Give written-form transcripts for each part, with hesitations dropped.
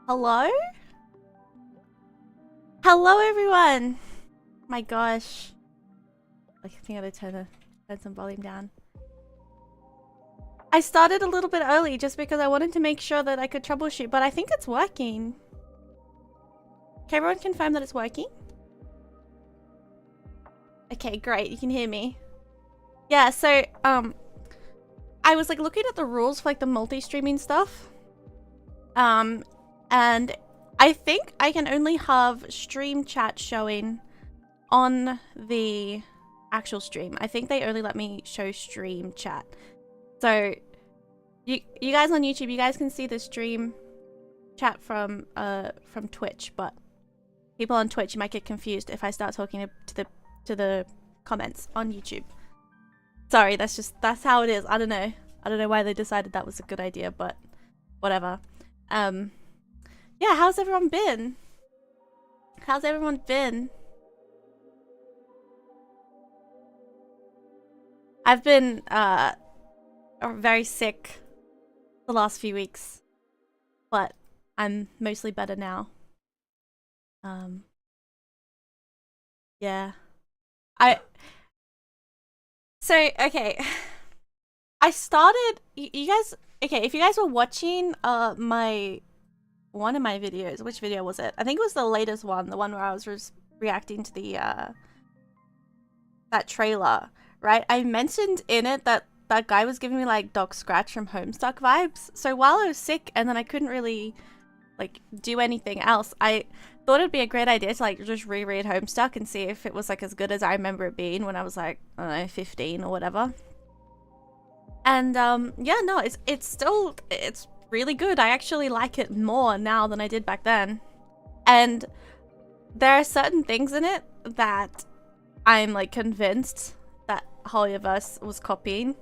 Hello? Hello, everyone! My gosh. I think I gotta turn some volume down. I started a little bit early just because I wanted to make sure that I could troubleshoot, but I think it's working. Can everyone confirm that it's working? Okay, great. You can hear me. Yeah, so, I was like looking at the rules for like the multi-streaming stuff. And I think I can only have stream chat showing on the actual stream. I think they only let me show stream chat. So you guys on YouTube, you guys can see the stream chat from Twitch, but people on Twitch, you might get confused if I start talking to the comments on YouTube. Sorry, that's how it is. I don't know why they decided that was a good idea, but whatever. Yeah, how's everyone been? How's everyone been? I've been very sick the last few weeks, but I'm mostly better now. Yeah. Okay. I started, you guys, okay, if you guys were watching one of my videos, which video was it? I think it was the latest one, the one where I was reacting to the that trailer, right? I mentioned in it that that guy was giving me like Doc Scratch from Homestuck vibes. So while I was sick and then I couldn't really like do anything else, I thought it'd be a great idea to like just reread Homestuck and see if it was like as good as I remember it being when I was like, I don't know, 15 or whatever. And yeah, no, it's really good. I actually like it more now than I did back then. And there are certain things in it that I'm like convinced that Hollyoverse was copying.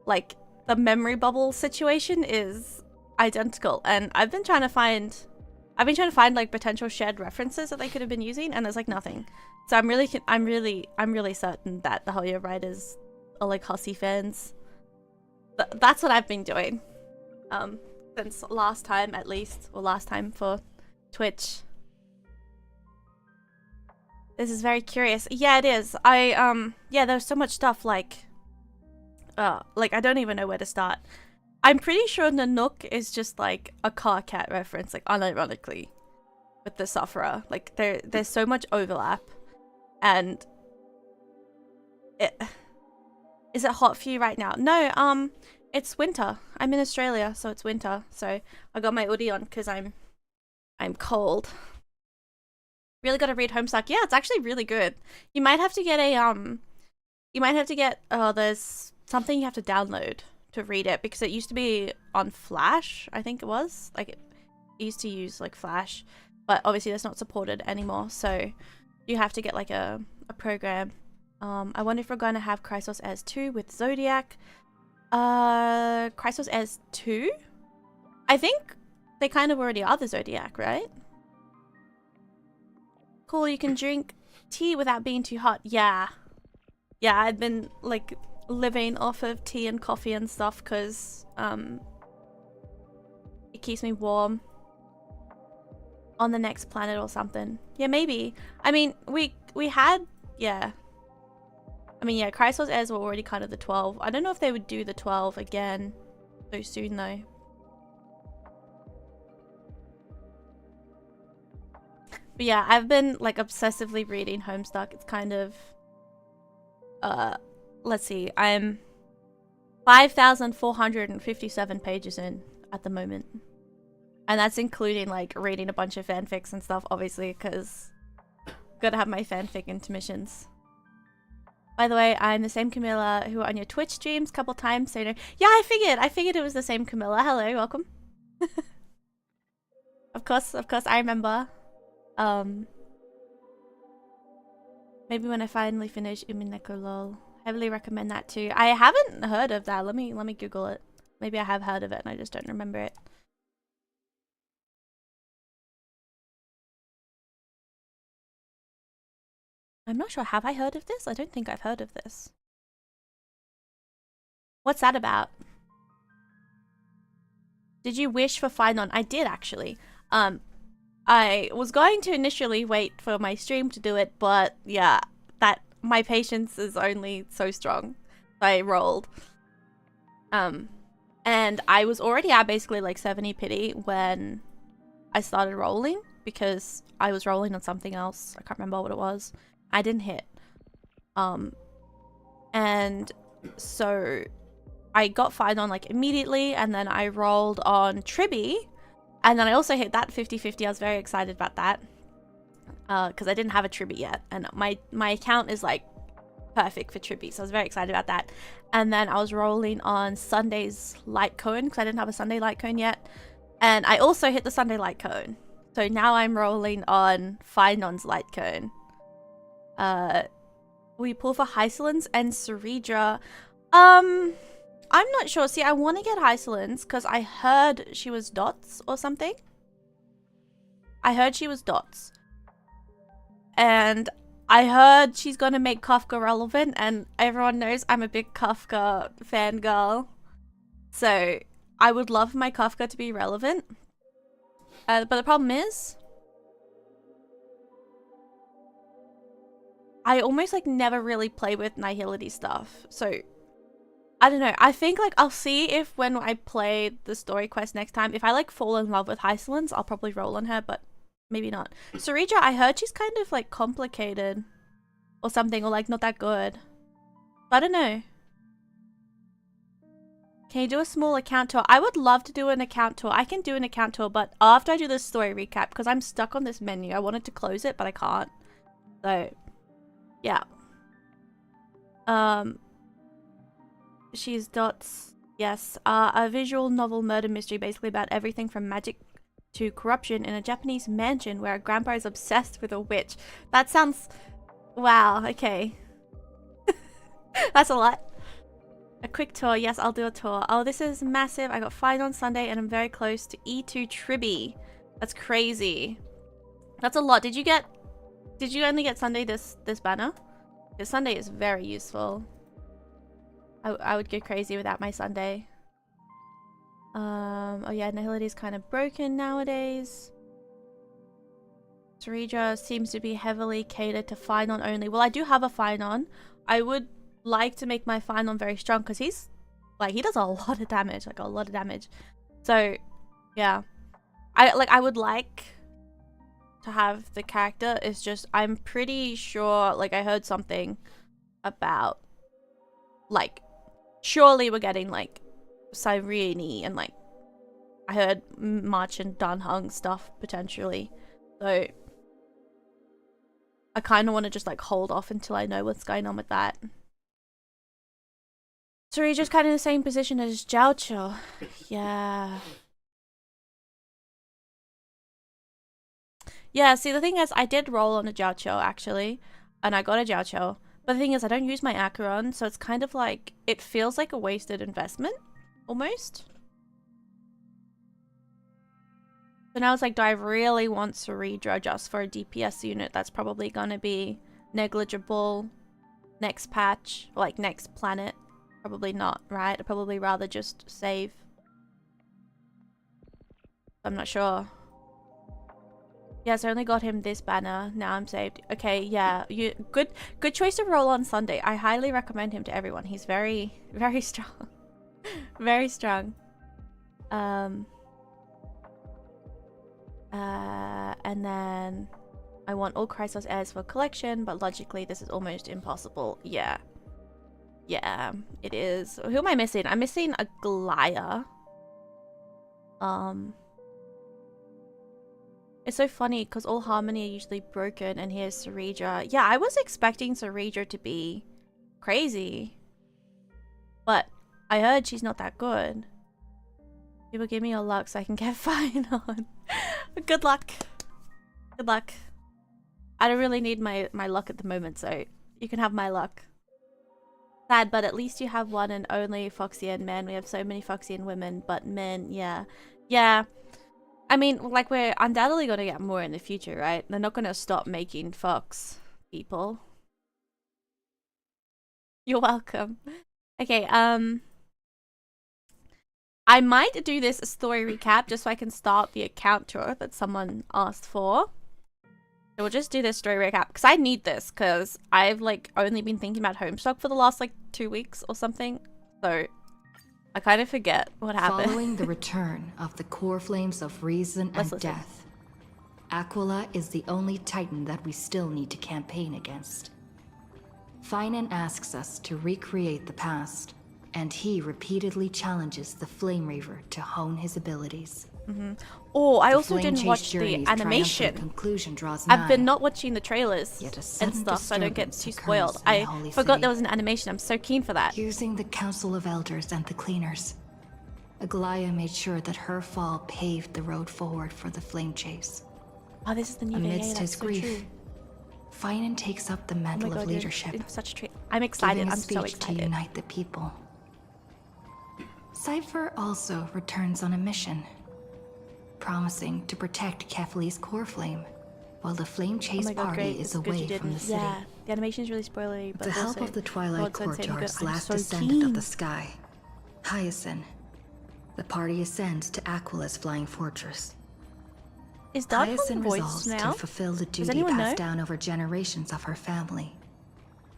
Like the memory bubble situation is identical, and I've been trying to find like potential shared references that they could have been using, and there's like nothing. So I'm really certain that the Hollyo writers are like Hussy fans. That's what I've been doing. Since last time at least, or last time for Twitch. This is very curious. Yeah, it is. Yeah, there's so much stuff like I don't even know where to start. I'm pretty sure Nanook is just like a car cat reference, like unironically, with the sufferer. Like there's so much overlap, and is it hot for you right now? No, it's winter. I'm in Australia, so it's winter. So I got my hoodie on because I'm cold. Really got to read Homestuck. Yeah, it's actually really good. You might have to get there's something you have to download to read it, because it used to be on Flash, I think it was. Like it used to use like Flash, but obviously that's not supported anymore. So you have to get like a program. I wonder if we're going to have Chrysos as 2 with Zodiac. Chrysos as 2? I think they kind of already are the Zodiac, right? Cool, you can drink tea without being too hot. Yeah. Yeah, I've been like living off of tea and coffee and stuff because it keeps me warm on the next planet or something. Yeah, maybe. I mean, we had, yeah. I mean, yeah, Chrysos airs were already kind of the 12. I don't know if they would do the 12 again so soon though. But yeah, I've been like obsessively reading Homestuck. It's kind of let's see, I'm 5,457 pages in at the moment. And that's including like reading a bunch of fanfics and stuff, obviously, because gotta have my fanfic intermissions. By the way, I'm the same Camilla who on your Twitch streams a couple times, so you know. Yeah, I figured it was the same Camilla. Hello, welcome. Of course, I remember. Maybe when I finally finish Umineko lol. Heavily recommend that too. I haven't heard of that. Let me Google it. Maybe I have heard of it and I just don't remember it. I'm not sure. Have I heard of this? I don't think I've heard of this. What's that about? Did you wish for Finon? I did, actually. I was going to initially wait for my stream to do it, but yeah, my patience is only so strong. I rolled. And I was already at basically like 70 pity when I started rolling, because I was rolling on something else. I can't remember what it was. I didn't hit. And so I got Finon like immediately, and then I rolled on Tribby, and then I also hit that 50-50. I was very excited about that. Because I didn't have a Tribby yet, and my account is like perfect for Tribby, so I was very excited about that. And then I was rolling on Sunday's light cone, because I didn't have a Sunday light cone yet, and I also hit the Sunday light cone. So now I'm rolling on Finon's light cone. We pull for Hysolence and Ceredra. I'm not sure. See, I want to get Hysolence because I heard she was dots or something. I heard she was dots. And I heard she's going to make Kafka relevant, and everyone knows I'm a big Kafka fangirl. So I would love my Kafka to be relevant. But the problem is, I almost like never really play with Nihility stuff. So I don't know. I think like I'll see if when I play the story quest next time, if I like fall in love with Hysolence, I'll probably roll on her, but maybe not. Ceredra, I heard she's kind of like complicated or something, or like not that good. I don't know. Can you do a small account tour? I would love to do an account tour. I can do an account tour, but after I do the story recap, because I'm stuck on this menu. I wanted to close it, but I can't. So, yeah. She's dots. Yes. A visual novel murder mystery, basically about everything from magic to corruption in a Japanese mansion where a grandpa is obsessed with a witch. That sounds... Wow, okay. That's a lot. A quick tour. Yes, I'll do a tour. Oh, this is massive. I got fine on Sunday and I'm very close to E2 Tribby. That's crazy. That's a lot. Did you only get Sunday this banner? Because Sunday is very useful. I would go crazy without my Sunday. Oh yeah, Nihility is kind of broken nowadays. Ceredra seems to be heavily catered to Finon only. Well, I do have a Finon. I would like to make my Finon very strong because he's like, he does a lot of damage, like a lot of damage. So yeah, I would like to have the character. It's just I'm pretty sure, like I heard something about like surely we're getting like Cyrene and like I heard March and Danhung stuff potentially. So I kind of want to just like hold off until I know what's going on with that. Ceredra's kind of in the same position as Jiaoqiu. Yeah. Yeah, see the thing is I did roll on a Jiaoqiu actually, and I got a Jiaoqiu. But the thing is I don't use my Acheron, so it's kind of like, it feels like a wasted investment, almost. So now it's like, do I really want Ceredra just for a DPS unit that's probably gonna be negligible next patch, or like next planet? Probably not, right? I'd probably rather just save. I'm not sure. Yes, I only got him this banner. Now I'm saved. Okay, yeah, good choice to roll on Sunday. I highly recommend him to everyone. He's very, very strong. Very strong. And then I want all Chrysos heirs for collection, but logically this is almost impossible. Yeah. Yeah, it is. Who am I missing? I'm missing a Glaya. It's so funny because all Harmony are usually broken, and here's Ceredra. Yeah, I was expecting Ceredra to be crazy, but I heard she's not that good. People give me your luck so I can get fine on. Good luck. Good luck. I don't really need my luck at the moment, so you can have my luck. Sad, but at least you have one and only Foxian men. We have so many Foxian women, but men, yeah. Yeah. I mean, like, we're undoubtedly going to get more in the future, right? They're not going to stop making Fox people. You're welcome. Okay, I I might do this story recap just so I can start the account tour that someone asked for. So we'll just do this story recap because I need this because I've like only been thinking about Homestuck for the last like 2 weeks or something. So I kind of forget what happened. Following the return of the core flames of reason and death, Aquila is the only Titan that we still need to campaign against. Finan asks us to recreate the past, and he repeatedly challenges the Flame Reaver to hone his abilities. Oh, I also didn't watch the animation. Conclusion draws I've been not watching the trailers and stuff, so I don't get disturbance too occurs spoiled. in the I Holy forgot City. there was an animation. I'm so keen for that. Using the Council of Elders and the Cleaners, Aglaya made sure that her fall paved the road forward for the flame chase. Oh, this is the new Amidst VA, his that's so grief, true. Finan takes up the Oh my mantle god, of leadership, you're such a treat. I'm excited. giving a I'm so speech to excited. unite the people. Cypher also returns on a mission, promising to protect Kefli's core flame while the flame Oh chase my god, party great. is It's good you away from didn't. the city. Yeah, the animation is really spoilery, but With the help also, of the Twilight God, so insanely Courtyard's good. I'm last so descendant of keen. the sky, Hyacinth, the party ascends to Aquila's flying fortress. Is Dolly Hyacinth voiced resolves now? to fulfill the duty anyone passed know? down over generations of her family,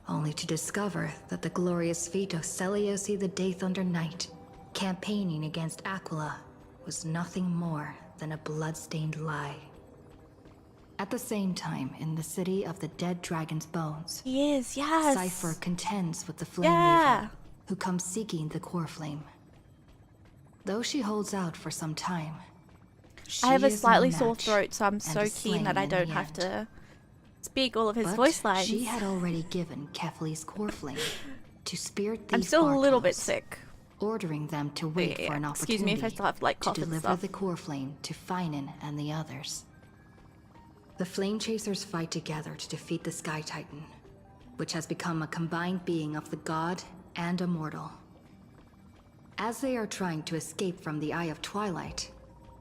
only to discover that the glorious feat of Celiosi the Day Thunder Knight, campaigning against Aquila, was nothing more than a blood-stained lie. At the same time, in the city of the dead dragon's bones, He is, yes. Cypher contends with the Flame Yeah. Reaver, who comes seeking the core flame. Though she holds out for some time, I have a she is slightly no sore match throat, so I'm and so is keen that slain I in don't the have end. to speak all of his But voice lines. she had already given Kefli's core flame to spirit these I'm still a little bit Bartos, sick. ordering them to wait Yeah, for an excuse opportunity me if I still have like to cough and deliver stuff. the core flame to Finan and the others. The Flame Chasers fight together to defeat the Sky Titan, which has become a combined being of the god and a mortal. As they are trying to escape from the Eye of Twilight,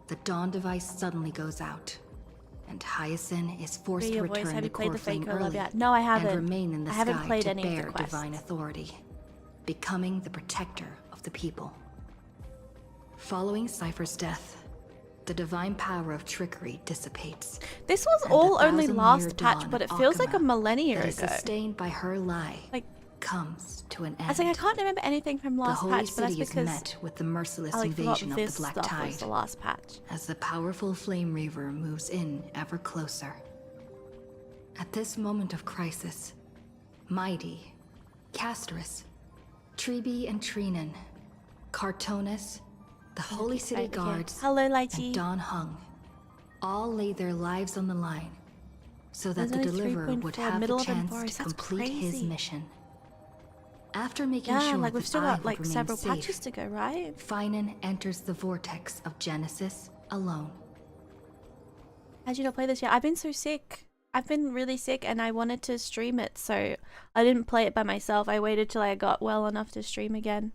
the Dawn device suddenly goes out, and Hyacinth is forced Hear to your voice. return Have the you played core the flame Faker Love early yet? No, I haven't. and remain in the I haven't sky played to any of the bear quests. divine authority, becoming the protector of the people. Following Cypher's death, the divine power of trickery dissipates. This was and the all only 1,000-year last patch, dawn but it of feels like a Akama millennia that is ago. sustained by her lie Like, comes to an end. I was like, I can't remember anything from The last Holy patch, but that's City is because met with the merciless I like forgot invasion of this the Black stuff Tide was the last patch. as the powerful Flame Reaver moves in ever closer. At this moment of crisis, Mighty, Casterus, Treeby and Treenan, Cartonus, the Holy City Right, okay. Guards, Hello, and Lychee. Don Hung all lay their lives on the line so that There's the only deliverer would 3.4, have the middle of chance Forest. to That's complete his crazy. mission. After making Yeah, sure like we've that still I got would like remain several safe, patches to go, right? Finan enters the vortex of Genesis alone. How'd you not play this yet? I've been so sick. I've been really sick and I wanted to stream it, so I didn't play it by myself. I waited till I got well enough to stream again.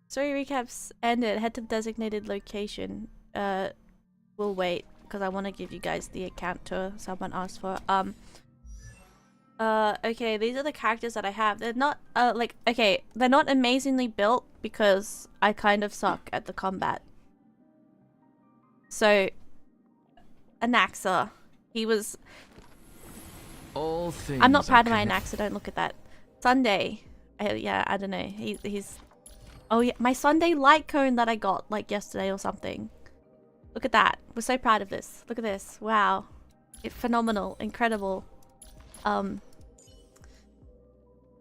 Story recaps ended. Head to the designated location. We'll wait because I want to give you guys the account tour someone asked for. Okay, these are the characters that I have. They're not okay, they're not amazingly built because I kind of suck at the combat. So Anaxa, he was All things I'm not proud of are my connected. Anaxa, don't look at that. Sunday. Yeah, I don't know. He's oh yeah, my Sunday light cone that I got like yesterday or something. Look at that. We're so proud of this. Look at this. Wow. Phenomenal. Incredible.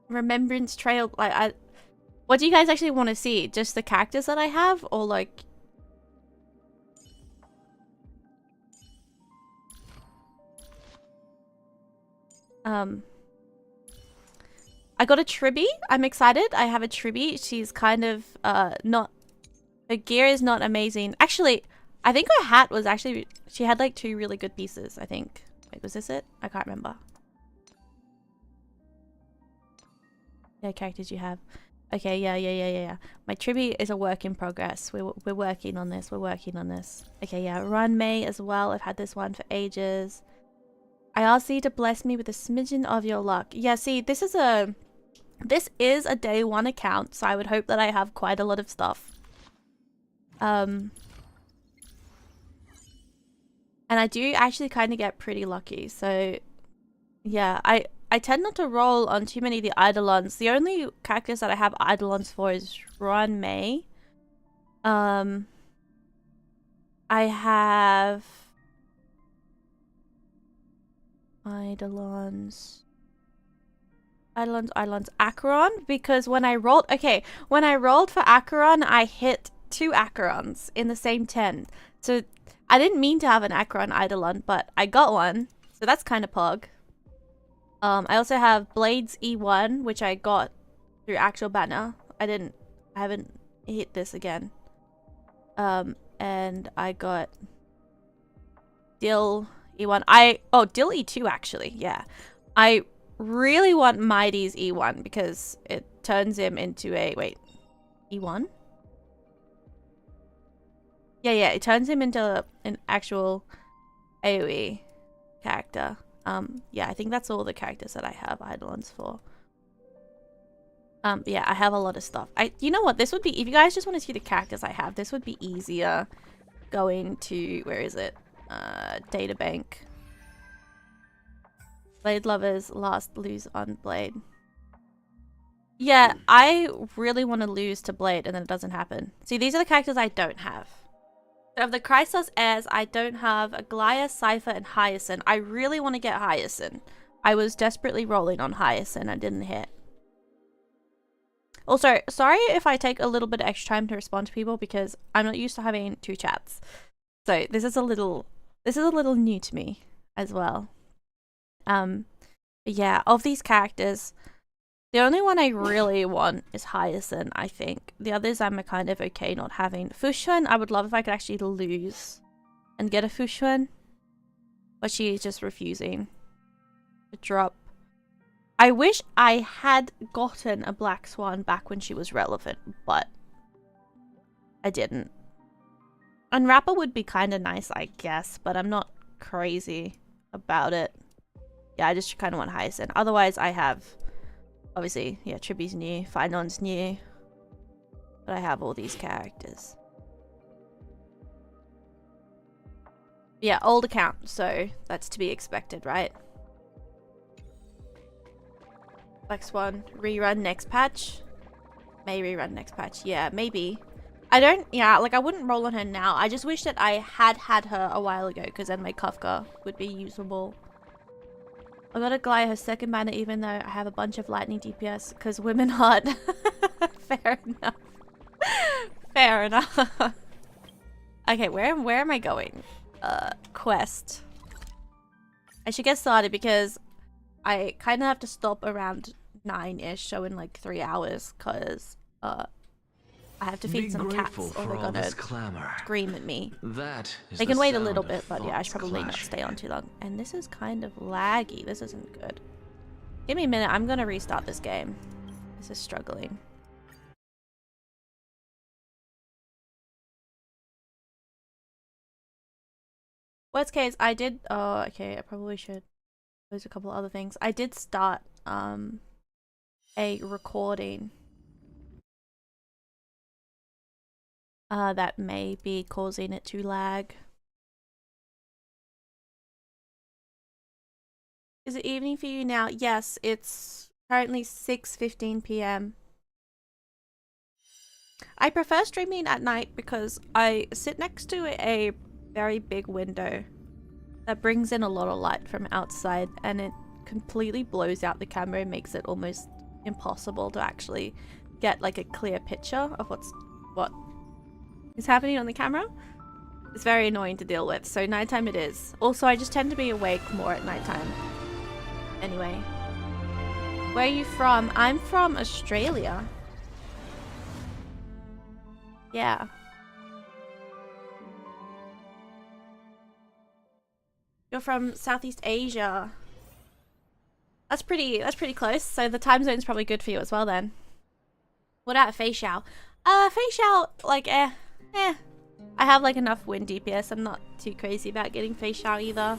Remembrance trail. What do you guys actually want to see? Just the characters that I have, or like? I got a Tribby. I'm excited. I have a Tribby. She's kind of not. Her gear is not amazing. Actually, I think her hat was actually. She had like 2 really good pieces. I think. Wait, was this it? I can't remember. Yeah, characters you have. Okay, yeah. My Tribby is a work in progress. We're working on this. We're working on this. Okay, yeah. Run May as well. I've had this one for ages. I asked you to bless me with a smidgen of your luck. Yeah, see, this is a This is a day 1 account, so I would hope that I have quite a lot of stuff. And I do actually kind of get pretty lucky, so yeah, I tend not to roll on too many of the Eidolons. The only characters that I have Eidolons for is Ron May. I have Eidolons, Acheron, because when I rolled, when I rolled for Acheron, I hit 2 Acherons in the same 10. So I didn't mean to have an Acheron Eidolon, but I got one, so that's kind of pog. I also have Blades E1, which I got through actual banner. I haven't hit this again. And I got Dill E1. Dill E2 actually, yeah. I really want Mighty's E1 because it turns him into a, E1? Yeah, it turns him into an actual AoE character. Yeah, I think that's all the characters that I have Eidolons for. Yeah, I have a lot of stuff. You know what, this would be, if you guys just want to see the characters I have, this would be easier going to, where is it? Databank. Blade lovers lose on Blade. Yeah, I really want to lose to Blade and then it doesn't happen. See, these are the characters I don't have. So of the Chrysos heirs, I don't have Aglaia, Cypher, and Hyacinth. I really want to get Hyacinth. I was desperately rolling on Hyacinth. I didn't hit. Also, sorry if I take a little bit of extra time to respond to people because I'm not used to having 2 chats. So this is a little new to me as well. Yeah, of these characters, the only one I really want is Hyacinth, I think. The others I'm kind of okay not having. Fushun, I would love if I could actually lose and get a Fushun. But she is just refusing to drop. I wish I had gotten a Black Swan back when she was relevant, but I didn't. Unwrapper would be kind of nice, I guess, but I'm not crazy about it. Yeah, I just kind of want Hyacinth. Otherwise, I have... Obviously, yeah, Triby's new, Finon's new. But I have all these characters. Yeah, old account, so that's to be expected, right? Black Swan, rerun next patch. May rerun next patch. Yeah, maybe. I wouldn't roll on her now. I just wish that I had her a while ago, because then my Kafka would be usable. I gotta glide her second banner even though I have a bunch of lightning DPS because women hard. Fair enough. Fair enough. Okay, where am I going? Quest. I should get started because I kind of have to stop around 9-ish, so in like 3 hours, because I have to feed some cats or they're gonna scream at me. They can wait a little bit, but yeah, I should probably not stay on too long. And this is kind of laggy. This isn't good. Give me a minute. I'm gonna restart this game. This is struggling. Worst case, I did... Oh, okay, I probably should. There's a couple other things. I did start a recording. That may be causing it to lag. Is it evening for you now? Yes, it's currently 6:15 p.m. I prefer streaming at night because I sit next to a very big window that brings in a lot of light from outside and it completely blows out the camera and makes it almost impossible to actually get like a clear picture of what is happening on the camera. It's very annoying to deal with, so nighttime it is. Also, I just tend to be awake more at nighttime. Anyway. Where are you from? I'm from Australia. Yeah. You're from Southeast Asia. That's pretty close, so the time zone's probably good for you as well then. What about Fei Xiao? Fei Xiao, like, I have like enough win DPS. I'm not too crazy about getting Fei Xiao either.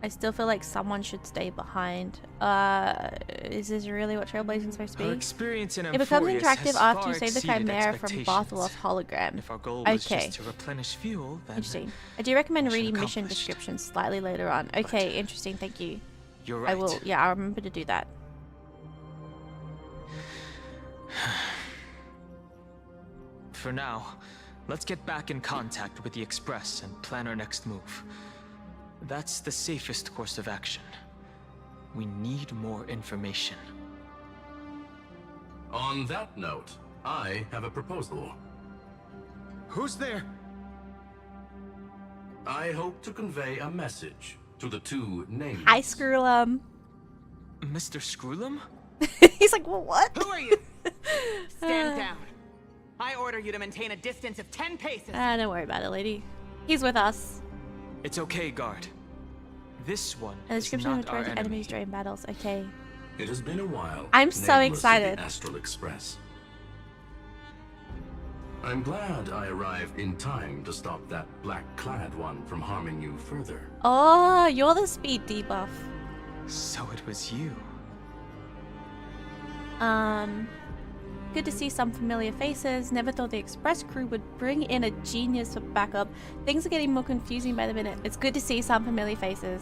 I still feel like someone should stay behind. Is this really what Trailblazing's supposed to Our be? experience in It becomes Amphorius interactive has after you far save the exceeded Chimera from expectations. Barthel's hologram. If our goal was Okay. just to replenish fuel, then Interesting. I do recommend mission reading mission accomplished. descriptions slightly later on. Okay, interesting. Thank you. You're right. I will. Yeah, I'll remember to do that. For now, let's get back in contact with the Express and plan our next move. That's the safest course of action. We need more information. On that note, I have a proposal. Who's there? I hope to convey a message to the two nameless. Hi, Screwllum. Mr. Screwllum? He's like, well, what? Who are you? Stand down. I order you to maintain a distance of 10 paces. Don't worry about it, lady. He's with us. It's okay, guard. This one A is description of not the our droids enemy. enemies during battles. Okay. It has been a while. I'm so nameless of excited. The Astral Express. I'm glad I arrived in time to stop that black-clad one from harming you further. Oh, you're the speed debuff. So it was you. Good to see some familiar faces. Never thought the Express crew would bring in a genius for backup. Things are getting more confusing by the minute. It's good to see some familiar faces.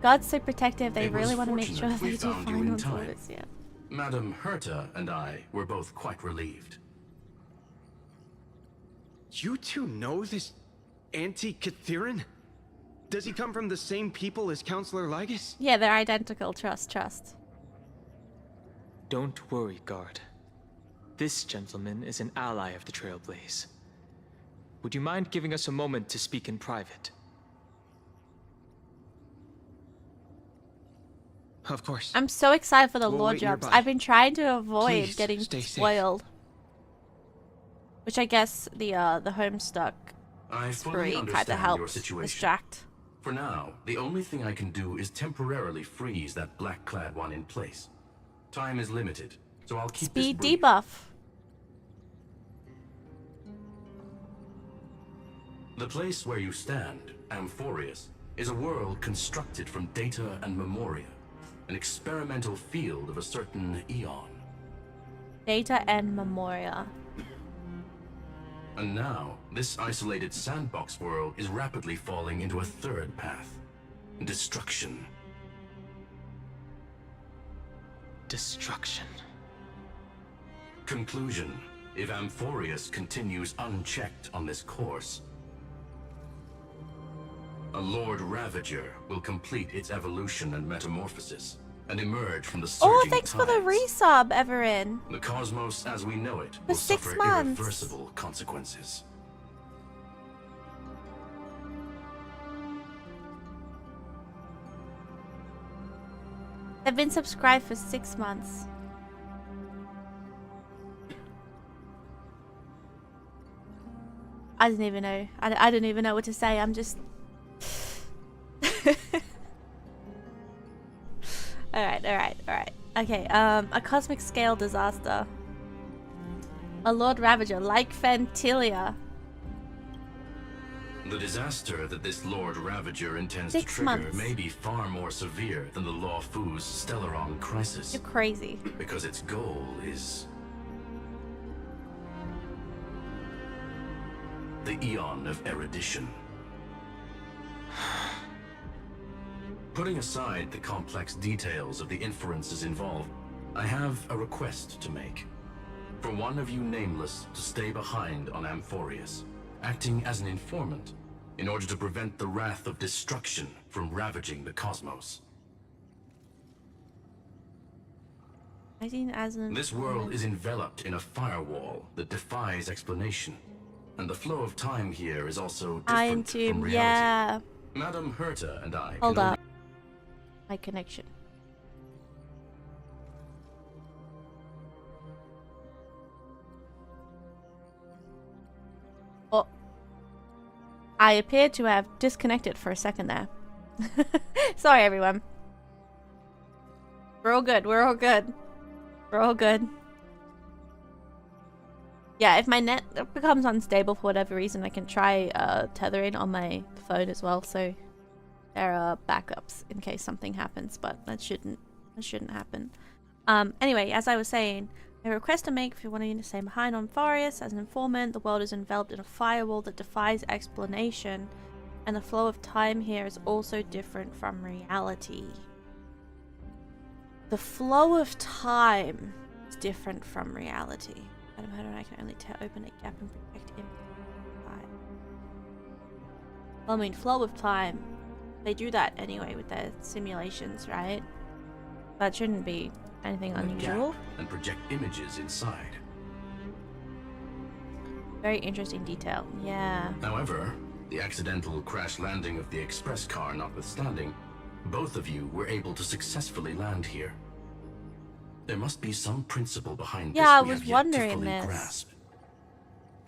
God's so protective, they It was really want to make sure fortunate we they do found you fine in on time. this. Yeah. Madam Herta and I were both quite relieved. You two know this anti-Catharin? Does he come from the same people as Counselor Lygus? Yeah, they're identical. Trust. Don't worry, guard. This gentleman is an ally of the Trailblaze. Would you mind giving us a moment to speak in private? Of course. I'm so excited for the We'll lore wait jobs. nearby. I've been trying to avoid Please, getting stay safe. spoiled. Which I guess the Homestuck I fully spree kind of understand your helps situation. distract. For now, the only thing I can do is temporarily freeze that black-clad one in place. Time is limited, so I'll keep Speed this brief. debuff. The place where you stand, Amphorius, is a world constructed from data and memoria, an experimental field of a certain eon. Data and Memoria. And now, this isolated sandbox world is rapidly falling into a third path. Destruction. Destruction. Conclusion. If Amphorius continues unchecked on this course, a Lord Ravager will complete its evolution and metamorphosis, and emerge from the surging Oh, thanks for the tides. resub, Everin. The cosmos as we know it will 6 suffer months. irreversible consequences. They've been subscribed for 6 months. I don't even know. I don't even know what to say. I'm just... Alright. Okay, a cosmic scale disaster. A Lord Ravager, like Fantilia. The disaster that this Lord Ravager intends 6 to trigger months. may be far more severe than the Lawfoo's Stellaron crisis, You're crazy. because its goal is the Eon of Erudition. Putting aside the complex details of the inferences involved, I have a request to make. For one of you nameless to stay behind on Amphorius, acting as an informant, in order to prevent the wrath of destruction from ravaging the cosmos. This world is enveloped in a firewall that defies explanation, and the flow of time here is also Iron different from Tomb, reality. yeah. Madam Herta and I Hold can up. only My connection. Oh. I appear to have disconnected for a second there. Sorry, everyone. We're all good. We're all good. We're all good. Yeah, if my net becomes unstable for whatever reason, I can try tethering on my phone as well, so there are backups in case something happens, but that shouldn't happen. Anyway, as I was saying, a request to make if you want to stay behind on Farius as an informant. The world is enveloped in a firewall that defies explanation, and the flow of time here is also different from reality. The flow of time is different from reality. Adam heard I can only open a gap and protect him. Well, I mean, flow of time. They do that anyway with their simulations, right? That shouldn't be anything unusual. And project images inside. Very interesting detail. Yeah. However, the accidental crash landing of the express car notwithstanding, both of you were able to successfully land here. There must be some principle behind this. Yeah, I we was have yet to wondering fully this. grasp.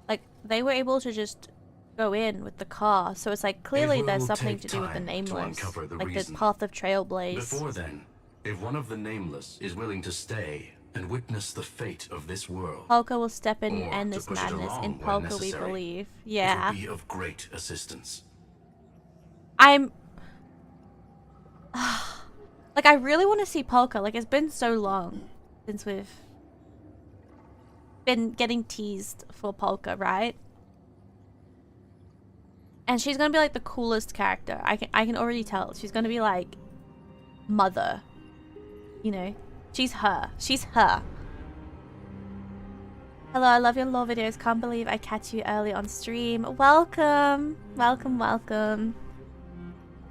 Like, they were able to just go in with the car, so it's like clearly there's something to do with the Nameless. Like this Path of Trailblaze. Before then, if one of the Nameless is willing to stay and witness the fate of this world, Polka will step in or and end to this push it madness. along In when Polka, we necessary, believe. it Yeah. will be of great assistance. I'm... like, I really want to see Polka. Like, it's been so long since we've been getting teased for Polka, right? And she's gonna be like the coolest character. I can already tell. She's gonna be like Mother. You know? She's her. She's her. Hello, I love your lore videos. Can't believe I catch you early on stream. Welcome. Welcome, welcome.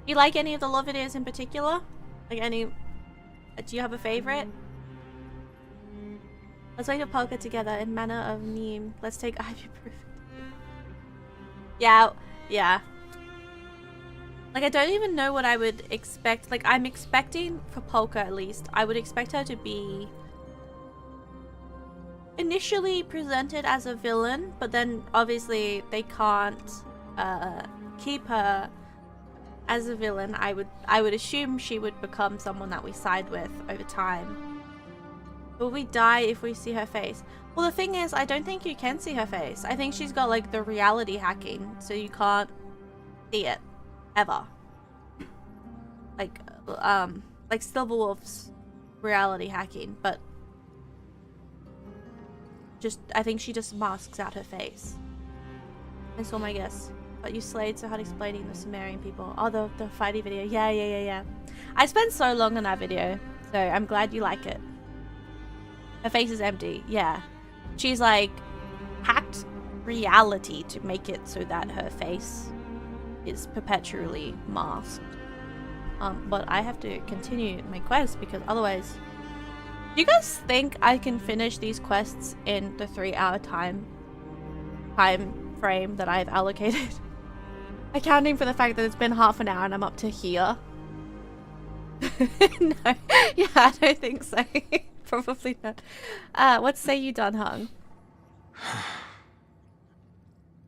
You like any of the lore videos in particular? Like any... do you have a favorite? Let's wait for Polka together in manner of meme. Let's take ibuprofen. Yeah. Yeah. Like, I don't even know what I would expect. Like, I'm expecting, for Polka at least, I would expect her to be initially presented as a villain, but then obviously they can't keep her as a villain. I would assume she would become someone that we side with over time. Will we die if we see her face? Well, the thing is, I don't think you can see her face. I think she's got, like, the reality hacking, so you can't see it. Ever. Like Silverwolf's reality hacking, but just, I think she just masks out her face. That's all my guess. But you slayed so hard explaining the Sumerian people. Oh, the fighty video. Yeah. I spent so long on that video, so I'm glad you like it. Her face is empty. Yeah. She's like hacked reality to make it so that her face is perpetually masked. But I have to continue my quest because otherwise... Do you guys think I can finish these quests in the 3-hour time frame that I've allocated? Accounting for the fact that it's been half an hour and I'm up to here. No. Yeah, I don't think so. Probably not. What say you, Dunhung?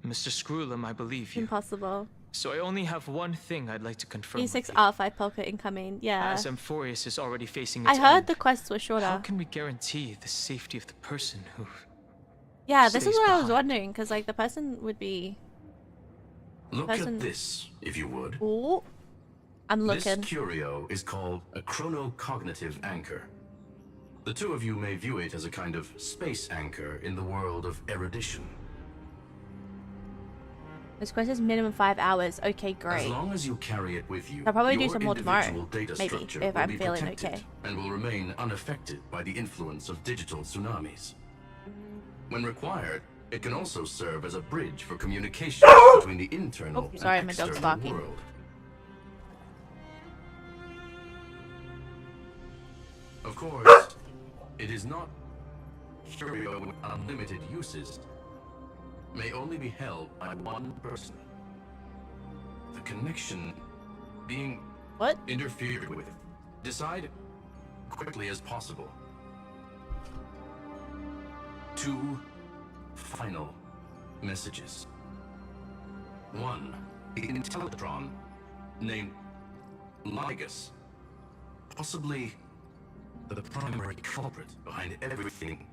Mr. Screwllum, I believe you. Impossible. So I only have one thing I'd like to confirm. E6 R5 Polka incoming. Yeah. As Amphorius is already facing I its heard end, the quests were shorter. how can we guarantee the safety of the person who... Yeah, this is stays what I was behind? wondering, because like the person would be... Look at this, if you would. Ooh. I'm looking. This curio is called a chronocognitive anchor. The two of you may view it as a kind of space anchor in the world of erudition. This quest is minimum 5 hours. Okay, great. As long as you carry it with you, I'll probably do your some more tomorrow, individual data maybe, structure if will I'm be feeling protected okay. and will remain unaffected by the influence of digital tsunamis. When required, it can also serve as a bridge for communication between the internal Sorry, and my dog's external barking. world. Of course, it is not curio with unlimited uses. May only be held by one person. The connection being What? interfered with. Decide quickly as possible. 2 final messages. 1, the Intellatron named Lygus, possibly the primary culprit behind everything.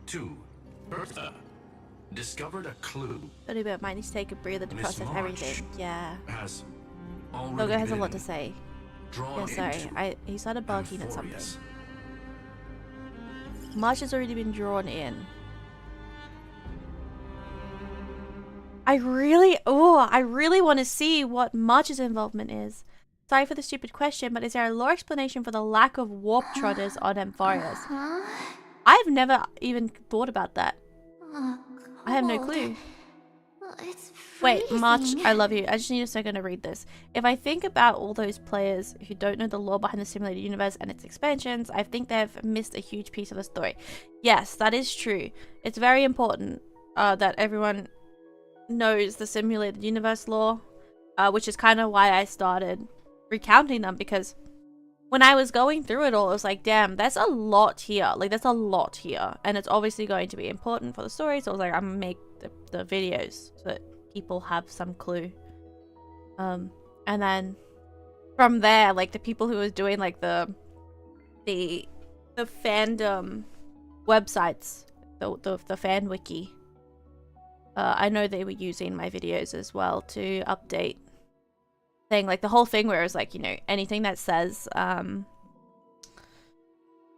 2, Bertha, discovered a clue. A little bit might need to take a breather to Miss process March everything. Yeah. Has Logo already has a lot to been say. drawn Yeah, sorry. into He started barking at something. Amphorius. March has already been drawn in. I really want to see what March's involvement is. Sorry for the stupid question, but is there a lore explanation for the lack of warp trotters on Amphorius? I've never even thought about that. I have no clue. It's Wait, March, freezing. I love you. I just need a second to read this. If I think about all those players who don't know the lore behind the simulated universe and its expansions, I think they've missed a huge piece of the story. Yes, that is true. It's very important that everyone knows the simulated universe lore, which is kind of why I started recounting them, because when I was going through it all, I was like, damn, there's a lot here. Like, there's a lot here. And it's obviously going to be important for the story. So I was like, I'm going to make the videos so that people have some clue. And then from there, like, the people who was doing, like, the fandom websites, the fan wiki, I know they were using my videos as well to update thing, like the whole thing where it was like, you know, anything that says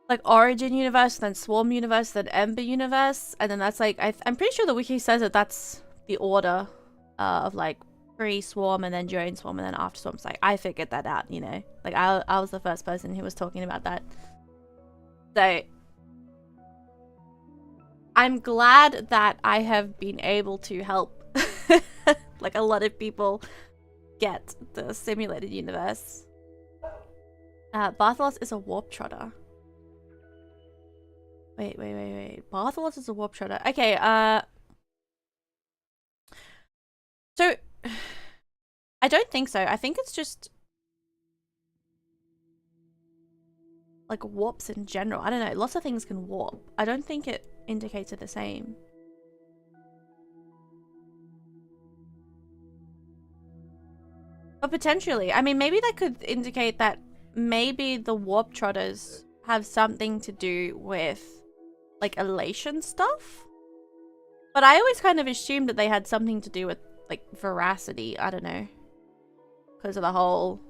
like Origin Universe, then Swarm Universe, then Ember Universe, and then that's like I'm pretty sure the wiki says that that's the order of like pre-Swarm and then during Swarm and then after Swarm. So like I figured that out, you know, like I was the first person who was talking about that. So I'm glad that I have been able to help like a lot of people get the simulated universe. Bartholos is a warp trotter. Wait. Bartholos is a warp trotter. Okay, so I don't think so. I think it's just like warps in general. I don't know. Lots of things can warp. I don't think it indicates it the same. But potentially, I mean, maybe that could indicate that maybe the warp trotters have something to do with like elation stuff. But I always kind of assumed that they had something to do with like veracity. I don't know, because of the whole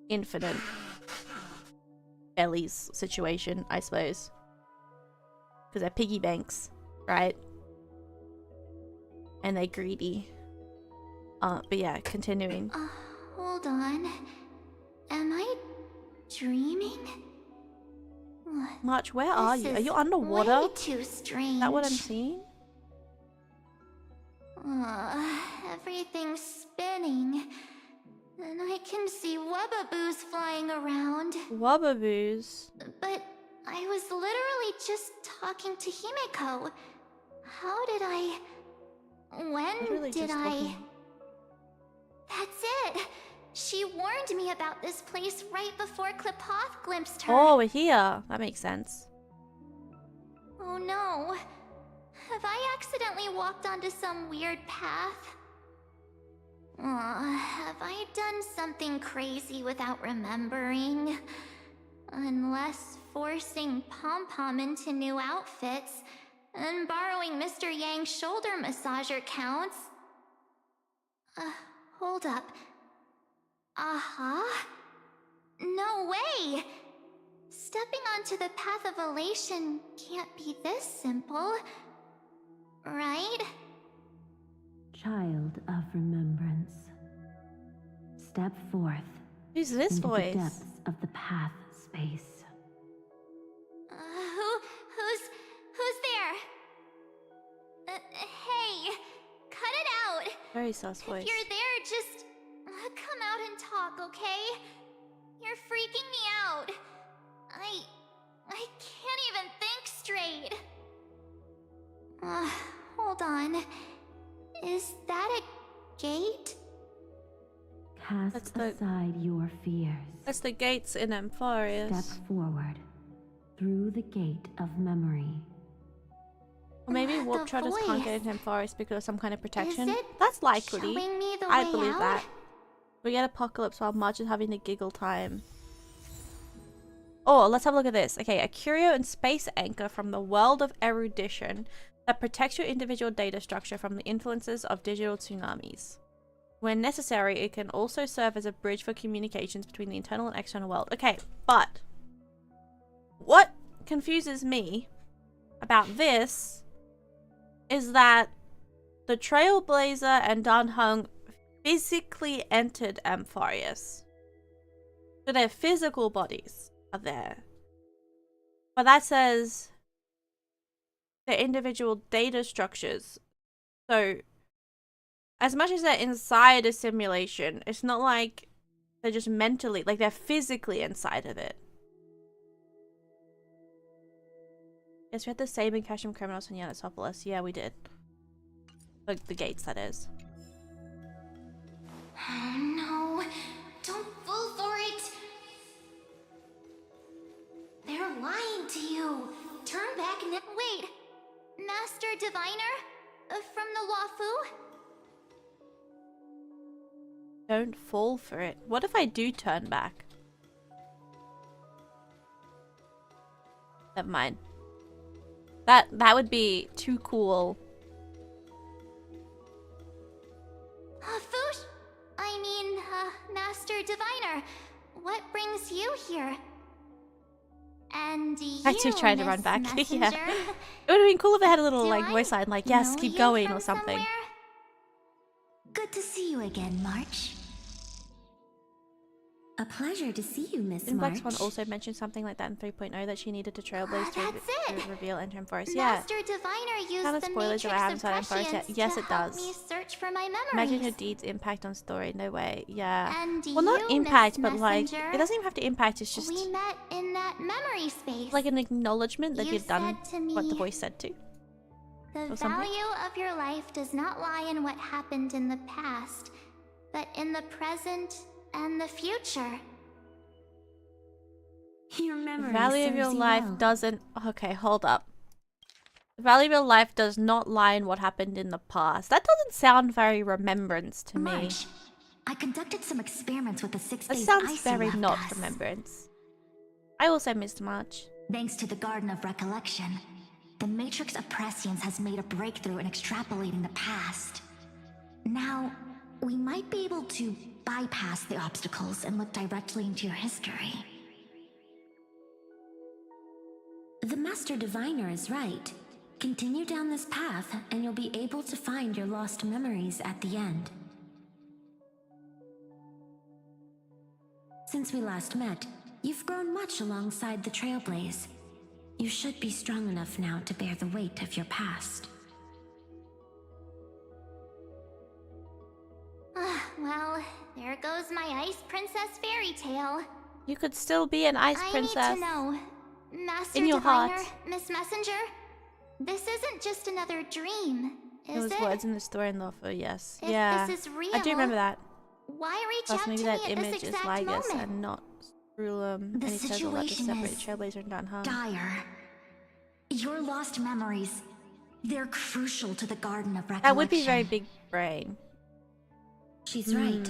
infinite bellies situation, I suppose. Because they're piggy banks, right? And they're greedy. But yeah, continuing. Hold on. Am I dreaming? March, where are you? Are you underwater? Way too strange. Is that what I'm seeing? Everything's spinning. And I can see wubbaboos flying around. Wubbaboos? But I was literally just talking to Himeko. How did I... When did I... That's it! She warned me about this place right before Klipoth glimpsed her. Oh, we're here. That makes sense. Oh no. Have I accidentally walked onto some weird path? Have I done something crazy without remembering? Unless forcing Pom-Pom into new outfits and borrowing Mr. Yang's shoulder massager counts. Hold up. No way! Stepping onto the path of elation can't be this simple. Right? Child of remembrance. Step forth. Who's this into voice? The depths of the path space. Who's there? Hey, cut it out. Very sus voice. If you're there, just come out and talk, okay? You're freaking me out. I can't even think straight. Hold on. Is that a gate? Cast aside your fears. That's the gates in Amphorius. Step forward through the gate of memory. Or maybe warp The trotters can't get voice. into Amphorius because of some kind of protection. Is it That's likely. showing me the I way believe out? that. We get Apocalypse while Marge is having a giggle time. Oh, let's have a look at this. Okay, a curio and space anchor from the world of erudition. that protects your individual data structure from the influences of digital tsunamis. When necessary, it can also serve as a bridge for communications between the internal and external world. Okay, but what confuses me about this is that the Trailblazer and Dan Heng physically entered Amphorius. So their physical bodies are there. But that says their individual data structures. So as much as they're inside a simulation, it's not like they're just mentally, like they're physically inside of it. Yes, we had the same in Casham Criminals and Yanatopolis. Yeah, we did. Like the gates, that is. Oh no, don't fall for it. They're lying to you. Turn back now. Wait, Master Diviner? From the Wafu? Don't fall for it. What if I do turn back? Never mind. That would be too cool. Fush? I mean, Master Diviner, what brings you here? And you, I too tried to Miss run back. Messenger, Yeah. It would have been cool if it had a little do like I voice line like, yes, know keep you going from or something. somewhere? Good to see you again, March. A pleasure to see you, Miss Didn't March. Black Swan also mention something like that in 3.0 that she needed to trailblaze to That's it. reveal Entering Forest? Yeah. Master Diviner used Kind of the spoilers if I haven't Matrix started Forest yet. Oppressions Yes, to it help does. me search for my memories. Imagine her deeds' impact on story. No way. Yeah. And Well, not you, impact, Miss but like, Messenger, it doesn't even have to impact. It's just we met in that memory space. like an acknowledgement that You you've done said to what the me, voice said to. the or something. value of your life does not lie in what happened in the past, but in the present and the future. Your The memory value of serves your you life well. doesn't. Okay, hold up. The value of your life does not lie in what happened in the past. That doesn't sound very remembrance to me. March, I conducted some experiments with the 6 That days sounds ice very left not us. remembrance. I also missed March. Thanks to the Garden of Recollection, the Matrix of Prescience has made a breakthrough in extrapolating the past. Now, we might be able to bypass the obstacles and look directly into your history. The Master Diviner is right. Continue down this path, and you'll be able to find your lost memories at the end. Since we last met, you've grown much alongside the Trailblaze. You should be strong enough now to bear the weight of your past. Well, there goes my Ice Princess fairy tale. You could still be an ice I princess. need to know, Master In your Diviner, heart. Miss Messenger, this isn't just another dream, There is was it? words in the story in Lawful, yes. If yeah. this is real, I do remember that. why reach Plus out maybe to that me at image this is exact Lygus moment? and not Screwllum. The And he says all that to situation separate is Trailblazer and Dan Heng. Dire. Your lost memories, they're crucial to the Garden of Recollection. That would be very big brain. She's right.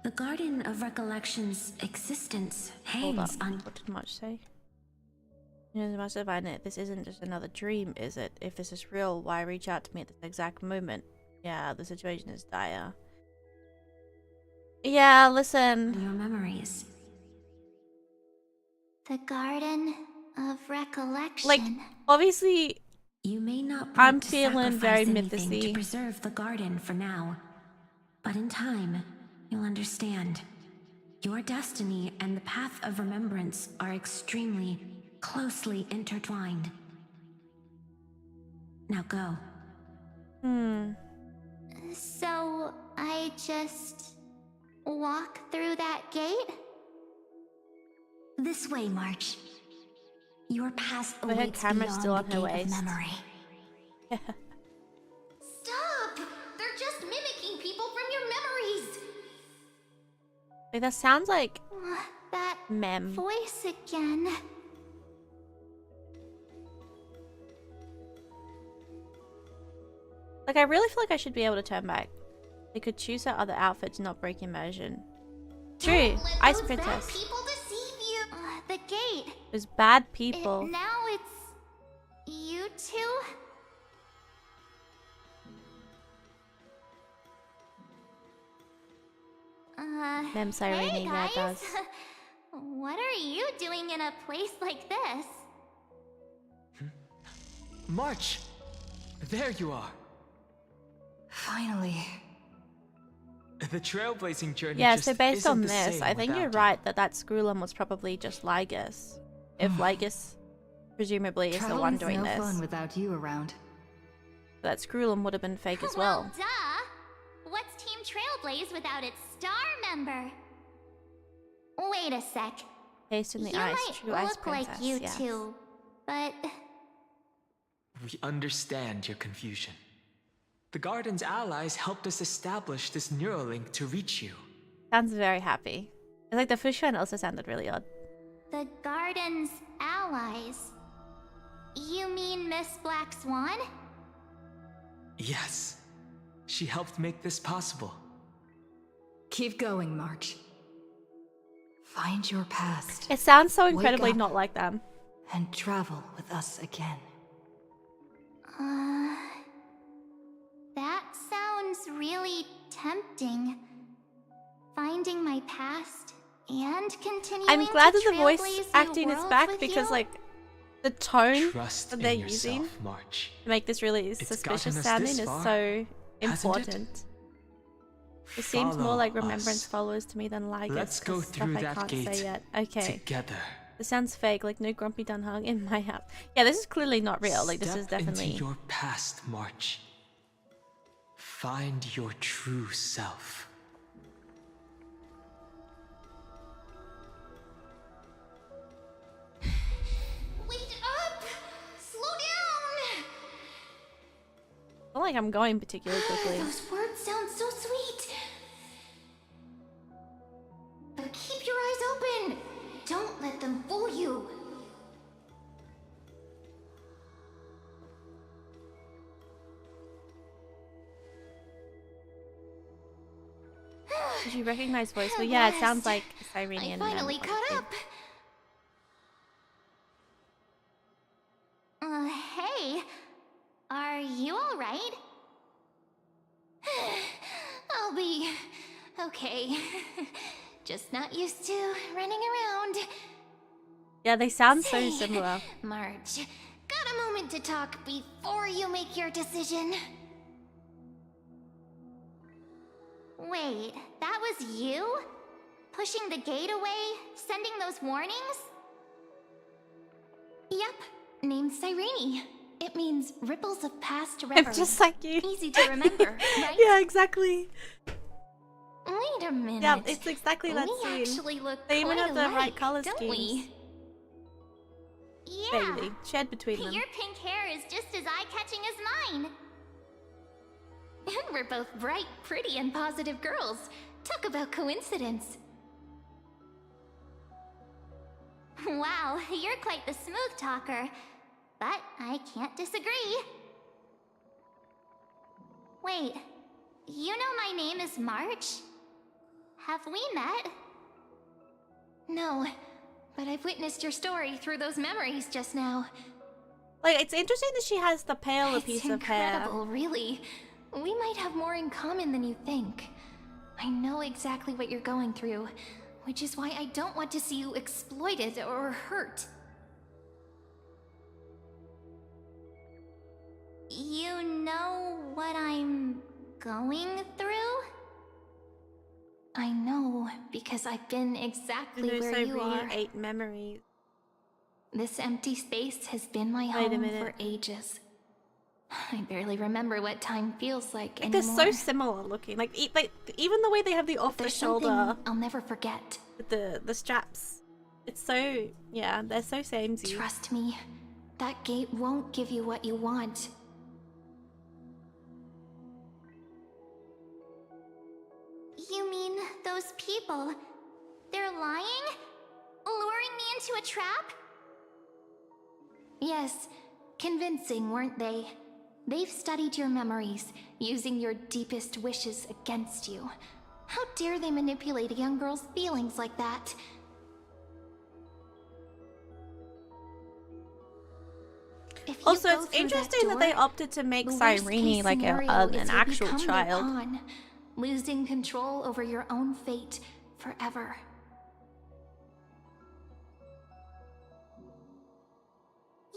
The Garden of Recollection's existence Hold up. hangs on... What did March say? You know, the Master Diviner, this isn't just another dream, is it? If this is real, why reach out to me at this exact moment? Yeah, the situation is dire. Yeah, listen. your memories. The Garden of Recollection. Like, obviously, You may not I'm want to feeling very sacrifice anything mythosy. to preserve the garden for now. But in time, you'll understand. Your destiny and the path of remembrance are extremely, closely intertwined. Now go. So, I just walk through that gate? This way, March. Your past But her awaits camera's beyond still the on her gate of waist. memory. Stop! They're just mimicking people from your memories! Like, that sounds like That mem. voice again. Like, I really feel like I should be able to turn back. They could choose her other outfit to not break immersion. True. Don't let Ice those Princess. bad people deceive you. The gate. There's bad people. Now it's you two. Mem Cyrene, hey yeah, guys. it does. What are you doing in a place like this? March! There you are! Finally. The trailblazing journey Yeah, just so based isn't on the this, same I think you're without right that Screwllum was probably just Lygus. If Lygus presumably is the one doing no this. fun without you around. That Screwllum would have been fake as well. Duh! What's Team Trailblaze without its star member? Wait a sec. Taste in the You ice, might true ice look princess. like you yes. two, but We understand your confusion. The Garden's allies helped us establish this Neuralink to reach you. Sounds very happy. It's like the fish one also sounded really odd. the Garden's allies. You mean Miss Black Swan? Yes. She helped make this possible. Keep going, March. Find your past. It sounds so Wake incredibly up not like them. and travel with us again. That sounds really tempting. Finding my past and continuing I'm glad to that the voice trailblaze new acting is worlds back with because, you? like, the tone Trust that in they're yourself, using March. to make this really It's suspicious gotten us sounding this is far, so hasn't it? important. It seems more Follow like Remembrance us. Follows to me than Lygus. Let's go 'cause through stuff I that can't gate say yet. Okay. together. This sounds fake, like no grumpy dun hung in my house. Yeah, this is clearly not real. Like, this Step is definitely... into your past, March. Find your true self. Wait up! Slow down! I feel like I'm going particularly quickly. Those words sound so sweet. But keep your eyes open. Don't let them fool you. Did you recognize voice? Well, yeah, it sounds like Cyrene I and finally Mem, caught obviously. up. Hey. Are you alright? I'll be okay. Just not used to running around. Yeah, they sound so Say, similar. March, got a moment to talk before you make your decision? Wait, that was you? Pushing the gate away? Sending those warnings? Yep, named Cyrene. It means ripples of past reverie. I'm just like you. Easy to remember, right? Yeah, exactly. Wait a minute. Yeah, it's exactly that We scene. actually look They even quite have the right alike, color don't schemes. we? Yeah. Vaguely. Shared between them. Your pink hair is just as eye-catching as mine. And we're both bright, pretty, and positive girls. Talk about coincidence. Wow, you're quite the smooth talker. But I can't disagree. Wait, you know my name is March? Have we met? No, but I've witnessed your story through those memories just now. Like, it's interesting that she has the paler It's piece of hair. incredible, really. We might have more in common than you think. I know exactly what you're going through, which is why I don't want to see you exploited or hurt. You know what I'm going through? I know, because I've been exactly There's where so you are. 8 memories. This empty space has been my Wait a home minute. for ages. I barely remember what time feels like Like, they're anymore. so similar looking. Like, even the way they have the off the There's shoulder something I'll never forget. with the straps. It's so, yeah, they're so samey. Trust me, that gate won't give you what you want. You mean those people? They're lying? Luring me into a trap? Yes, convincing, weren't they? They've studied your memories, using your deepest wishes against you. How dare they manipulate a young girl's feelings like that? If you Also, go it's through interesting that they door, opted to make the Cyrene worst-case like scenario is an you'll actual become their child. pawn. losing control over your own fate forever.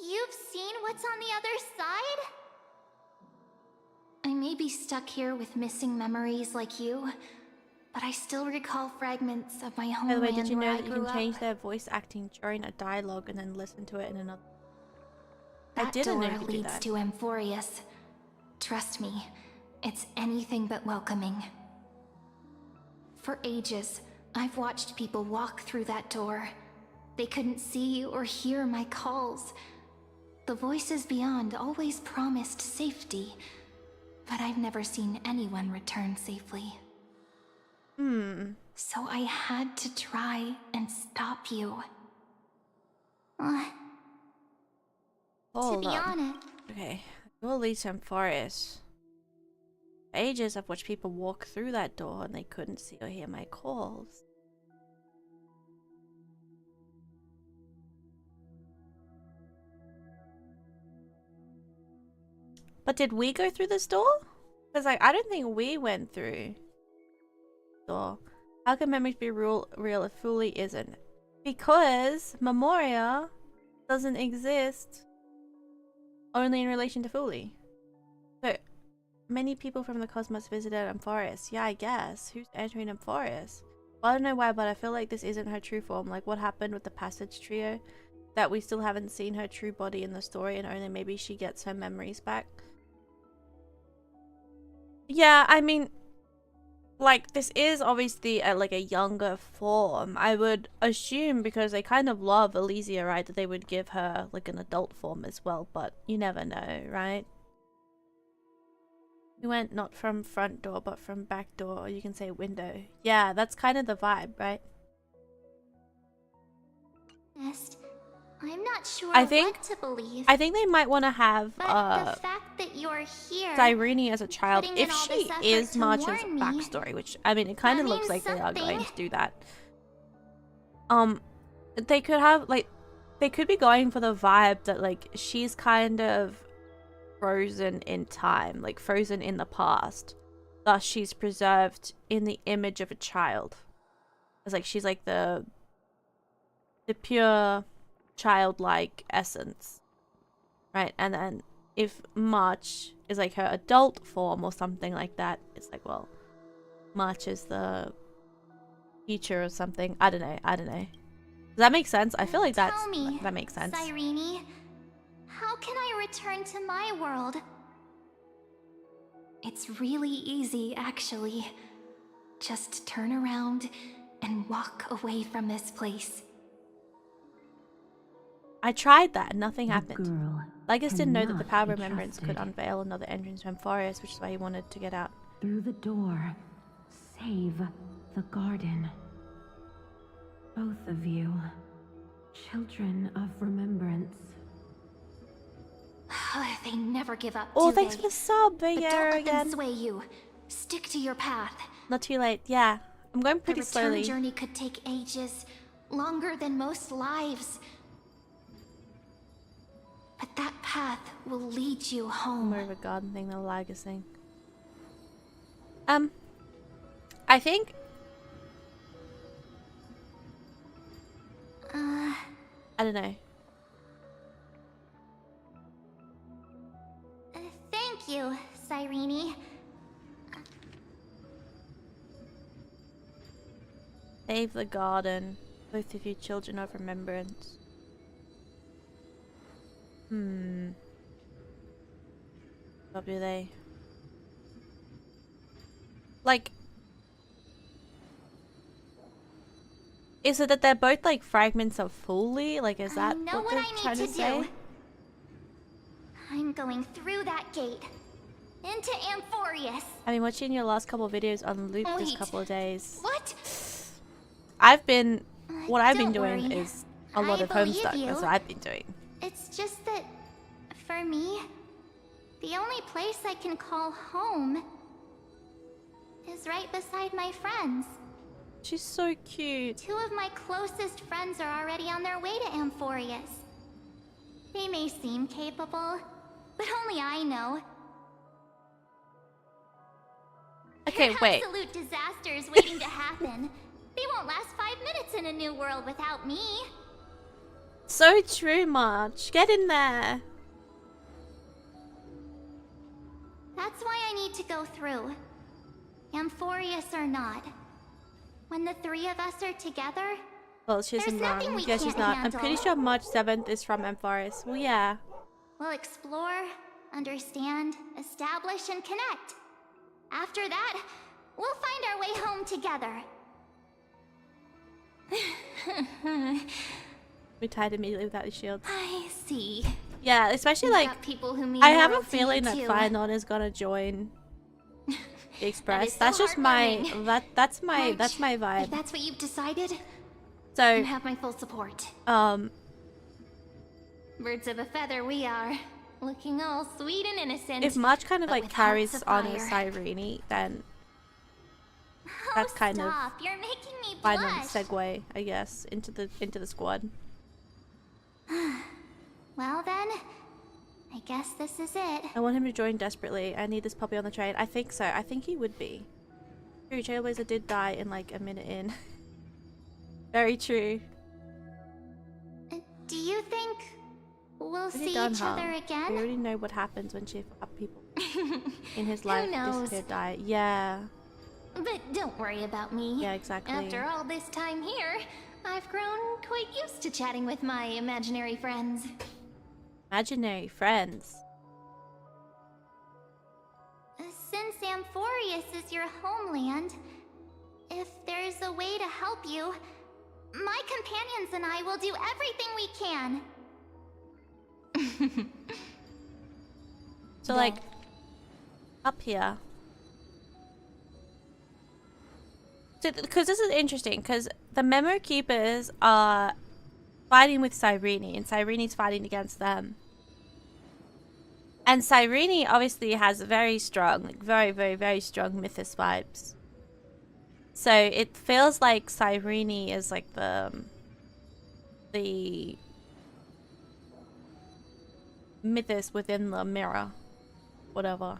You've seen what's on the other side? I may be stuck here with missing memories like you, but I still recall fragments of my By the homeland way, did you where know I that you grew can up. change their voice acting during a dialogue and then listen to it in another? I That didn't know door you could do leads that. to Amphorius. Trust me, it's anything but welcoming. For ages, I've watched people walk through that door. They couldn't see or hear my calls. The voices beyond always promised safety, but I've never seen anyone return safely. So I had to try and stop you. To be honest, Okay, we'll lead some forest. For ages, I've watched people walk through that door and they couldn't see or hear my calls. But did we go through this door? Because like I don't think we went through the door. How can memories be real if Fully isn't? Because Memoria doesn't exist only in relation to Fully. So many people from the cosmos visited Amphorius. Yeah, I guess. Who's entering Amphorius? Well, I don't know why, but I feel like this isn't her true form. Like what happened with the Passage Trio, that we still haven't seen her true body in the story, and only maybe she gets her memories back. Yeah, I mean, like this is obviously like a younger form. I would assume, because they kind of love Elysia, right, that they would give her like an adult form as well, but you never know, right? We went not from front door, but from back door, or you can say window. Yeah, that's kind of the vibe, right? I'm not sure I think what to believe. I think they might want to have But the fact that you're here, Cyrene as a child, putting in if all she this effort is to March's warn me, backstory, which I mean, it kind of that looks like means they are going something. to do that. They could have like, they could be going for the vibe that like she's kind of frozen in time, like frozen in the past. Thus, she's preserved in the image of a child. It's like she's like the pure childlike essence, right? And then if March is like her adult form or something like that, it's like, well, March is the teacher or something. I don't know. Does that make sense? I feel like that makes sense. Cyrene, how can I return to my world? It's really easy, actually. Just turn around and walk away from this place. I tried that and nothing happened. Girl Lygus didn't know that the cannot power of be remembrance could trusted. unveil another entrance to Amphorius, which is why he wanted to get out. Through the door, save the garden. Both of you, children of remembrance. They never give up, Oh, do thanks they? for the sub, But Big don't Arrow let them again. sway you. Stick to your path. Not too late. Yeah, I'm going The pretty return slowly. journey could take ages, longer than most lives. But that path will lead you home. More of a garden thing than a Lygus thing. I think I don't know. Thank you, Cyrene. Save the garden. Both of you children of remembrance. What do they? Like, is it that they're both like fragments of Fully? Like, is that I know what what they're I trying need to to say? do. I'm going through that gate. Into Amphorius. I mean, watching your last couple of videos on loop this Wait. couple of days. What? What I've been Don't doing worry. is a lot I of believe Homestuck. you. That's what I've been doing. It's just that, for me, the only place I can call home is right beside my friends. She's so cute. Two of my closest friends are already on their way to Amphorius. They may seem capable, but only I know. Okay, wait. Absolute disasters waiting to happen. They won't last 5 minutes in a new world without me. So true, March. Get in there. That's why I need to go through. Amphorius or not. When the 3 of us are together, Well, she's there's nothing wrong. we Yeah, she's can't not. I'm handle. pretty sure March 7th is from Ampharis. Well, yeah. We'll explore, understand, establish, and connect. After that, we'll find our way home together. We tied immediately without the shields. I see. Yeah, especially You've like got people who mean I the have a world to you feeling that too. Finon is gonna join the Express. so That's just my heartwarming. that's my March, my If vibe. that's what you've decided, you So have my full support. Birds of a feather we are. Looking all sweet and innocent. if March kind of but like with hearts carries of on with fire. Cyrene, then Oh, that's kind of stop. You're making me final blush. segue, I guess, into the squad. Well then, I guess this is it. I want him to join desperately. I need this puppy on the train. I think so. I think he would be. True, Trailblazer did die in like a minute in. Very true. Do you think we'll Pretty see darn each hard. other We again? already know what happens when chief up people in his life knows? disappear, die. Yeah. But don't worry about me. Yeah, exactly. After all this time here, I've grown quite used to chatting with my imaginary friends. Imaginary friends. Since Amphorius is your homeland, if there's a way to help you, my companions and I will do everything we can. So like up here. So because this is interesting, because the Memo Keepers are fighting with Cyrene, and Cyrene's fighting against them. And Cyrene obviously has very strong, like very, very, very strong Mythos vibes. So it feels like Cyrene is like the Mythos within the mirror. Whatever.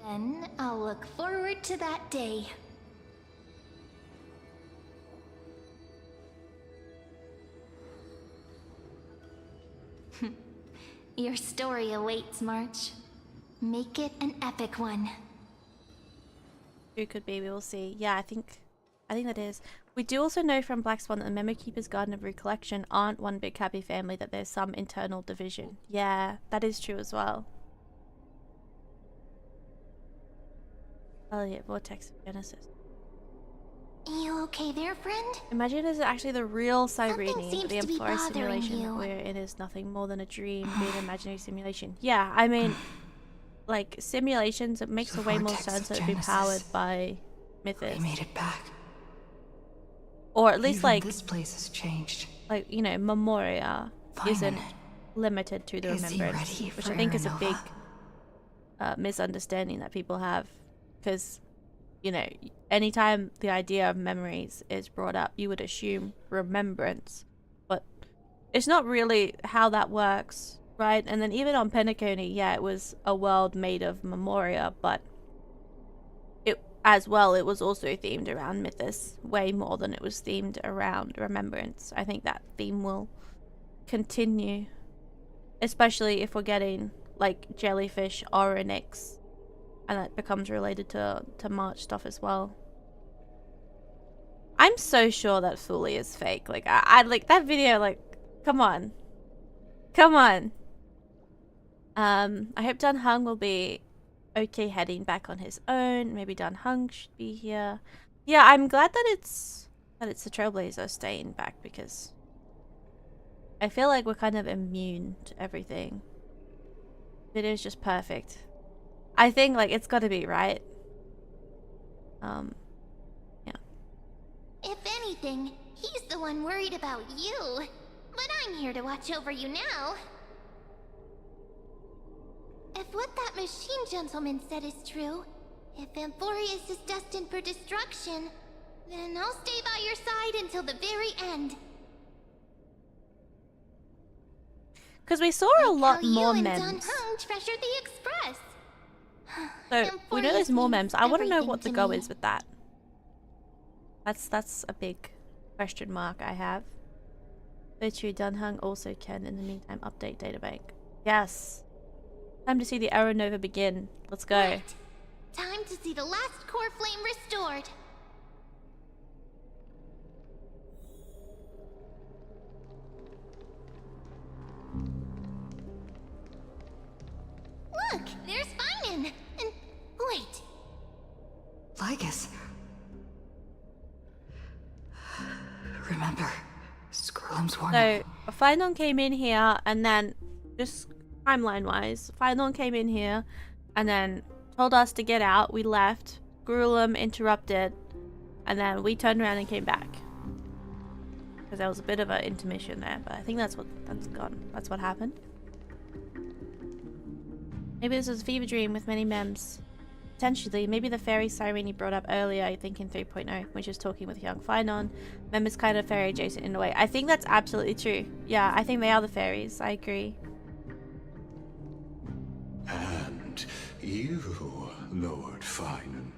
Then I'll look forward to that day. Your story awaits, March. Make it an epic one. Who could be? We will see. Yeah, I think that is. We do also know from Black Swan that the Memo Keeper's Garden of Recollection aren't one big happy family, that there's some internal division. Yeah, that is true as well. Elliot, Vortex of Genesis. You okay there, friend? Imagine this is actually the real Cyrene, seems but the to be Employer bothering simulation you. where it is nothing more than a dream, being an imaginary simulation. Yeah, I mean, like, simulations, it makes The way more vortex sense of that it'd be Genesis. powered by Mythos. We made it back. Or at least, Even like, this place has changed. like, you know, Memoria isn't Finan. limited to the Is he remembrance, ready which for I think is a Aranova? big misunderstanding that people have, because, you know, anytime the idea of memories is brought up, you would assume remembrance, but it's not really how that works, right? And then even on Penacony, yeah, it was a world made of Memoria, but as well, it was also themed around Mythos way more than it was themed around Remembrance. I think that theme will continue, especially if we're getting like Jellyfish Orynyx, and that becomes related to March stuff as well. I'm so sure that Fully is fake. Like I like that video. Like, come on. I hope Dan Hung will be okay heading back on his own. Maybe Dan Hung should be here. Yeah, I'm glad that it's the Trailblazer staying back, because I feel like we're kind of immune to everything. It is just perfect. I think like it's gotta be, right? Yeah. If anything, he's the one worried about you. But I'm here to watch over you now. If what that machine gentleman said is true, if Amphorius is destined for destruction, then I'll stay by your side until the very end. Because we saw a lot more You and men. Dun Hung treasured the Express. So we know there's more memes. I want to know everything what the to go me. is with that. That's a big question mark I have. Virtue Dunhung also can, in the meantime, update databank. Yes. Time to see the Arrow Nova begin. Let's go. Right. Time to see the last core flame restored. Look, there's Finan. And wait. Lygus. Remember, Screwllum's warning. So, Finon came in here, and then, just timeline-wise, Finon came in here, and then told us to get out. We left. Screwllum interrupted, and then we turned around and came back. Because there was a bit of an intermission there, but I think that's what happened. Maybe this was a fever dream with many memes. Potentially, maybe the fairy Cyrene you brought up earlier, I think in 3.0, when she was talking with young Finon. Mem is kind of fairy adjacent in a way. I think that's absolutely true. Yeah, I think they are the fairies. I agree. And you, Lord Finan,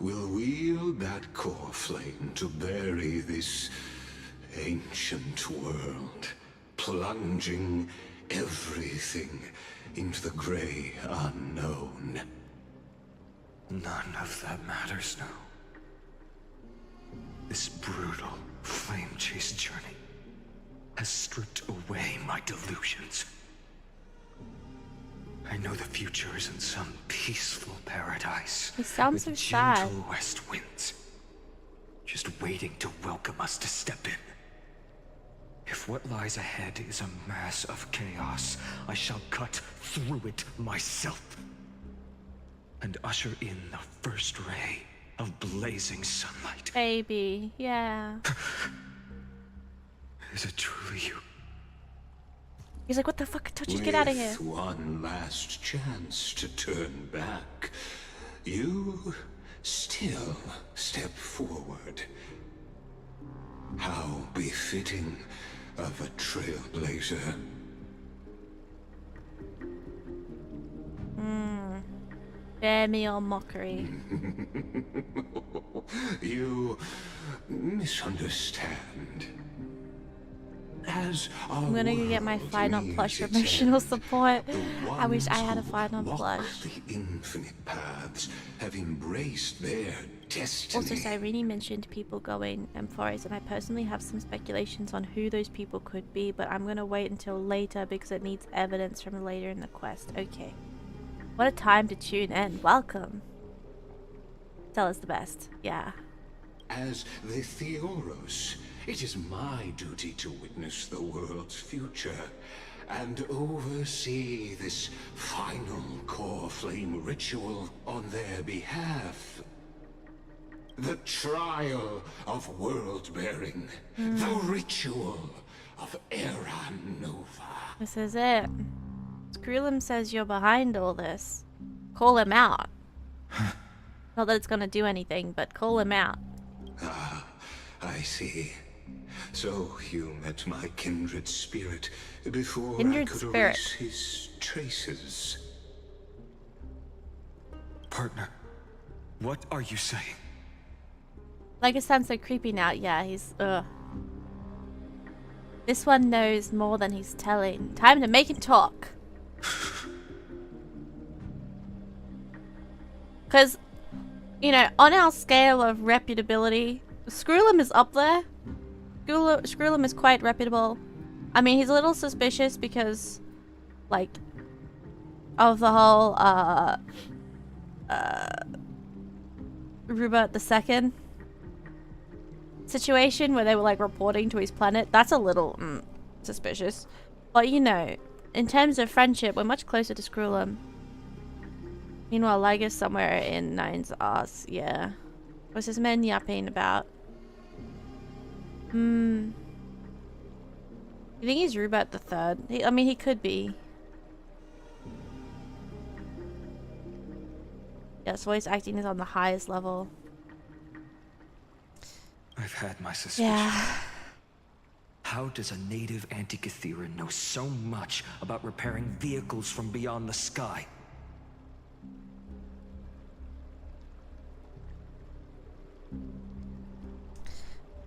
will wield that core flame to bury this ancient world, plunging everything into the grey unknown. None of that matters now. This brutal, flame-chased journey has stripped away my delusions. I know the future is in some peaceful paradise. He sounds with so sad. gentle west winds, just waiting to welcome us to step in. If what lies ahead is a mass of chaos, I shall cut through it myself and usher in the first ray of blazing sunlight. Baby, yeah. Is it truly you? He's like, what the fuck, Touchy, get out of here. With one last chance to turn back, you still step forward. How befitting of a trailblazer. Bear me or mockery. You misunderstand. As I'm gonna go get my final plush for emotional support. I wish I had a final plush. The infinite paths have embraced their destiny. Also, Cyrene mentioned people going Amphoris, and I personally have some speculations on who those people could be, but I'm gonna wait until later because it needs evidence from later in the quest. Okay. What a time to tune in. Welcome. Tell us the best. Yeah. As the Theoros, it is my duty to witness the world's future and oversee this final core flame ritual on their behalf. The trial of world-bearing. The ritual of Era Nova. This is it. Screwllum says you're behind all this. Call him out. Not that it's gonna do anything, but call him out. Ah, I see. So you met my kindred spirit before Kindred I could spirit. erase his traces. Partner, what are you saying? Like, it sounds so creepy now. Yeah, he's ugh. This one knows more than he's telling. Time to make him talk. Because, you know, on our scale of reputability, Screwllum is up there. Screwllum is quite reputable. I mean, he's a little suspicious because, like, of the whole, Rupert II situation where they were, like, reporting to his planet. That's a little, suspicious. But, you know, in terms of friendship, we're much closer to Screwllum. Meanwhile, Lygus somewhere in Nine's ass, yeah. What's his man yapping about? You think he's Rupert III? I mean, he could be. Yes, voice acting is on the highest level. I've had my suspicions. Yeah. How does a native Antikytheran know so much about repairing vehicles from beyond the sky?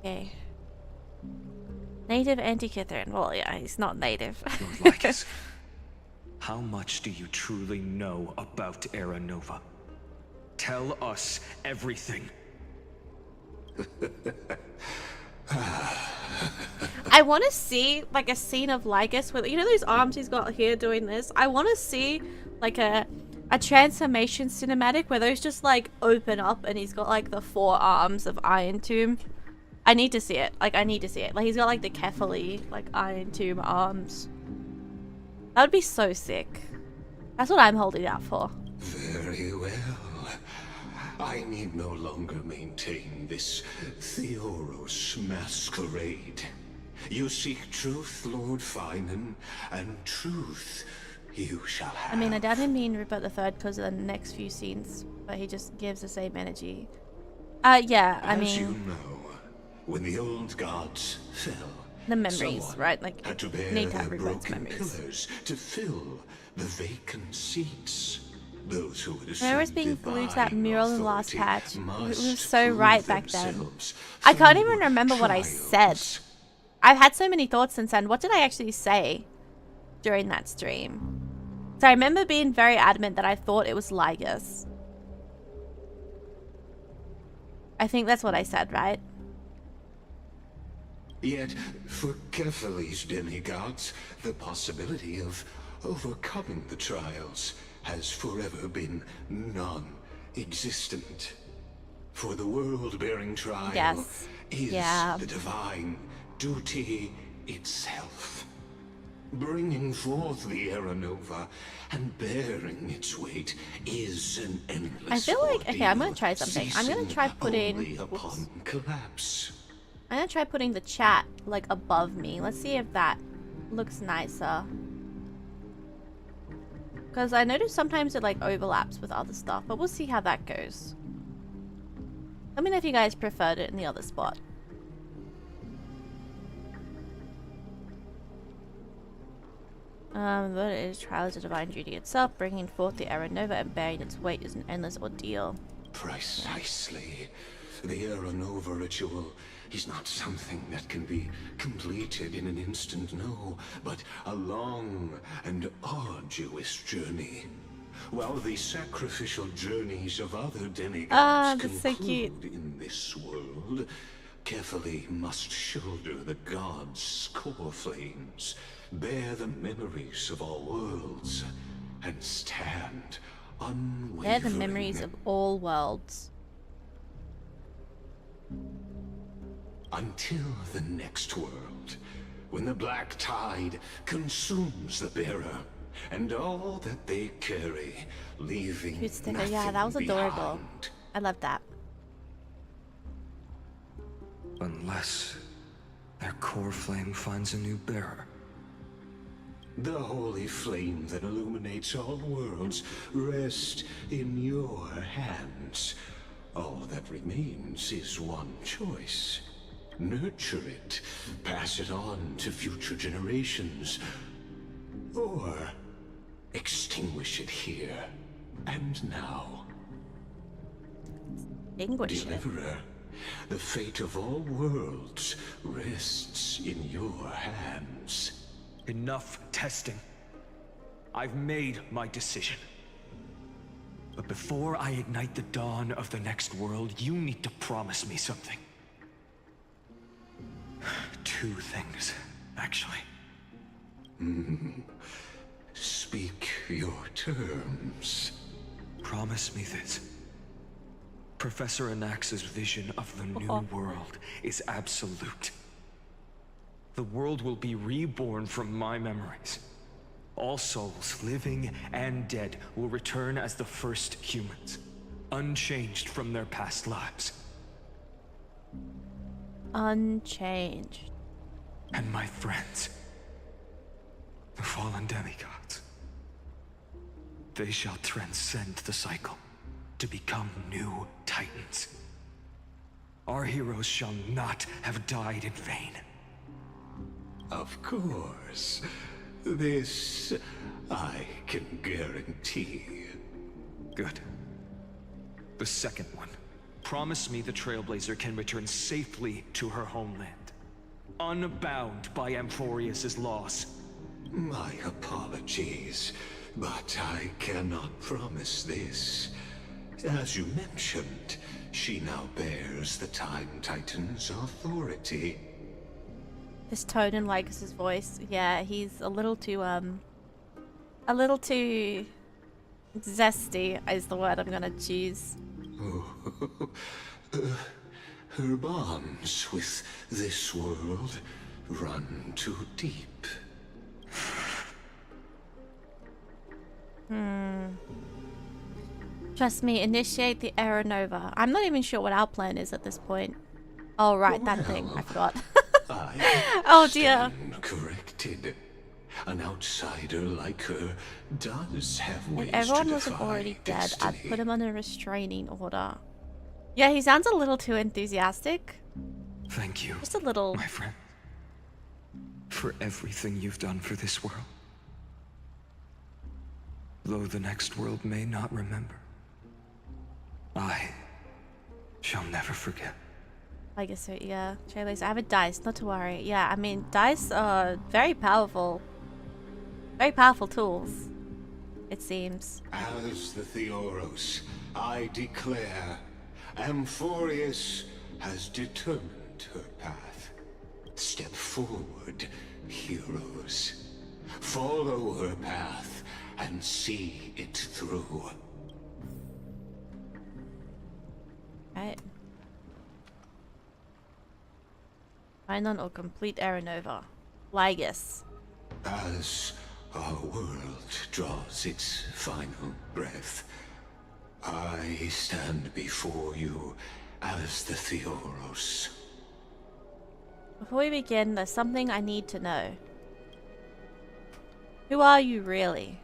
Okay. Native Antikythera. Well, yeah, he's not native. Lord Lygus, how much do you truly know about Era Nova? Tell us everything. I want to see like a scene of Lygus with, you know, those arms he's got here doing this. I want to see like a transformation cinematic where those just like open up and he's got like the 4 arms of Iron Tomb. I need to see it. Like, I need to see it. Like, he's got like the Kefali, like Iron Tomb arms. That would be so sick. That's what I'm holding out for. Very well. I need no longer maintain this Theoros masquerade. You seek truth, Lord Finan, and truth you shall have. I mean, I doubt him being Rupert the Third because of the next few scenes, but he just gives the same energy. Yeah, I mean... As you know, when the old gods fell, the memories, right? Like, had to bear need to have their Rupert's broken memories. pillars to fill the vacant seats. Those who would I was being glued to that mural in the last patch. It was so prove right back then. themselves I can't even through remember what I said. trials. I've had so many thoughts since then. What did I actually say during that stream? So I remember being very adamant that I thought it was Lygus. I think that's what I said, right? Yet, for Kefali's demigods, the possibility of overcoming the trials has forever been non-existent. For the world-bearing trial Yes. is Yeah. the divine duty itself. Bringing forth the Era Nova and bearing its weight is an endless I feel like, okay, I'm gonna ordeal, try something. I'm gonna ceasing try putting... only upon collapse. I'm gonna try putting the chat, like, above me. Let's see if that looks nicer. Because I notice sometimes it, like, overlaps with other stuff. But we'll see how that goes. Let me know if you guys preferred it in the other spot. But it is trial is a divine duty itself. Bringing forth the Era Nova and bearing its weight is an endless ordeal. Precisely. The Era Nova ritual is not something that can be completed in an instant, no, but a long and arduous journey. While the sacrificial journeys of other demigods that's so conclude cute. in this world, carefully must shoulder the gods' core flames, bear the memories of all worlds, and stand unwavering. They're the memories of all worlds. Until the next world, when the black tide consumes the bearer and all that they carry, leaving Cute sticker. nothing Yeah, that was adorable. behind. I love that. Unless their core flame finds a new bearer. The holy flame that illuminates all worlds rests in your hands. All that remains is one choice. Nurture it, pass it on to future generations, or extinguish it here and now. Extinguish it. Deliverer, the fate of all worlds rests in your hands. Enough testing. I've made my decision. But before I ignite the dawn of the next world, you need to promise me something. 2 things, actually. Speak your terms. Promise me this. Professor Anax's vision of the new world is absolute. The world will be reborn from my memories. All souls, living and dead, will return as the first humans, unchanged from their past lives. Unchanged. And my friends, the fallen demigods, they shall transcend the cycle to become new titans. Our heroes shall not have died in vain. Of course. This I can guarantee. Good. The second one. promise me the Trailblazer can return safely to her homeland, unbound by Amphorius's loss. My apologies, but I cannot promise this. As you mentioned, she now bears the Time Titan's authority. His tone and Lygus' voice, yeah, he's a little too zesty is the word I'm gonna choose. Her bonds with this world run too deep. Trust me, initiate the Aeronova. I'm not even sure what our plan is at this point. Oh, right, that thing. I forgot. Oh, dear. Corrected. An outsider like her does have ways If everyone to wasn't defy already dead, destiny. I'd put him on a restraining order. Yeah, he sounds a little too enthusiastic. Thank you, Just a little. my friend, for everything you've done for this world. Though the next world may not remember, I shall never forget. I guess so, yeah. Trailers, I have a dice, not to worry. Yeah, I mean, dice are very powerful. Very powerful tools, it seems. As the Theoros, I declare, Amphorius has determined her path. Step forward, heroes. Follow her path and see it through. Right. Final or complete Aeronova. Lygus. As our world draws its final breath, I stand before you as the Theoros. Before we begin, there's something I need to know. Who are you really?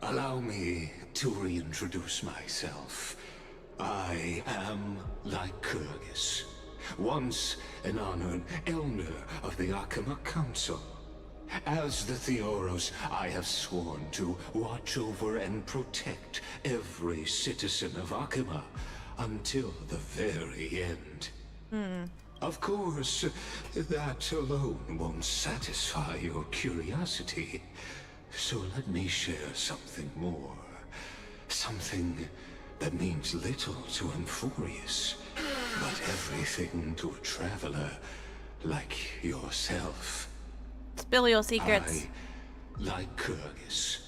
Allow me to reintroduce myself. I am Lygus, once an honored elder of the Akama Council. As the Theoros, I have sworn to watch over and protect every citizen of Akama until the very end. Of course, that alone won't satisfy your curiosity. So let me share something more. Something that means little to Amphorius, but everything to a traveler like yourself. Spill your secrets. I, like Kyrgyz,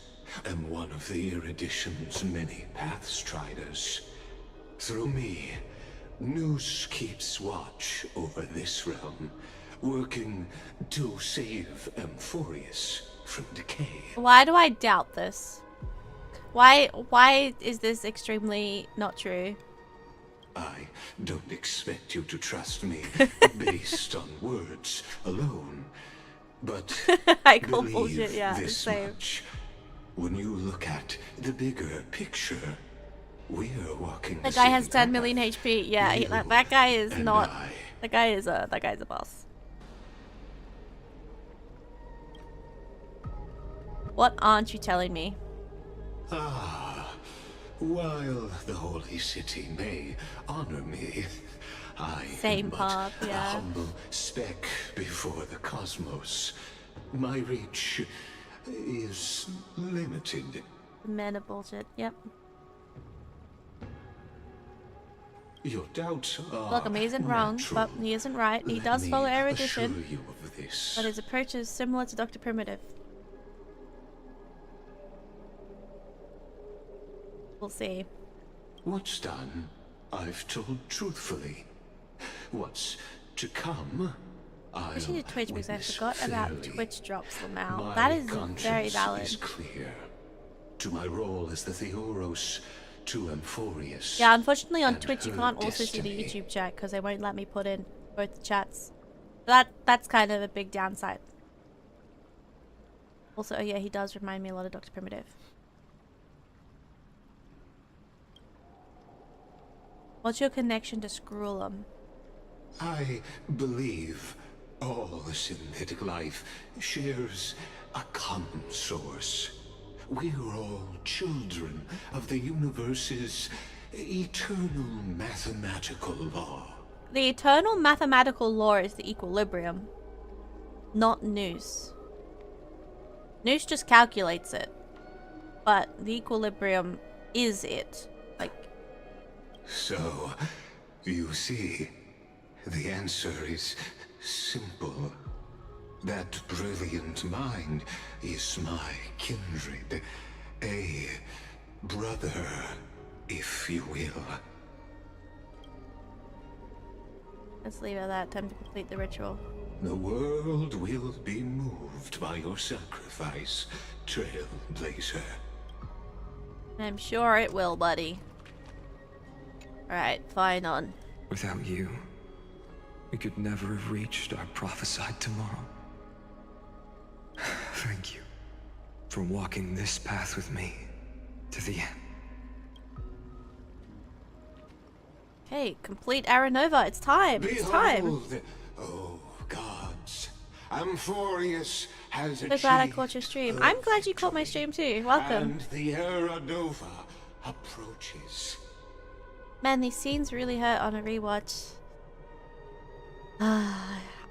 am one of the Erudition's many Pathstriders. Through me, Noose keeps watch over this realm, working to save Amphorius from decay. Why do I doubt this? Why is this extremely not true? I don't expect you to trust me based on words alone, but I call believe bullshit, yeah, this same. much. When you look at the bigger picture, we're walking The the guy same has 10 path. million HP. Yeah, You that guy is and not. I. That guy's a boss. What aren't you telling me? Ah, while the holy city may honor me, I Same am but path, a yeah. humble speck before the cosmos. My reach is limited. Men are bullshit. Yep. Your doubts are Look, he isn't wrong, natural. but he isn't right. He Let does me follow assure erudition, you of this. but his approach is similar to Dr. Primitive. We'll see. What's done, I've told truthfully. What's to come, I'll I should do Twitch because I witness forgot about fairly. Twitch drops them out. My That is conscience very valid. is clear. To my role as the Theoros, to Amphorius. Yeah, unfortunately on and Twitch you her can't also see the destiny. YouTube chat because they won't let me put in both the chats. That's kind of a big downside. Also, oh yeah, he does remind me a lot of Dr. Primitive. What's your connection to Screwllum? I believe all synthetic life shares a common source. We're all children of the universe's eternal mathematical law. The eternal mathematical law is the equilibrium, not Noose. Noose just calculates it, but the equilibrium is it. Like, so, you see, the answer is simple. That brilliant mind is my kindred, a brother, if you will. let's leave it at that. Time to complete the ritual. The world will be moved by your sacrifice, Trailblazer. I'm sure it will, buddy. Alright, fine on. Without you, we could never have reached our prophesied tomorrow. Thank you for walking this path with me to the end. Okay, complete Aranova. It's time. It's time. Behold, oh gods, Amphorius has So glad I caught your stream. I'm glad you caught my stream too. Welcome. And the Aranova approaches. Man, these scenes really hurt on a rewatch.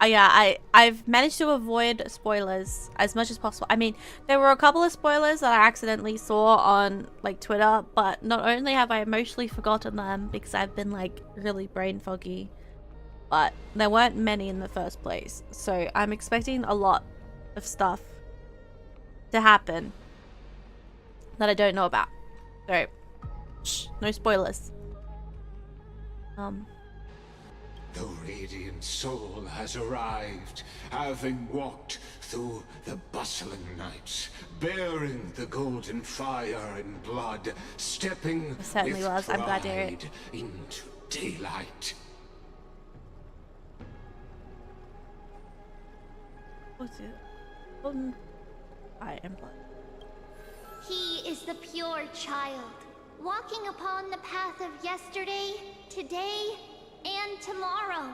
Yeah, I've managed to avoid spoilers as much as possible. I mean, there were a couple of spoilers that I accidentally saw on like Twitter, but not only have I emotionally forgotten them because I've been like really brain foggy, but there weren't many in the first place. So I'm expecting a lot of stuff to happen that I don't know about. So, shh, no spoilers. The radiant soul has arrived, having walked through the bustling nights, bearing the golden fire and blood, stepping It certainly with was. I'm glad to hear it. pride into daylight. What's it? I am blood. He is the pure child, walking upon the path of yesterday, today, and tomorrow.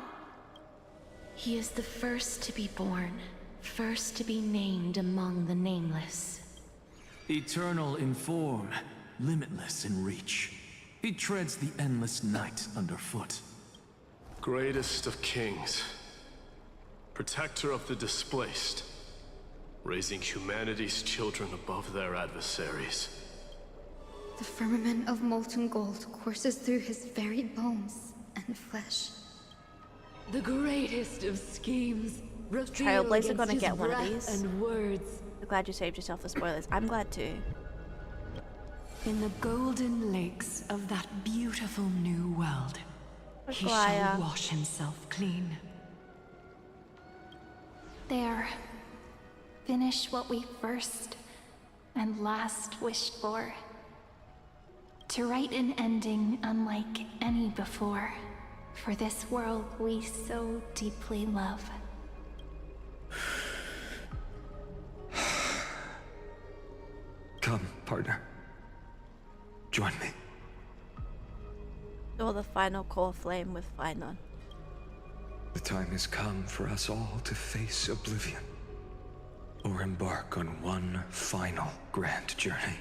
He is the first to be born, first to be named among the nameless. Eternal in form, limitless in reach. He treads the endless night underfoot. Greatest of kings, protector of the displaced, raising humanity's children above their adversaries. The firmament of molten gold courses through his very bones and flesh. The greatest of schemes. Trailblazer gonna get one of these. And words. I'm glad you saved yourself the spoilers. I'm glad too. In the golden lakes of that beautiful new world, he shall wash himself clean. There. Finish what we first and last wished for. To write an ending unlike any before, for this world we so deeply love. Come, partner. Join me. Or the final core flame with Finon. The time has come for us all to face oblivion, or embark on one final grand journey.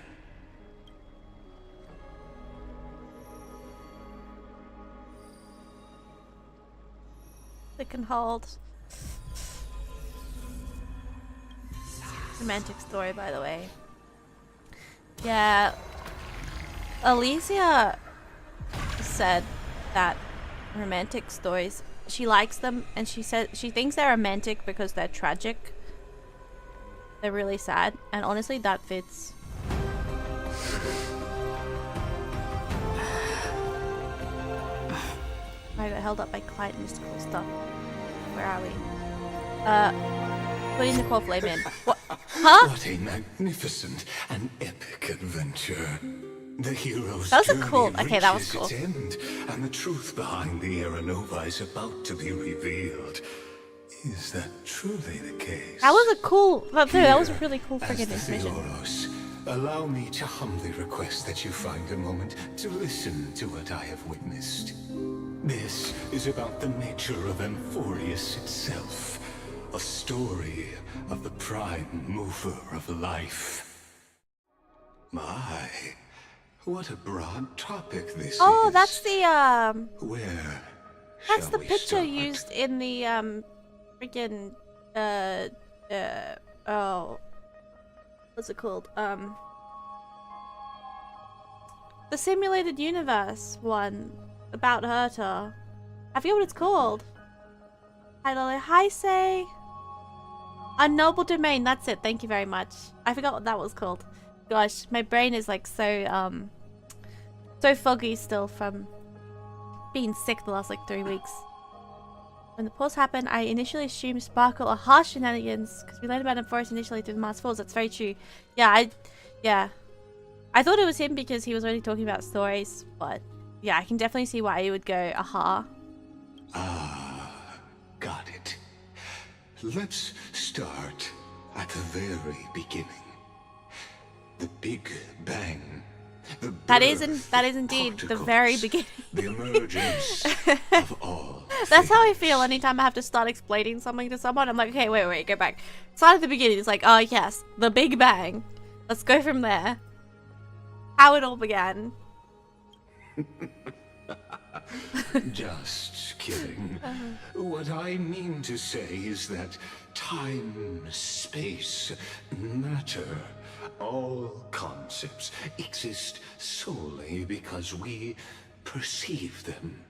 They can hold. Romantic story, by the way. Yeah. Alicia said that romantic stories, she likes them, and she said she thinks they're romantic because they're tragic. They're really sad, and honestly that fits. I got held up by client mystical stuff. Where are we? Putting the core flame in. What? Huh? What a magnificent and epic adventure. The hero's that was a journey cool. Okay, that was reaches cool. its end, and the truth behind the Aranova is about to be revealed. Is that truly the case? That was a cool. That was a really cool As freaking the transmission. Theoros, allow me to humbly request that you find a moment to listen to what I have witnessed. This is about the nature of Amphorius itself, a story of the prime mover of life. My, What a broad topic this Oh, is. that's the Where that's shall the we picture start? used in the freaking oh, what's it called? The simulated universe one about Herta. I forget what it's called. Hi Lily. Hi Say. Unknowable domain. That's it. Thank you very much. I forgot what that was called. Gosh, my brain is like so foggy still from being sick the last like 3 weeks. When the pause happened, I initially assumed Sparkle or Harsh shenanigans because we learned about him first initially through the Mars Falls. That's very true. Yeah, I thought it was him because he was already talking about stories, but yeah, I can definitely see why you would go aha. Ah, got it. Let's start at the very beginning. The Big Bang. That is indeed the very beginning. The emergence of all. That's how I feel anytime I have to start explaining something to someone. I'm like, okay, wait, go back. Start at the beginning. It's like, oh yes, the Big Bang. Let's go from there. How it all began. Just kidding. What I mean to say is that time, space, matter, all concepts exist solely because we perceive them.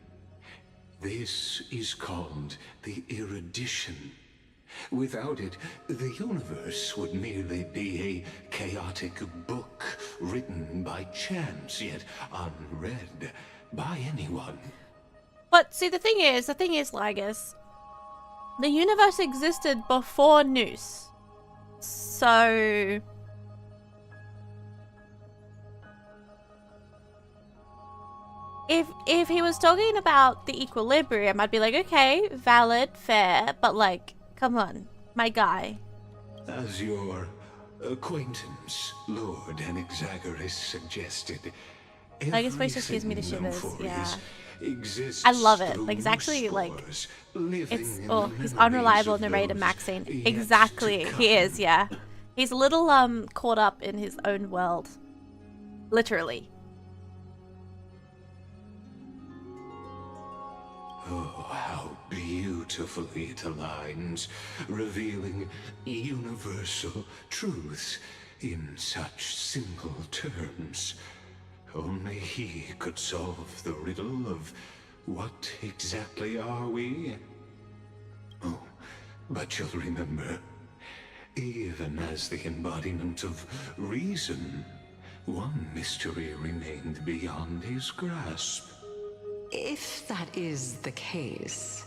This is called the erudition. Without it, the universe would merely be a chaotic book written by chance, yet unread by anyone. But see, the thing is, Lygus, the universe existed before Noose. So if he was talking about the equilibrium, I'd be like, okay, valid, fair, but like, come on, my guy. As your acquaintance, Lord Anexagoras, suggested, Lygus voice just gives me the shivers, yeah. Exists I love it. Like, it's actually like, it's, oh, he's unreliable narrator Maxine. Exactly, he is, yeah. He's a little caught up in his own world. Literally. Oh, how beautifully it aligns, revealing universal truths in such simple terms. Only he could solve the riddle of what exactly are we? Oh, but you'll remember, even as the embodiment of reason, one mystery remained beyond his grasp. If that is the case,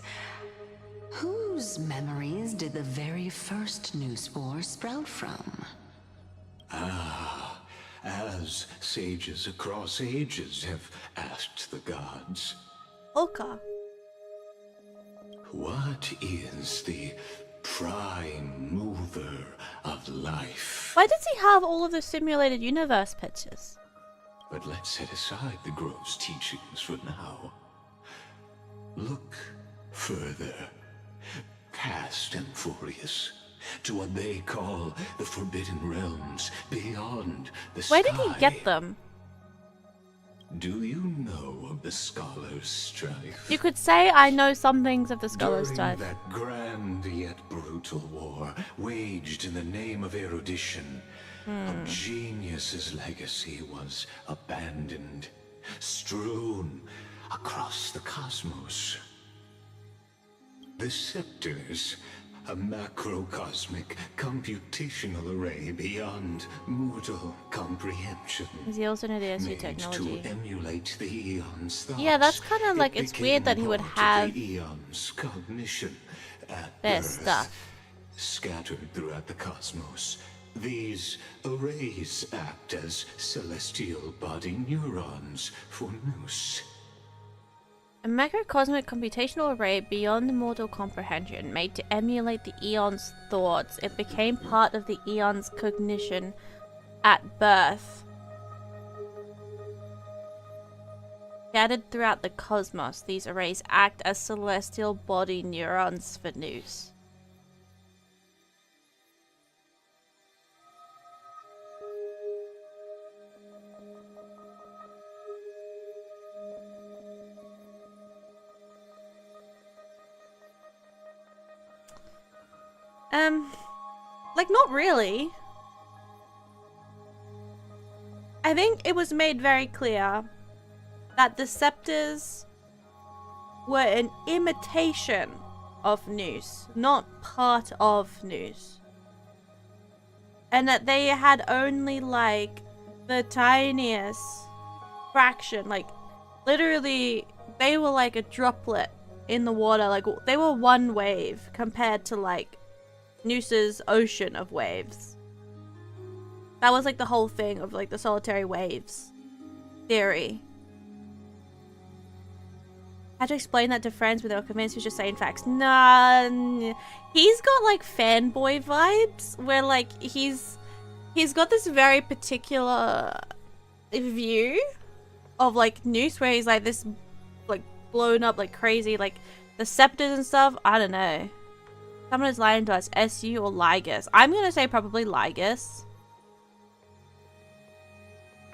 whose memories did the very first new spore sprout from? Ah, as sages across ages have asked the gods. Olka. What is the prime mover of life? Why does he have all of the simulated universe pictures? But let's set aside the Grove's teachings for now. Look further, past Amphorius, to what they call the Forbidden Realms beyond the sky. Where did he get them? Do you know of the Scholar's Strife? You could say I know some things of the Scholar's Strife. During that grand yet brutal war, waged in the name of erudition, a genius's legacy was abandoned, strewn across the cosmos. The scepters, a macrocosmic computational array beyond mortal comprehension. Does he also know the SU made technology? To emulate the Eon's thoughts. Yeah, that's kind of like, it's weird that he would have the Eon's cognition at their birth, stuff. scattered throughout the cosmos. These arrays act as celestial body neurons for Nous. A macrocosmic computational array beyond mortal comprehension, made to emulate the Eon's thoughts. It became part of the Eon's cognition at birth. Scattered throughout the cosmos, these arrays act as celestial body neurons for Nous. Like, not really. I think it was made very clear that the scepters were an imitation of Noose, not part of Noose. And that they had only, like, the tiniest fraction, like, literally, they were like a droplet in the water, like, they were one wave compared to, like, Noose's ocean of waves. That was, like, the whole thing of, like, the solitary waves theory. I had to explain that to friends when they were convinced he was just saying facts. Nah, he's got, like, fanboy vibes, where, like, he's got this very particular view of, like, Noose, where he's, like, this, like, blown up, like, crazy, like, the scepters and stuff. I don't know. Someone is lying to us, SU or Lygus. I'm gonna say probably Lygus.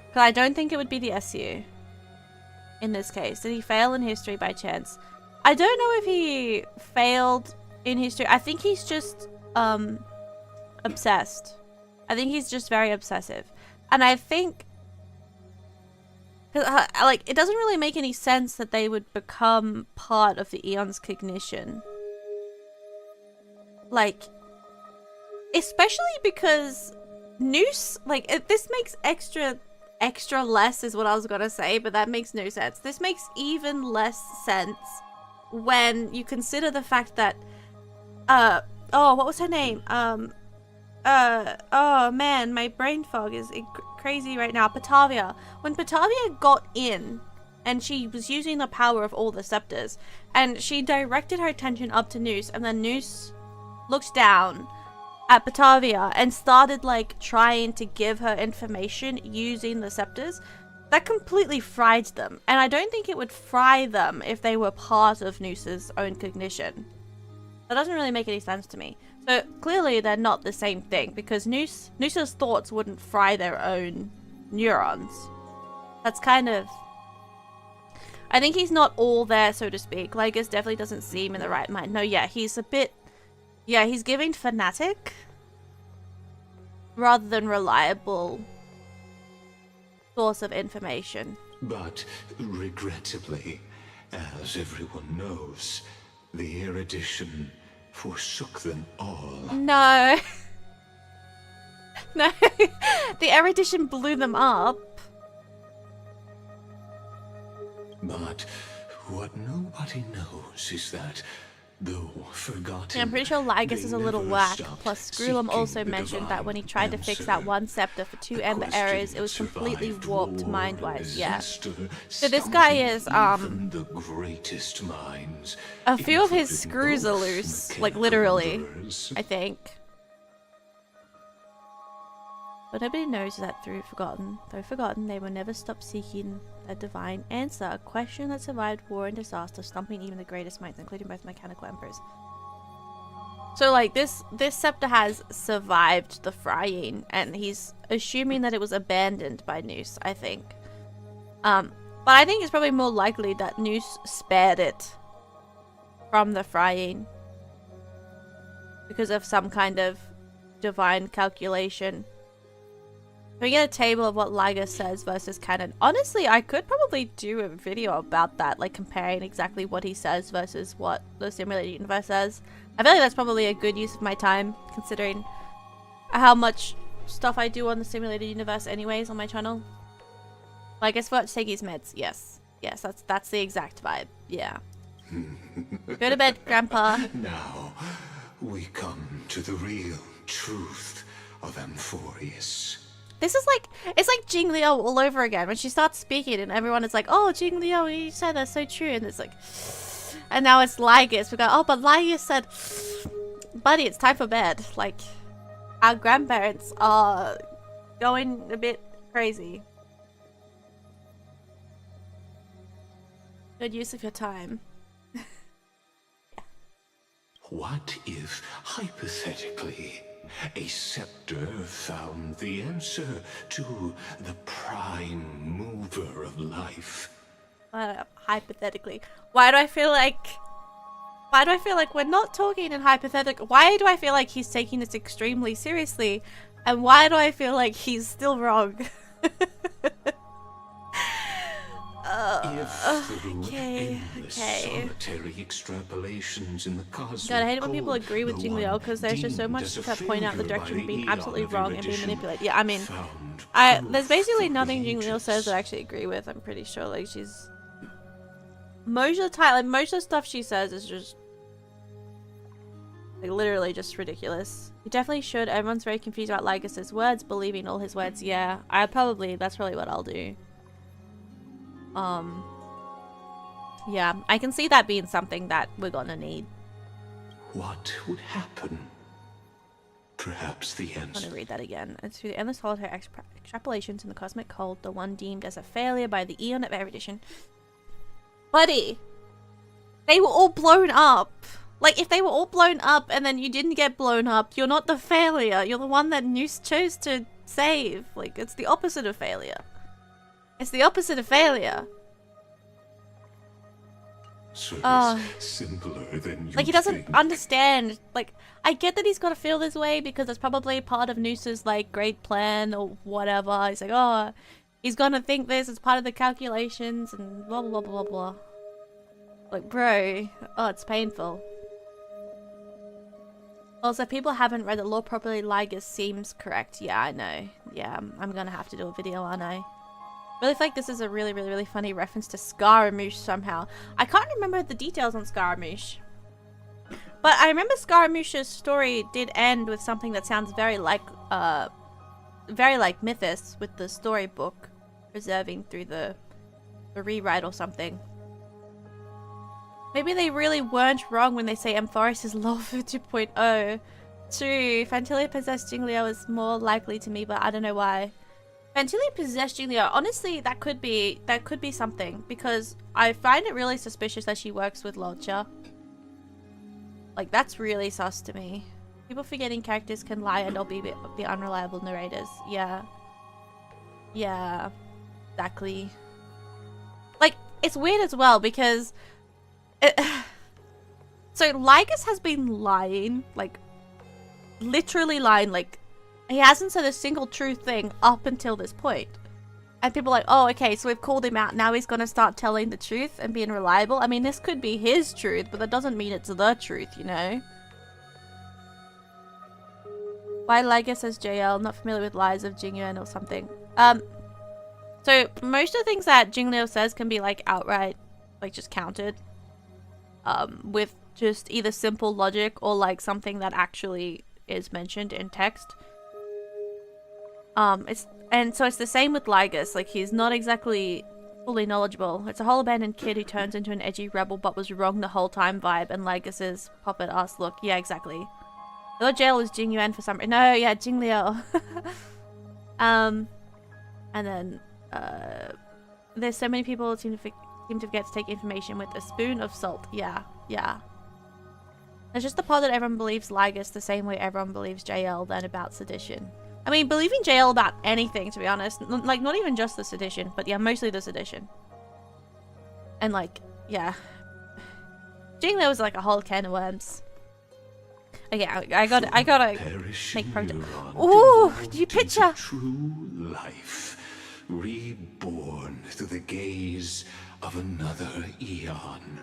Because I don't think it would be the SU. In this case. Did he fail in history by chance? I don't know if he failed in history. I think he's just, obsessed. I think he's just very obsessive. And I think, like, it doesn't really make any sense that they would become part of the Eon's cognition. Like, especially because Noose, like, this makes extra less is what I was gonna say, but that makes no sense. This makes even less sense when you consider the fact that, oh, what was her name? Oh man, my brain fog is crazy right now. Batavia. When Batavia got in, and she was using the power of all the scepters, and she directed her attention up to Noose, and then Noose looked down at Batavia and started, like, trying to give her information using the scepters, that completely fried them. And I don't think it would fry them if they were part of Noose's own cognition. That doesn't really make any sense to me. So clearly they're not the same thing, because Noose's thoughts wouldn't fry their own neurons. That's kind of... I think he's not all there, so to speak. Lygus definitely doesn't seem in the right mind. No, yeah, he's a bit... Yeah, he's giving fanatic rather than reliable source of information. But regrettably, as everyone knows, the erudition forsook them all. No. No. The erudition blew them up. But what nobody knows is that, though forgotten, yeah, I'm pretty sure Lygus is a little whack. Plus, Screwllum also mentioned that when he tried to fix that one scepter for 2 Ember errors, it was completely warped mind-wise. Yeah. So this guy is, the greatest minds, a few of his screws are loose. Like, literally, I think. But nobody knows that through Forgotten. Though forgotten, they will never stop seeking a divine answer. A question that survived war and disaster, stumping even the greatest minds, including both mechanical emperors. So, like, this scepter has survived the frying, and he's assuming that it was abandoned by Noose, I think. But I think it's probably more likely that Noose spared it from the frying because of some kind of divine calculation. Can we get a table of what Lygus says versus canon? Honestly, I could probably do a video about that, like comparing exactly what he says versus what the simulated universe says. I feel like that's probably a good use of my time, considering how much stuff I do on the simulated universe anyways on my channel. Like, I forgot to take his meds. Yes. Yes, that's the exact vibe. Yeah. Go to bed, Grandpa. Now, we come to the real truth of Amphorius. This is like, it's like Jing Liu all over again. When she starts speaking and everyone is like, oh, Jing Liu, you said that's so true. And it's like, and now it's Lygus. We go, oh, but Lygus said, buddy, it's time for bed. Like, our grandparents are going a bit crazy. Good use of your time. What if, hypothetically, a scepter found the answer to the prime mover of life? Hypothetically. Why do I feel like Why do I feel like we're not talking in hypothetical? Why do I feel like he's taking this extremely seriously? And why do I feel like he's still wrong? Okay. Solitary extrapolations in the cosmic God, I hate it when code, people agree with the Jingliao one because there's just so deemed much as a to point out the failure direction by of being eon absolutely of wrong and being erudition manipulated. Yeah, I mean, found there's proof basically through nothing the Jingliao says ages. that I actually agree with. I'm pretty sure, like, she's most of the time, like, most of the stuff she says is just like literally just ridiculous. You definitely should. Everyone's very confused about Lygus's words, believing all his words. Yeah, that's probably what I'll do. Yeah, I can see that being something that we're gonna need. What would happen? Perhaps the I'm answer. gonna read that again. It's through the endless solitary extrapolations in the cosmic code, the one deemed as a failure by the eon of erudition. Buddy, they were all blown up. Like, if they were all blown up and then you didn't get blown up, you're not the failure. You're the one that Noose chose to save. Like, it's the opposite of failure. It's the opposite of failure. Simpler than you like, he doesn't think. understand. Like, I get that he's got to feel this way because it's probably part of Noose's, like, great plan or whatever. He's like, oh, he's gonna think this as part of the calculations and blah, blah, blah, blah, blah. Like, bro, oh, it's painful. Also, if people haven't read the law properly, Lygus seems correct. Yeah, I know. Yeah, I'm gonna have to do a video, aren't I? Really feel like this is a really, really, really funny reference to Scaramouche somehow. I can't remember the details on Scaramouche. But I remember Scaramouche's story did end with something that sounds very like Mythos, with the storybook preserving through the rewrite or something. Maybe they really weren't wrong when they say Amphoris is Lawful 2.0. True, Fantilia possessed Jingliao is more likely to me, but I don't know why. Fantilia possessed Jingliao. Honestly, that could be something, because I find it really suspicious that she works with Lodger. Like, that's really sus to me. People forgetting characters can lie and or be unreliable narrators. Yeah. Yeah. Exactly. Like, it's weird as well, because so Lygus has been lying, like, literally lying, like, he hasn't said a single true thing up until this point. And people are like, oh, okay, so we've called him out, now he's gonna start telling the truth and being reliable. I mean, this could be his truth, but that doesn't mean it's the truth, you know? Why Lygus as JL? Not familiar with lies of Jingyuan or something. So most of the things that Jingliao says can be, like, outright, like, just countered. With just either simple logic or, like, something that actually is mentioned in text. It's the same with Lygus. Like, he's not exactly fully knowledgeable. It's a whole abandoned kid who turns into an edgy rebel but was wrong the whole time vibe, and Lygus's puppet ass look. Yeah, exactly. The jail is Jingyuan for some reason. No, yeah, Jingliao. And then, there's so many people who seem to forget to take information with a spoon of salt. Yeah, yeah. It's just the part that everyone believes Lygus the same way everyone believes JL then about sedition. I mean, believing JL about anything, to be honest. Like, not even just the sedition, but yeah, mostly the sedition. And, like, yeah. Jingliao was like a whole can of worms. Okay, I gotta make progress. Ooh, do you picture? True life, reborn through the gaze of another eon.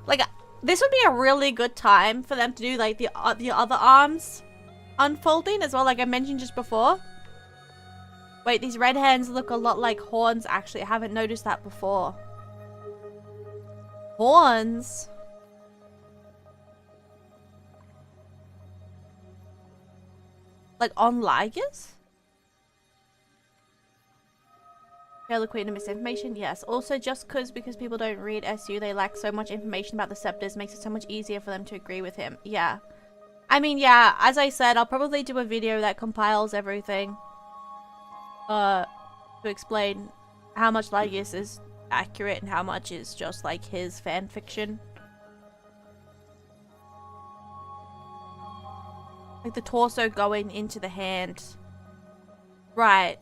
Like, this would be a really good time for them to do, like, the other arms unfolding as well, like I mentioned just before. Wait, these red hands look a lot like horns, actually. I haven't noticed that before. Horns? Like, on Lygus? Fail the Queen of misinformation? Yes. Also, just because people don't read SU, they lack so much information about the scepters, makes it so much easier for them to agree with him. Yeah. I mean, yeah, as I said, I'll probably do a video that compiles everything. To explain how much Lygus is accurate and how much is just like his fan fiction. Like the torso going into the hand. Right.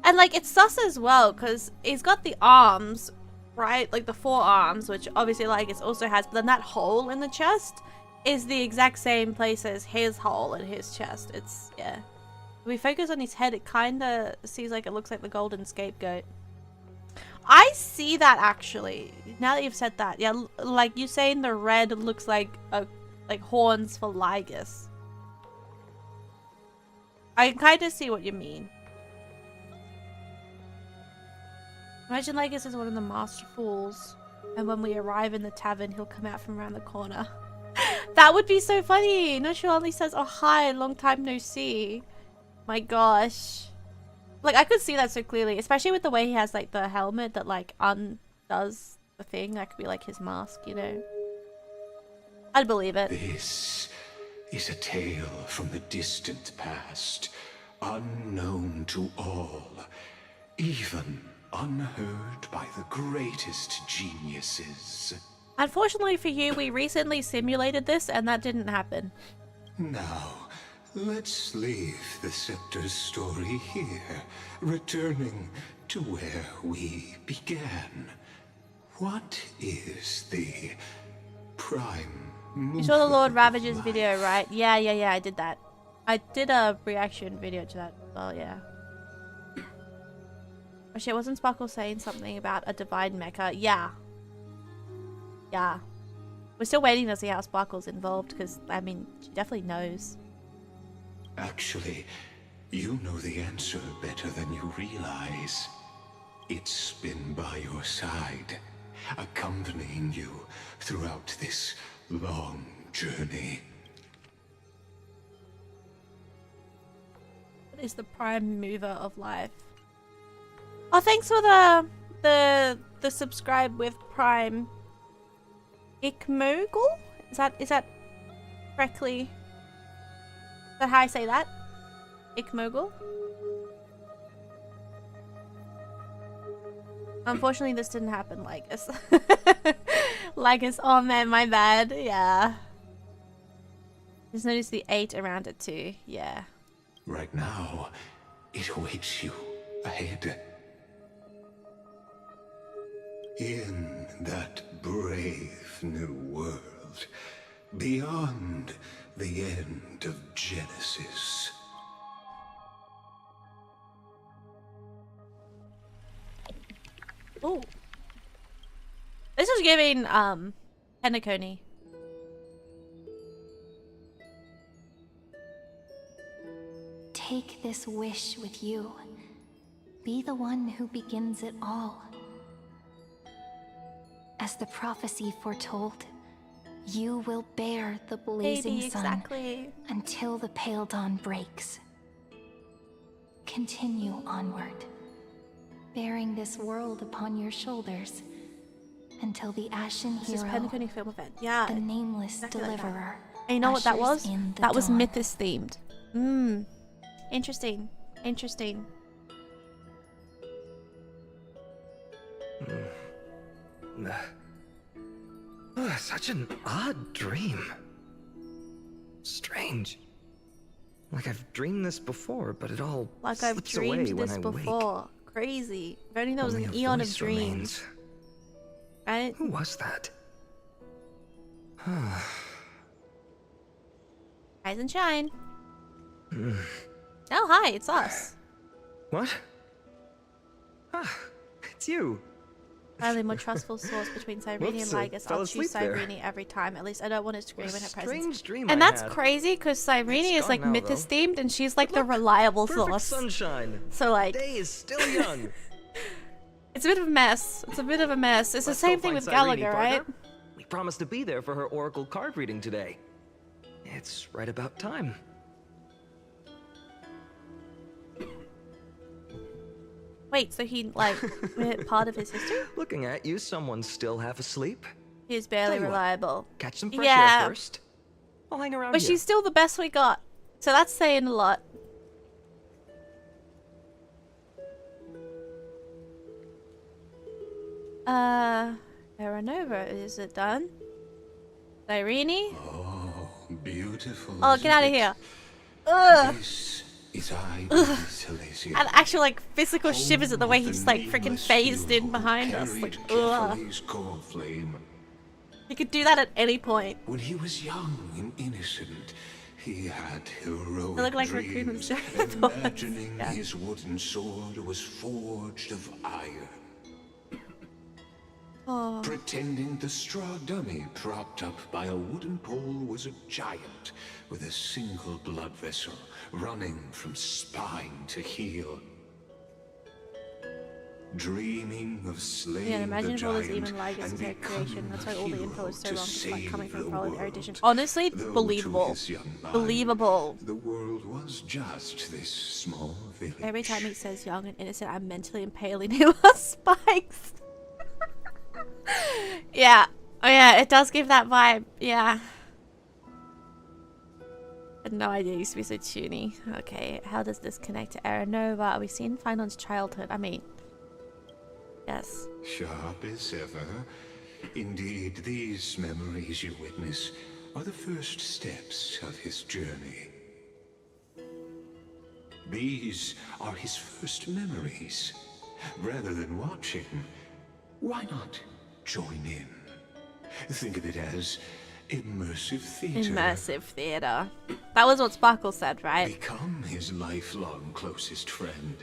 And like it's sus as well because he's got the arms, right? Like the 4 arms, which obviously Lygus also has, but then that hole in the chest is the exact same place as his hole in his chest. It's, yeah. If we focus on his head, it kind of seems like it looks like the golden scapegoat. I see that actually. Now that you've said that, yeah, like you saying the red looks like horns for Lygus. I kind of see what you mean. Imagine Lygus is one of the master fools, and when we arrive in the tavern, he'll come out from around the corner. That would be so funny! Noshua only says, oh hi, long time no see. My gosh. Like, I could see that so clearly, especially with the way he has, like, the helmet that, like, undoes the thing. That could be, like, his mask, you know? I'd believe it. This is a tale from the distant past, unknown to all, even unheard by the greatest geniuses. Unfortunately for you, we recently simulated this and that didn't happen. Now, let's leave the Scepter's story here, returning to where we began. What is the prime You saw the Lord Ravager's video, right? Yeah, I did that. I did a reaction video to that as well, yeah. Oh shit, wasn't Sparkle saying something about a divine mecha? Yeah. Yeah. We're still waiting to see how Sparkle's involved, because, I mean, she definitely knows. Actually, you know the answer better than you realize. It's been by your side, accompanying you throughout this long journey. What is the prime mover of life? Oh, thanks for the subscribe with Prime. Ikmogul? Is that correctly? Is that how I say that? Ikmogul? Unfortunately, this didn't happen, Lygus. Lygus, oh man, my bad. Yeah. Just noticed the 8 around it too. Yeah. Right now, it awaits you ahead. In that brave new world, beyond the end of Genesis. Oh. This is giving, Penacony. Take this wish with you. Be the one who begins it all. As the prophecy foretold, you will bear the blazing sun until the pale dawn breaks. Continue onward, bearing this world upon your shoulders until the ashen hero, Penacony film event. Yeah, the nameless deliverer. And you know what that was? That was dawn. Mythos themed. Interesting. Interesting. Such an odd dream. Strange. Like I've dreamed this before, but it all like I've dreamed this before. Crazy. If only there was an eon of dreams. Right? Who was that? Rise and shine. Oh, hi, it's us. What? Ah, it's you. Finally, more trustful source between Cyrene and Lygus. I'll choose Cyrene every time. At least I don't want to scream in her presence. And that's crazy because Cyrene is like Mythos themed and she's like the reliable source. Sunshine. So like, the day is still young. It's a bit of a mess. It's a bit of a mess. It's the same thing with Gallagher, right? We promised to be there for her oracle card reading today. It's right about time. Wait, so he, like, part of his history? Looking at you, someone's still half asleep. He's barely reliable. Catch some fresh air first. I'll hang around But here. she's still the best we got. So that's saying a lot. Aranova, is it done? Cyrene? Oh, beautiful. Oh, get out of here. Ugh. This is Lygus. And actual, like, physical shivers at the way he's, like, freaking phased in behind us. Like, ugh. He could do that at any point. When he was young and innocent, he had heroic They look like dreams, raccoons. imagining his wooden sword was forged of iron. Oh. Pretending the straw dummy propped up by a wooden pole was a giant with a single blood vessel running from spine to heel. Dreaming of slaying Yeah, imagine the if all this giant even Lygus is her and creation. That's why all the info is so hero wrong. to It's like save coming from the probably their world. edition. Honestly, Though to believable. his young mind, Believable. The world was just this small village. Every time he says young and innocent, I'm mentally impaling him with spikes. Yeah. Oh yeah, it does give that vibe. Yeah. Had no idea he used to be so toony. Okay, how does this connect to Aranova? Are we seeing Finon's childhood? I mean, yes. Sharp as ever. Indeed, these memories you witness are the first steps of his journey. These are his first memories. Rather than watching, why not join in? Think of it as immersive theater. Immersive theater. That was what Sparkle said, right? Become his lifelong closest friend,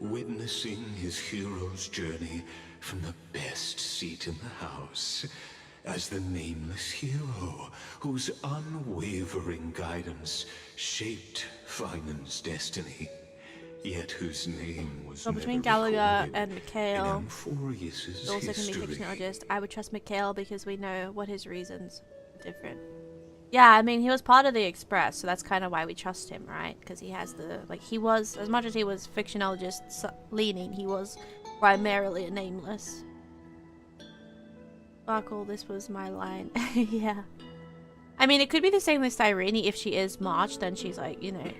witnessing his hero's journey from the best seat in the house, as the nameless hero whose unwavering guidance shaped Finon's destiny, yet whose name was So never between Gallagher recorded and Mikhail, in Amphorius's also can be history. fictionologist. I would trust Mikhail because we know what his reasons are different. Yeah, I mean, he was part of the Express, so that's kind of why we trust him, right? Because he has the, like, he was, as much as he was fictionologist leaning, he was primarily a nameless. Sparkle, this was my line. Yeah. I mean, it could be the same with Cyrene. If she is March, then she's like, you know,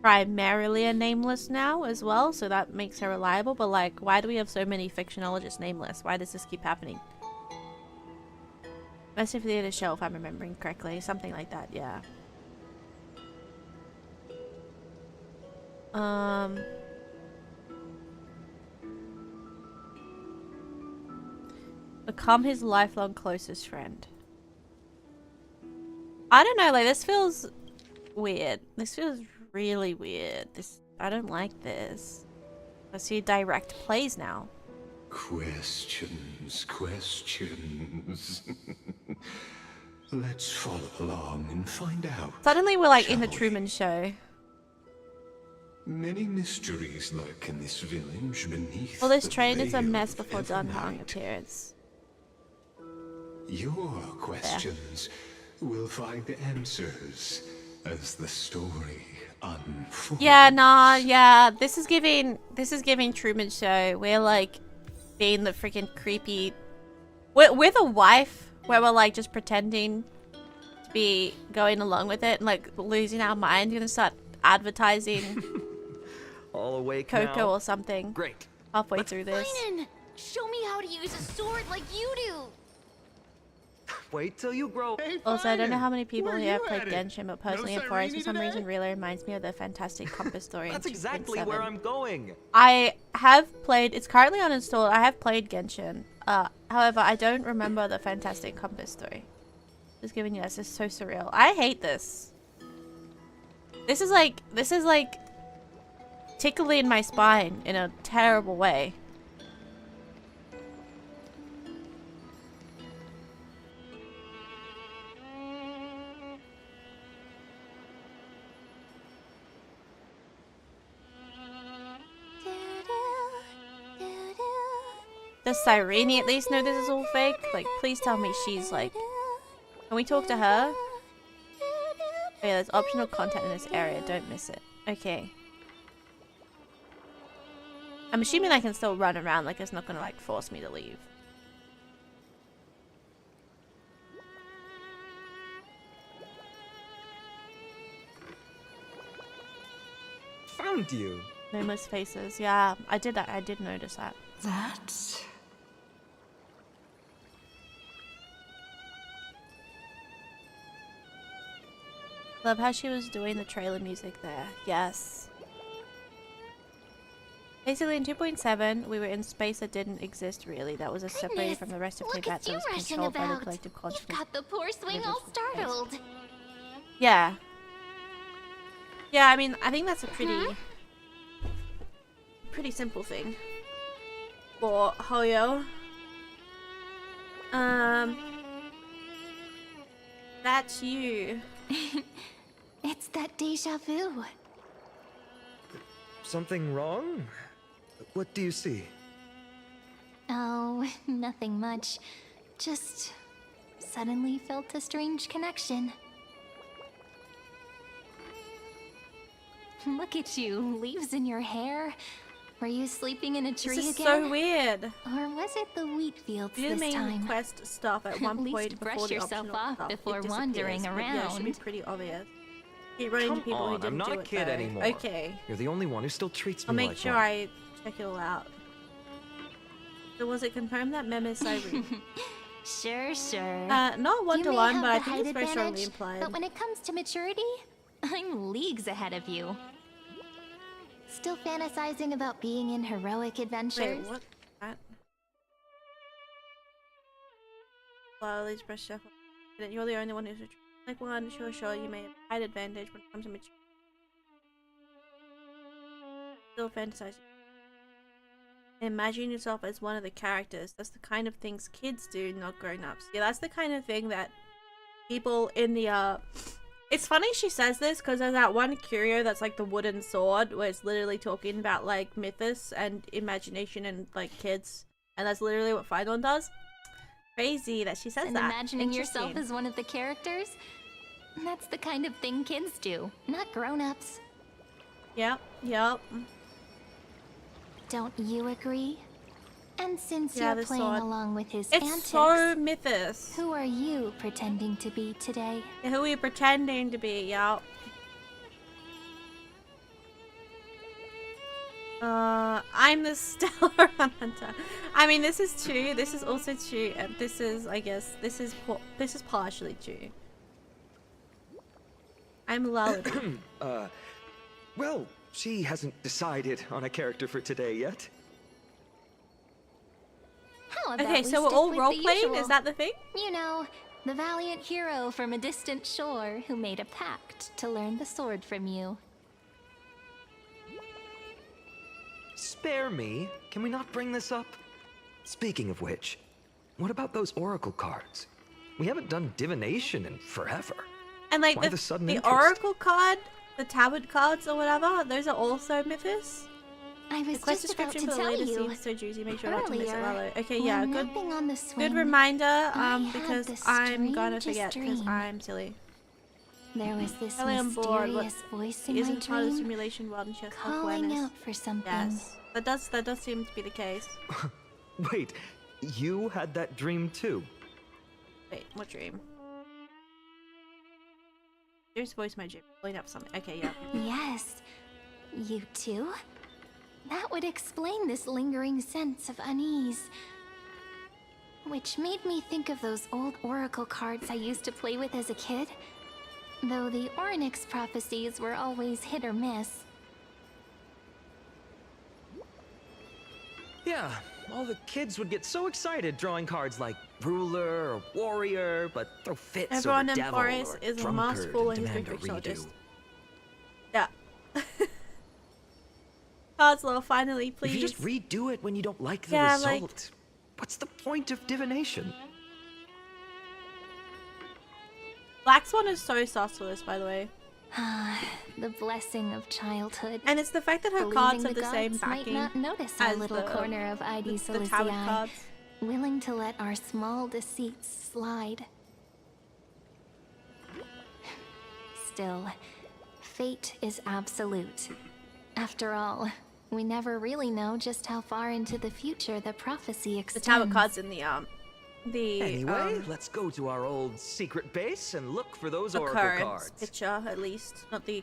primarily a nameless now as well, so that makes her reliable. But like, why do we have so many fictionologists nameless? Why does this keep happening? Massive Theater Show, if I'm remembering correctly. Something like that, yeah. Become his lifelong closest friend. I don't know, like, this feels weird. This feels really weird. I don't like this. I see direct plays now. Questions. Let's follow along and find out. Suddenly we're like in the Truman Show. Many mysteries lurk in this village beneath. Well, this the train is a veil mess of before Dunhong Evernight. appears. Your questions will find answers as the story unfolds. Yeah, nah, yeah. This is giving Truman Show. We're like being the freaking creepy. We're the wife where we're like just pretending to be going along with it and like losing our mind. We're gonna start advertising All awake Coco now? or something. Great. Halfway through this. Finan, show me how to use a sword like you do. Wait till you grow. Also, I don't know how many people here have played Genshin, but personally, in Forest for some reason really reminds me of the fantastic compass story. That's in exactly 2.7. where I'm going. I have played. It's currently uninstalled. I have played Genshin. However, I don't remember the fantastic compass story. Just giving you this is so surreal. I hate this. This is like tickling my spine in a terrible way. Does Cyrene at least know this is all fake? Like, please tell me she's like... Can we talk to her? Oh yeah, there's optional content in this area. Don't miss it. Okay. I'm assuming I can still run around, like it's not gonna like force me to leave. Found you. Nameless faces. Yeah, I did that. I did notice that. That... Love how she was doing the trailer music there. Yes. Basically, in 2.7, we were in space that didn't exist really. That was a separated from the rest of Tibet, so it was controlled by the collective consciousness. You've got the poor swing all startled. Yeah. Yeah, I mean, I think that's a pretty simple thing for Hoyo. That's you. It's that deja vu. Something wrong? What do you see? Oh, nothing much. Just suddenly felt a strange connection. Look at you, leaves in your hair. Were you sleeping in a tree This is again? so weird. Or was it the wheat fields Do this the main time? quest stuff at one At least point brush before the yourself optional off stuff. before It wandering disappears, but yeah, it should be around. pretty obvious. Keep running to people who didn't I'm not do a it, kid though. anymore. Okay. You're the only one who still treats me I'll make like sure one. I check it all out. So was it confirmed that Mem is Cyrene? Sure. Not one to one, but I think it's height very strongly advantage, implied. But when it comes to maturity, I'm leagues ahead of you. Still fantasizing about being in heroic adventures? Wait, what? That? Slowly brush shuffle. You're the only one who's like one. Sure, you may have height advantage when it comes to maturity. Still fantasizing. Imagine yourself as one of the characters. That's the kind of things kids do, not grown-ups. Yeah, that's the kind of thing that people in the It's funny she says this because there's that one curio that's like the wooden sword where it's literally talking about like mythos and imagination and like kids, and that's literally what Fidon does. Crazy that she says And that. imagining yourself as one of the characters? That's the kind of thing kids do, not grown-ups. Yep. Don't you agree? And since Yeah, you're the playing sword. along with his It's antics, so mythos. who are you pretending to be today? Yeah, who are you pretending to be? Yep. I'm the stellar hunter. I mean, this is true. This is also true. And this is, I guess, this is partially true. I'm Lulled. Well, she hasn't decided on a character for today yet. How about Okay, we so we're stick all with role the playing? usual? Is that the thing? You know, the valiant hero from a distant shore who made a pact to learn the sword from you. Spare me. Can we not bring this up? Speaking of which, what about those oracle cards? We haven't done divination in forever. And like Why the sudden the interest? oracle card, the tablet cards or whatever, those are also mythos. I was The quest just about description to for the tell latest you seems so juicy. Make sure not to miss it, earlier, Lalo. Okay, when yeah, good. napping on the swing, Good reminder. I had Because the I'm gonna strangest forget because dream. I'm silly. There was this Really on board. mysterious voice in my Isn't part of the dream, simulation world and she has calling self-awareness. out for something. Yes, that does seem to be the case. Wait, you had that dream too? Wait, what dream? There's voice in my dream. Pulling up something. Okay, yeah. Yes, you too? That would explain this lingering sense of unease. Which made me think of those old oracle cards I used to play with as a kid. Though the Ornyx prophecies were always hit or miss. Yeah, all the kids would get so excited drawing cards like ruler or warrior, but throw fits Everyone over in devil Forest or is a drunkard masterful and and he's demand a great redo. pixologist. Yeah. Cardslow, finally, please. If you just redo it when you don't like the Yeah, result, like- what's the point of divination? Black Swan is so sus for this, by the way. The blessing of childhood. And it's the fact that her Believing cards have the the same gods might backing not notice our as little the, corner of ID the tarot Celestii, cards. willing to let our small deceits slide. Still, fate is absolute. After all, We never really know just how far into the future the prophecy extends. The tower cards in Anyway, let's go to our old secret base and look for those oracle cards. Picture, at least, not the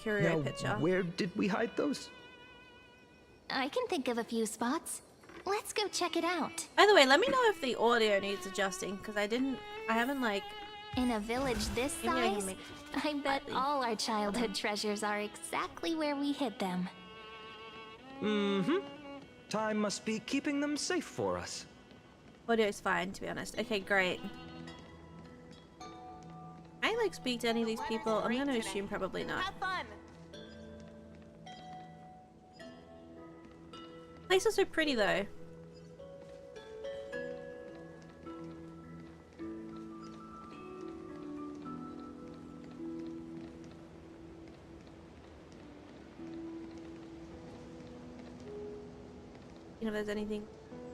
curio now, picture. Where did we hide those? I can think of a few spots. Let's go check it out. By the way, let me know if the audio needs adjusting, because I haven't like... In a village this size, I bet all our childhood treasures are exactly where we hid them. Mm-hmm. Time must be keeping them safe for us. Audio's fine, to be honest. Okay, great. I like speak to any of these people. I'm gonna assume probably not. Have fun. Places are so pretty though. You know if there's anything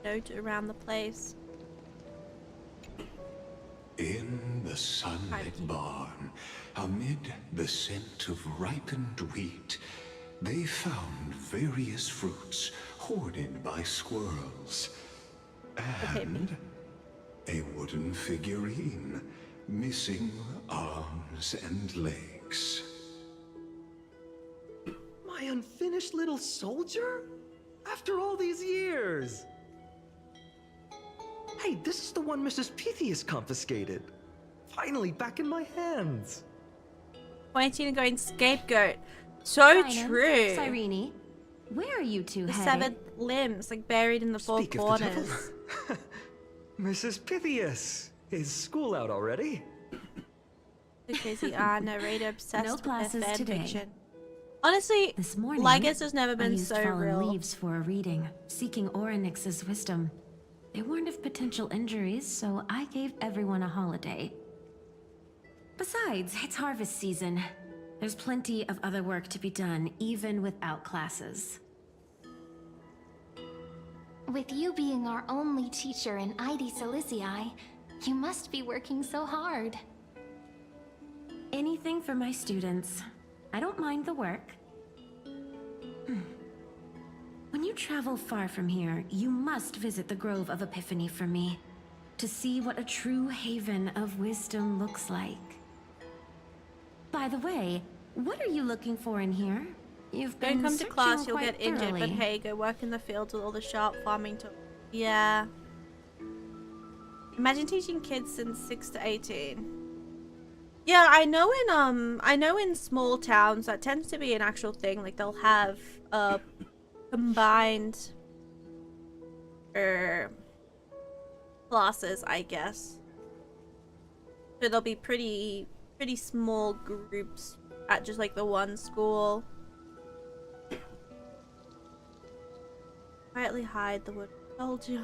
note around the place. In the sunlit barn, amid the scent of ripened wheat, they found various fruits hoarded by squirrels. And a wooden figurine, missing arms and legs. My unfinished little soldier? After all these years! Hey, this is the one Mrs. Pythias confiscated. Finally back in my hands. Pointing and going scapegoat. So true. Cyrene, where are you two the headed? severed limbs, like buried in the four Speak of the corners. devil. Mrs. Pythias, is school out already? Because the narrator obsessed No with classes their fan today. fiction. Honestly, This morning, Lygus has never I been used so fallen real. leaves for a reading, seeking Orynyx's wisdom. They warned of potential injuries, so I gave everyone a holiday. Besides, it's harvest season. There's plenty of other work to be done, even without classes. With you being our only teacher in ID Silicii, you must be working so hard. Anything for my students. I don't mind the work. When you travel far from here, you must visit the Grove of Epiphany for me, to see what a true haven of wisdom looks like. By the way, what are you looking for in here? You've been Don't come to searching class, you'll quite get injured, but thoroughly. hey, go work in the fields with all the sharp farming to... Yeah. Imagine teaching kids since 6 to 18. Yeah, I know in small towns that tends to be an actual thing. Like they'll have combined classes, I guess. So there'll be pretty small groups at just like the one school. Quietly hide the wood soldier.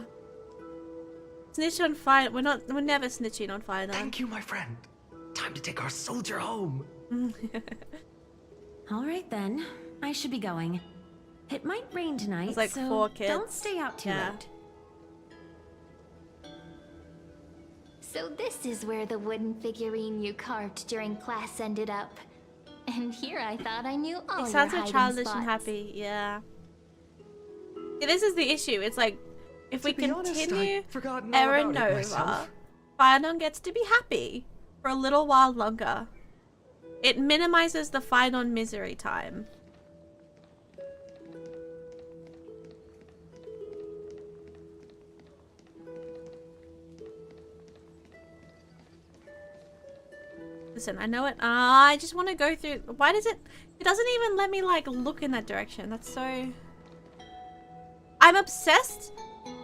Snitch on fire. We're never snitching on fire. Thank you, my friend. Time to take our soldier home. All right then, I should be going. It might rain tonight, It's like so 4 kids. don't stay out too Yeah. late. So this is where the wooden figurine you carved during class ended up. And here I thought I knew all It your sounds so hiding childish spots. and happy. Yeah. Yeah, this is the issue. It's like if we To be honest, continue I'd forgotten all about it Nova, myself. Firenon gets to be happy for a little while longer. It minimizes the Firenon misery time. Listen, I know it. I just want to go through. Why does it? It doesn't even let me like look in that direction. That's so. I'm obsessed.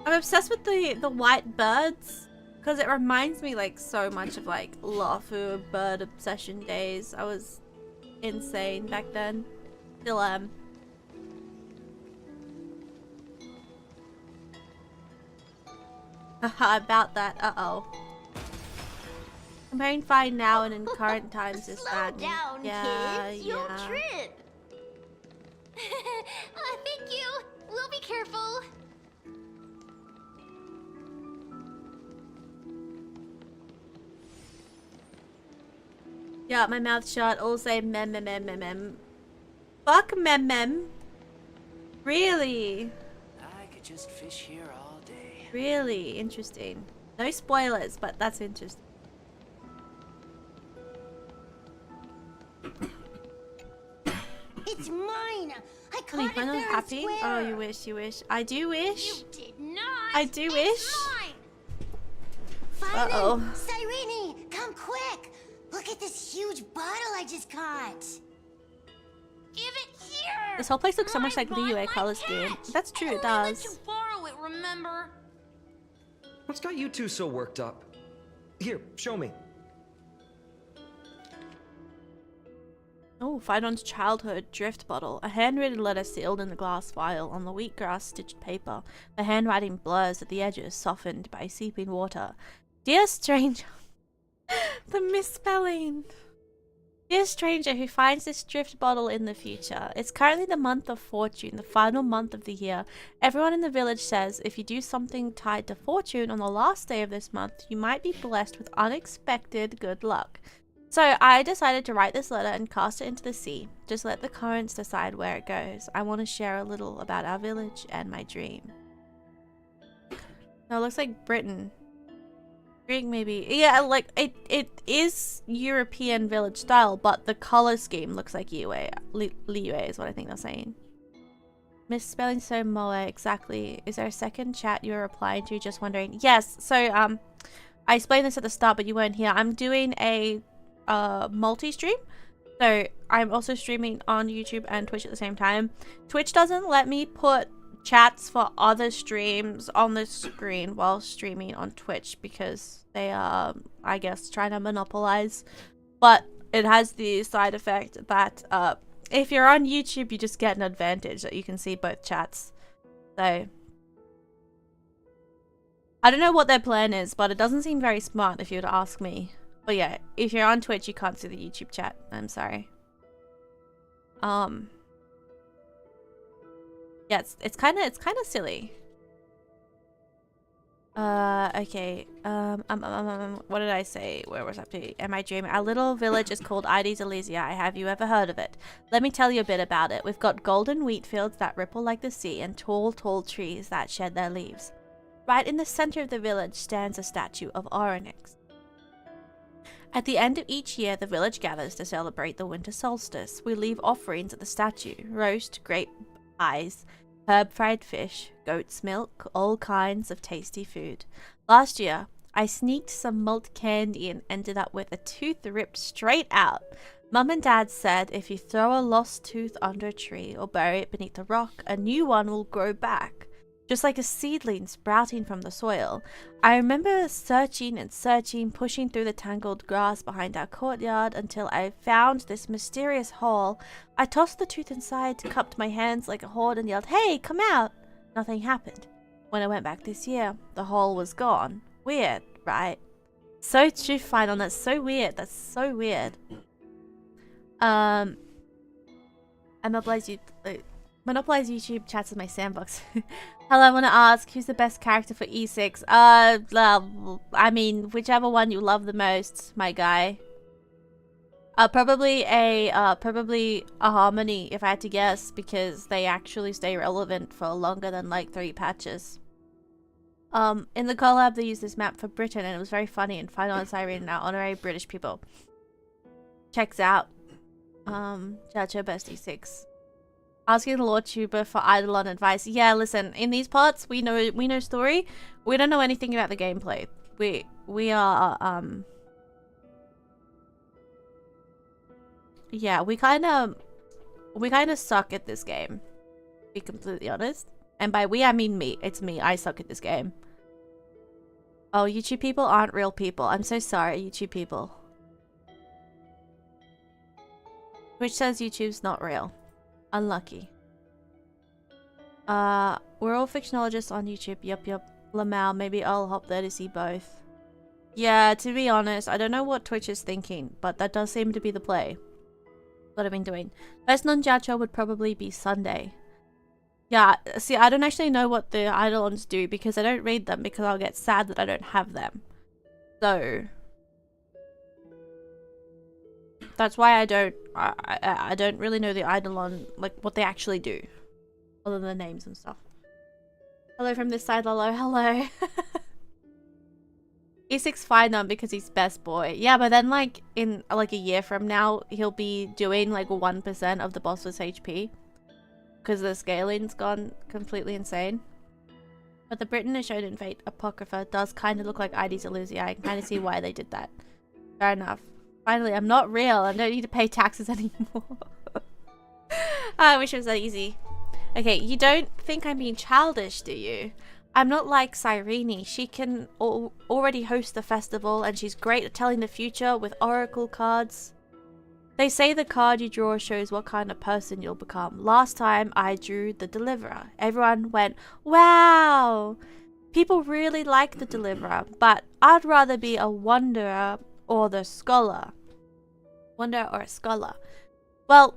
I'm obsessed with the white birds because it reminds me like so much of like Lafu bird obsession days. I was insane back then. Still am. Haha, about that. Uh-oh. Comparing fine now and in current times is bad. Down, Yeah, kids. You'll yeah. trip. Thank you. We'll be careful. Yeah, my mouth shut. All say mem mem mem mem mem. Fuck mem. Really? I could just fish here all day. Really interesting. No spoilers, but that's interesting. It's mine. I caught it finally fair and happy? square. Oh, you wish. I do wish. You did not. I do wish. Uh-oh. Cyrene, come quick. Look at this huge bottle I just caught. Give it here. This whole place looks so much like Liyue Color's game. That's true, it does. Let you borrow it, remember? What's got you two so worked up? Here, show me. Oh, Fidon's childhood drift bottle. A handwritten letter sealed in the glass vial on the wheatgrass stitched paper. The handwriting blurs at the edges, softened by seeping water. Dear stranger. The misspelling. Dear stranger who finds this drift bottle in the future. It's currently the month of fortune, the final month of the year. Everyone in the village says if you do something tied to fortune on the last day of this month, you might be blessed with unexpected good luck. So I decided to write this letter and cast it into the sea. Just let the currents decide where it goes. I want to share a little about our village and my dream. No, it looks like Britain. Greek maybe. Yeah, like it is European village style, but the color scheme looks like Liyue. Liyue is what I think they're saying. Misspelling so moe, exactly. Is there a second chat you're replying to? Just wondering. Yes, so I explained this at the start, but you weren't here. I'm doing a multi-stream. So I'm also streaming on YouTube and Twitch at the same time. Twitch doesn't let me put chats for other streams on the screen while streaming on Twitch because they are, I guess, trying to monopolize. But it has the side effect that if you're on YouTube, you just get an advantage that you can see both chats. So I don't know what their plan is, but it doesn't seem very smart if you were to ask me. But yeah, if you're on Twitch, you can't see the YouTube chat. I'm sorry. Yeah, it's kind of silly. Okay. What did I say? Where was I up to? Am I dreaming? Our little village is called Ides Elysia. Have you ever heard of it? Let me tell you a bit about it. We've got golden wheat fields that ripple like the sea and tall, tall trees that shed their leaves. Right in the center of the village stands a statue of Oronyx. At the end of each year, the village gathers to celebrate the winter solstice. We leave offerings at the statue: roast, grape pies, herb fried fish, goat's milk, all kinds of tasty food. Last year, I sneaked some malt candy and ended up with a tooth ripped straight out. Mum and Dad said if you throw a lost tooth under a tree or bury it beneath a rock, a new one will grow back, just like a seedling sprouting from the soil. I remember searching and searching, pushing through the tangled grass behind our courtyard until I found this mysterious hole. I tossed the tooth inside, cupped my hands like a horde and yelled, "Hey, come out!" Nothing happened. When I went back this year, the hole was gone. Weird, right? So true, Final. That's so weird. That's so weird. Monopolize YouTube chats is my sandbox. Hello, I want to ask, who's the best character for E6? I mean, whichever one you love the most, my guy. Probably a Harmony, if I had to guess, because they actually stay relevant for longer than like 3 patches. In the collab, they used this map for Britain, and it was very funny. And Final and Cyrene are now honorary British people. Checks out. Gacha best E6. Asking the Lord Tuber for Eidolon advice. Yeah, listen, in these parts, we know story. We don't know anything about the gameplay. We are, yeah, we kind of suck at this game, to be completely honest. And by we, I mean me. It's me. I suck at this game. Oh, YouTube people aren't real people. I'm so sorry, YouTube people. Twitch says YouTube's not real. Unlucky. We're all fictionologists on YouTube. Yup. Lamau, maybe I'll hop there to see both. Yeah, to be honest, I don't know what Twitch is thinking, but that does seem to be the play. What I've been doing. Best non-Gacha would probably be Sunday. Yeah, see, I don't actually know what the Eidolons do because I don't read them because I'll get sad that I don't have them. So That's why I don't really know the Eidolon, like what they actually do, other than the names and stuff. Hello from this side, Lolo. Hello. E6 fine on because he's best boy. Yeah, but then like in like a year from now, he'll be doing like 1% of the boss's HP because the scaling's gone completely insane. But the Britain is shown in Fate Apocrypha does kind of look like ID's Elysia. I can kind of see why they did that. Fair enough. Finally, I'm not real. I don't need to pay taxes anymore. I wish it was that easy. Okay, you don't think I'm being childish, do you? I'm not like Cyrene. She can already host the festival and she's great at telling the future with oracle cards. They say the card you draw shows what kind of person you'll become. Last time I drew the Deliverer. Everyone went, wow! People really like the Deliverer, but I'd rather be a Wanderer or the Scholar. Wanderer or a Scholar. Well,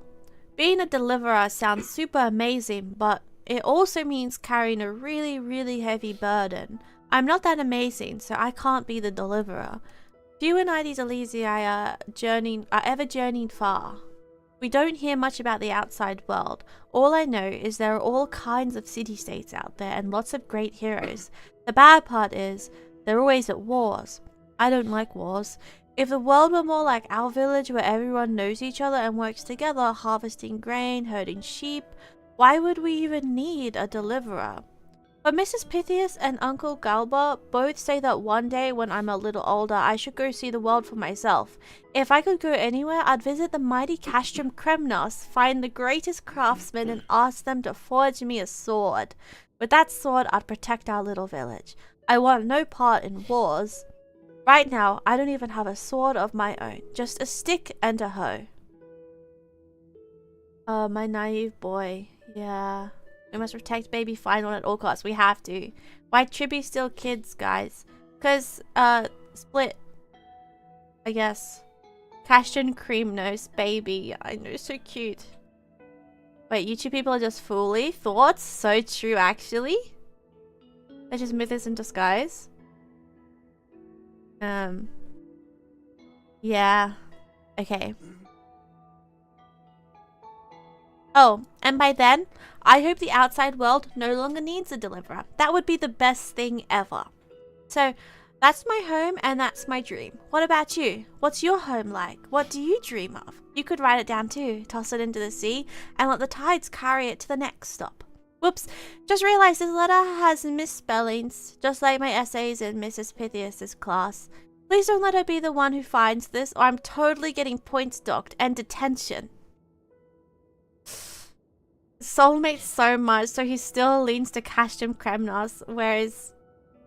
being a Deliverer sounds super amazing, but it also means carrying a really, really heavy burden. I'm not that amazing, so I can't be the Deliverer. Few in ID's Elysia are ever journeying far. We don't hear much about the outside world. All I know is there are all kinds of city-states out there and lots of great heroes. The bad part is, they're always at wars. I don't like wars. If the world were more like our village where everyone knows each other and works together, harvesting grain, herding sheep, why would we even need a Deliverer? But Mrs. Pythias and Uncle Galba both say that one day when I'm a little older, I should go see the world for myself. If I could go anywhere, I'd visit the mighty Castrum Kremnos, find the greatest craftsmen and ask them to forge me a sword. With that sword, I'd protect our little village. I want no part in wars. Right now, I don't even have a sword of my own, just a stick and a hoe. My naive boy. Yeah. We must protect baby Final at all costs. We have to. Why Tribby still kids, guys? Because, Split. I guess. Castron Cream Nose Baby. I know, so cute. Wait, you two people are just fully thoughts? So true, actually. They're just mythos in disguise. Yeah. Okay. Oh, and by then, I hope the outside world no longer needs a Deliverer. That would be the best thing ever. So, that's my home and that's my dream. What about you? What's your home like? What do you dream of? You could write it down too, toss it into the sea, and let the tides carry it to the next stop. Whoops, just realized this letter has misspellings, just like my essays in Mrs. Pythias' class. Please don't let her be the one who finds this, or I'm totally getting points docked and detention. Soulmates so much, so he still leans to Castrum Kremnos, whereas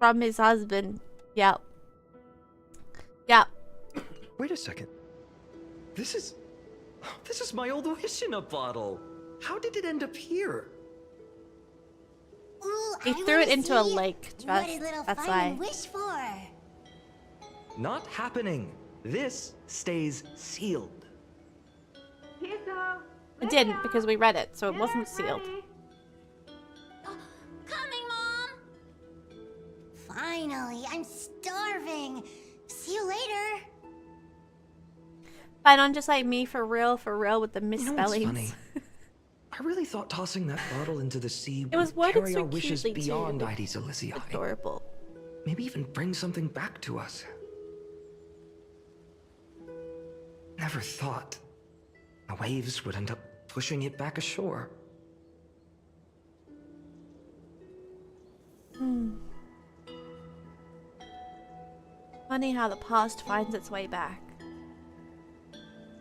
from his husband, yep. Yep. Wait a second. This is my old wish in a bottle. How did it end up here? Ooh, He threw it into a lake, just, that's why. Wish for? Not happening. This stays sealed. It didn't, because we read it, so it wasn't sealed. Coming, Mom! Finally, I'm starving. See you later. Fine on just like me, for real with the You know what's misspellings. funny? I really thought tossing that bottle into the sea It was would worded carry so our wishes cutely, too. beyond ID's Elysia. Adorable. Maybe even bring something back to us. Never thought the waves would end up pushing it back ashore. Funny how the past finds its way back.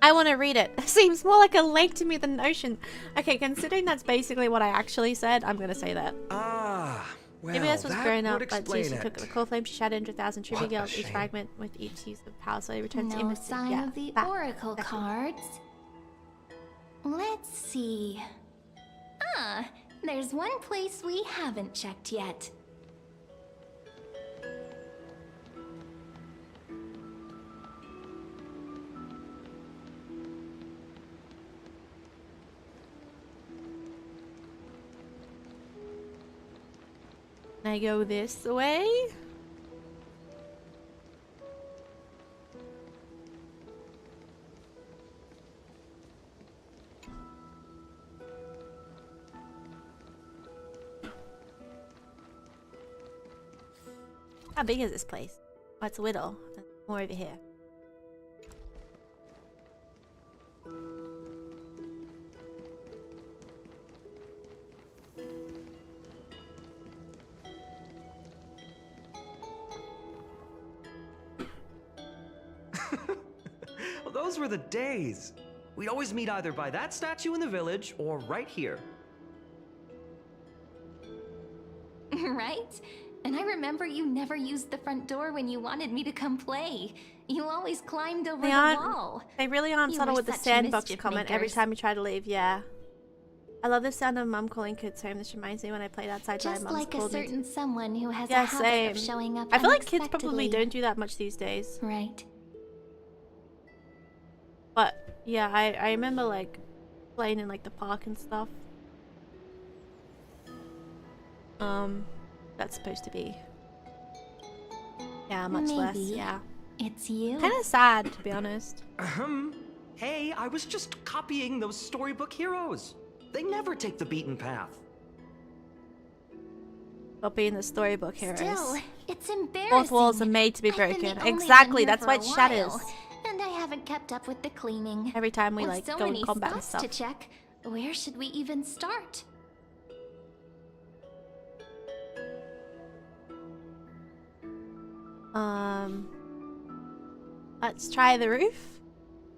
I want to read it. Seems more like a lake to me than an ocean. Okay, considering that's basically what I actually said, I'm gonna say that. Ah, well, Maybe this was that grown would up, but explain she took it. the core flame, she shattered into 1,000 tribute What a girls, each shame. fragment with each use of power, so it returns to No innocence. sign Yeah, of the that. oracle cards. Let's see. Ah, there's one place we haven't checked yet. Can I go this way? How big is this place? Oh, it's a little. More over here. Well, those were the days. We'd always meet either by that statue in the village or right here. Right? And I remember you never used the front door when you wanted me to come play. You always climbed over the wall. They really aren't You subtle were with the such sandbox mischief comment every makers. time you try to leave, yeah. I love the sound of Mum calling kids home. This reminds me when I played outside Just my mum's like a called me. certain someone who has Yeah, a habit same. of showing up I feel like kids probably unexpectedly. don't do that much these days. Right. But yeah, I remember like playing in like the park and stuff. That's supposed to be. Yeah, much less. Maybe. Yeah. It's you. Kind of sad, to be honest. Hey, I was just copying those storybook heroes. They never take the beaten path. But being the storybook heroes. Still, it's embarrassing. Fourth walls are made to be I've been broken. the only one Exactly, here that's for why a it shatters. while, and I haven't kept up with the cleaning. Every time we With like so go in many combat and spots stuff. to check, where should we even start? Let's try the roof.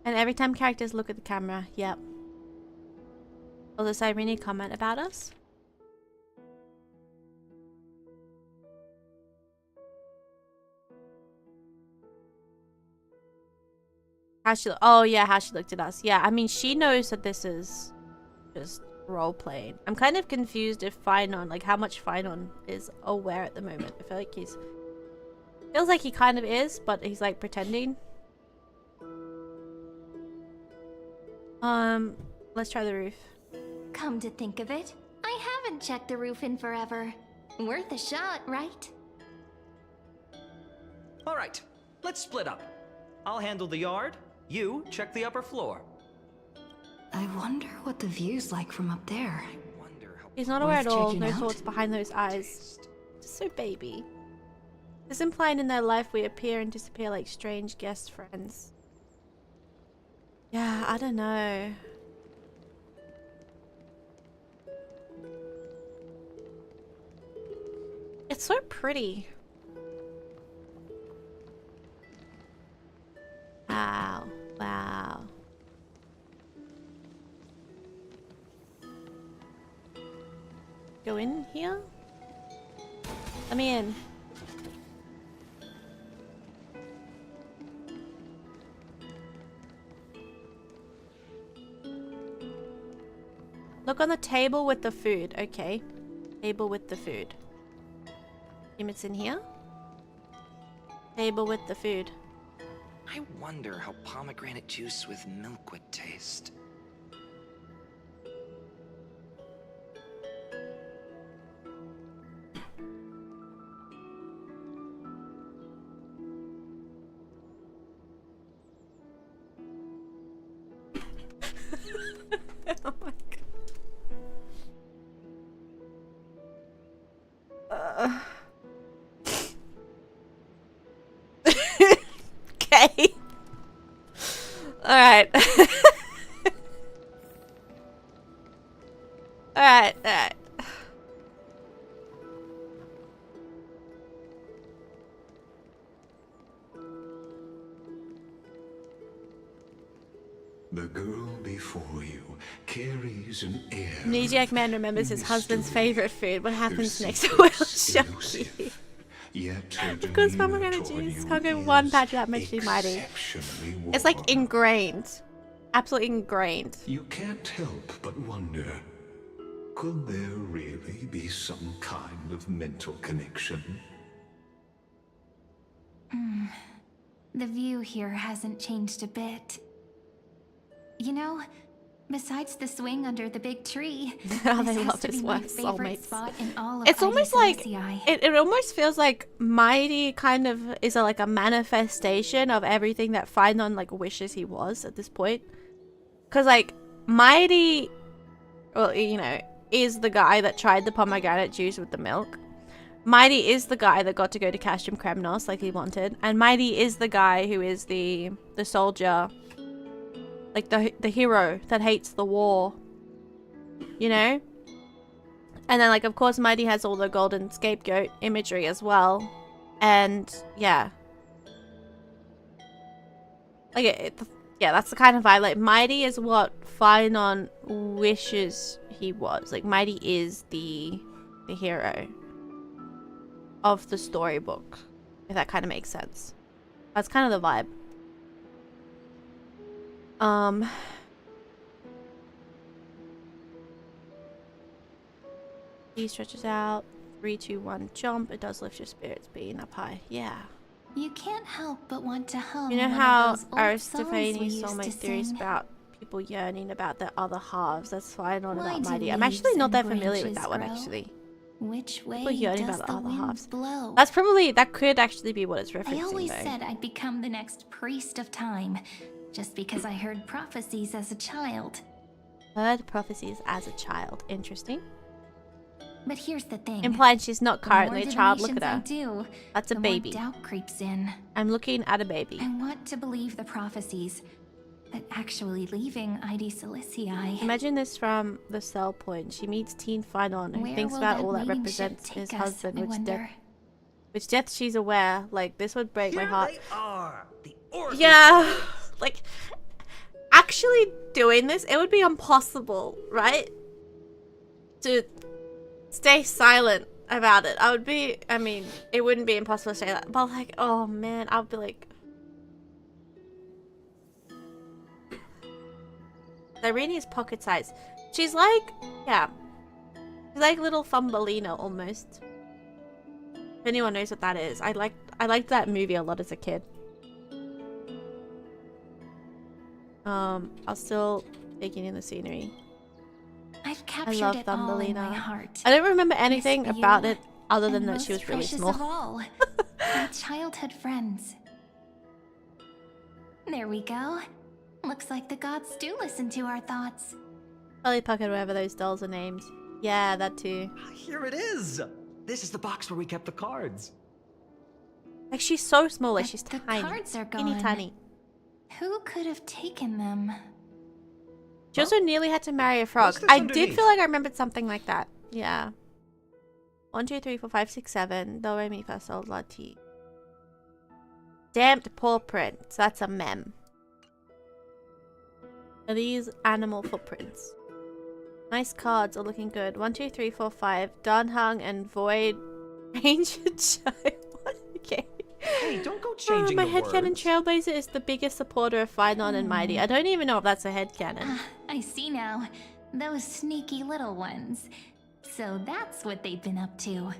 And every time characters look at the camera, yep. Will the Cyrene comment about us? How she oh yeah, how she looked at us. Yeah, I mean she knows that this is just role playing. I'm kind of confused if Finon, like how much Finon is aware at the moment. I feel like he's feels like he kind of is, but he's like pretending. Let's try the roof. Come to think of it, I haven't checked the roof in forever. Worth a shot, right? All right, let's split up. I'll handle the yard. You check the upper floor. I wonder what the view's like from up there. He's not aware at all. checking No out. thoughts behind those eyes. Just so baby. This implying in their life we appear and disappear like strange guest friends. Yeah, I don't know. It's so pretty. Wow. Wow. Go in here? Let me in. Look on the table with the food. Okay. Table with the food. Assume it's in here? Table with the food. I wonder how pomegranate juice with milk would taste. Oh my god. Okay. Alright. Alright, alright. The girl before you carries an air. Amnesiac man remembers his husband's favorite food. What happens next? Will shock you. Yet Because pomegranate juice can't go one patch without mentioning mighty. It's like ingrained. Absolutely ingrained. You can't help but wonder, could there really be some kind of mental connection? The view here hasn't changed a bit. You know, besides the swing under the big tree, Oh, this they has love to his be my worst favorite soulmates. spot in all of It's almost like Celestii. it almost feels like Mighty kind of is like a manifestation of everything that Finon like wishes he was at this point. Cause like Mighty, well, you know, is the guy that tried the pomegranate juice with the milk, Mighty is the guy that got to go to Castrum Kremnos like he wanted, and Mighty is the guy who is the soldier, like the hero that hates the war, you know. And then, like, of course, Mighty has all the golden scapegoat imagery as well, and yeah, like yeah, that's the kind of vibe. Like, Mighty is what Finon wishes he was. Like, Mighty is the hero of the storybook, if that kind of makes sense. That's kind of the vibe. He stretches out. 3, 2, 1, jump. It does lift your spirits being up high. Yeah. You can't help but want to hum. You know how Aristophanes saw my theories about people yearning about their other halves? That's why I'm not about Mighty. I'm actually not that familiar with that one, actually. Which way people yearning does about the the other wind halves. blow? That could actually be what it's referencing. I always though. said I'd become the next priest of time, just because I heard prophecies as a child. Heard prophecies as a child. Interesting. But here's the thing. Implied she's not currently a child. Look at her. Do, that's a baby. The more doubt creeps in. I'm looking at a baby. I want to believe the prophecies, but actually leaving ID Cilicii. Imagine this from the cell point. She meets Teen Finon, who thinks about all that represents his husband, which death she's aware. Like, this would break my heart. They are, the yeah, like, actually doing this, it would be impossible, right? To stay silent about it. I mean, it wouldn't be impossible to say that, but like, oh man, I would be like, Cyrene is pocket size. She's like, yeah, she's like little Thumbelina almost. If anyone knows what that is, I liked that movie a lot as a kid. I'll still taking in the scenery. I've captured it all in my heart. I don't remember anything about it other than that she was really small. Of all, my childhood friends. There we go. Looks like the gods do listen to our thoughts. Dolly Puckett, whatever those dolls are named. Yeah, that too. Here it is. This is the box where we kept the cards. Like, she's so small. Like, she's the tiny. Cards are gone. Teeny tiny. Who could have taken them? She also nearly had to marry a frog. I did feel like I remembered something like that. Yeah. 1, 2, 3, 4, 5, 6, 7. Do, re, mi, fa, sol, la, ti. Stamped paw prints. That's a mem. Are these animal footprints? Nice cards are looking good. 1, 2, 3, 4, 5. Dunhung and Void. Ancient Child. Okay. Hey, don't go changing my the headcanon words. Trailblazer is the biggest supporter of Finon and Mighty. I don't even know if that's a headcanon. I see now. Those sneaky little ones. So that's what they've been up to.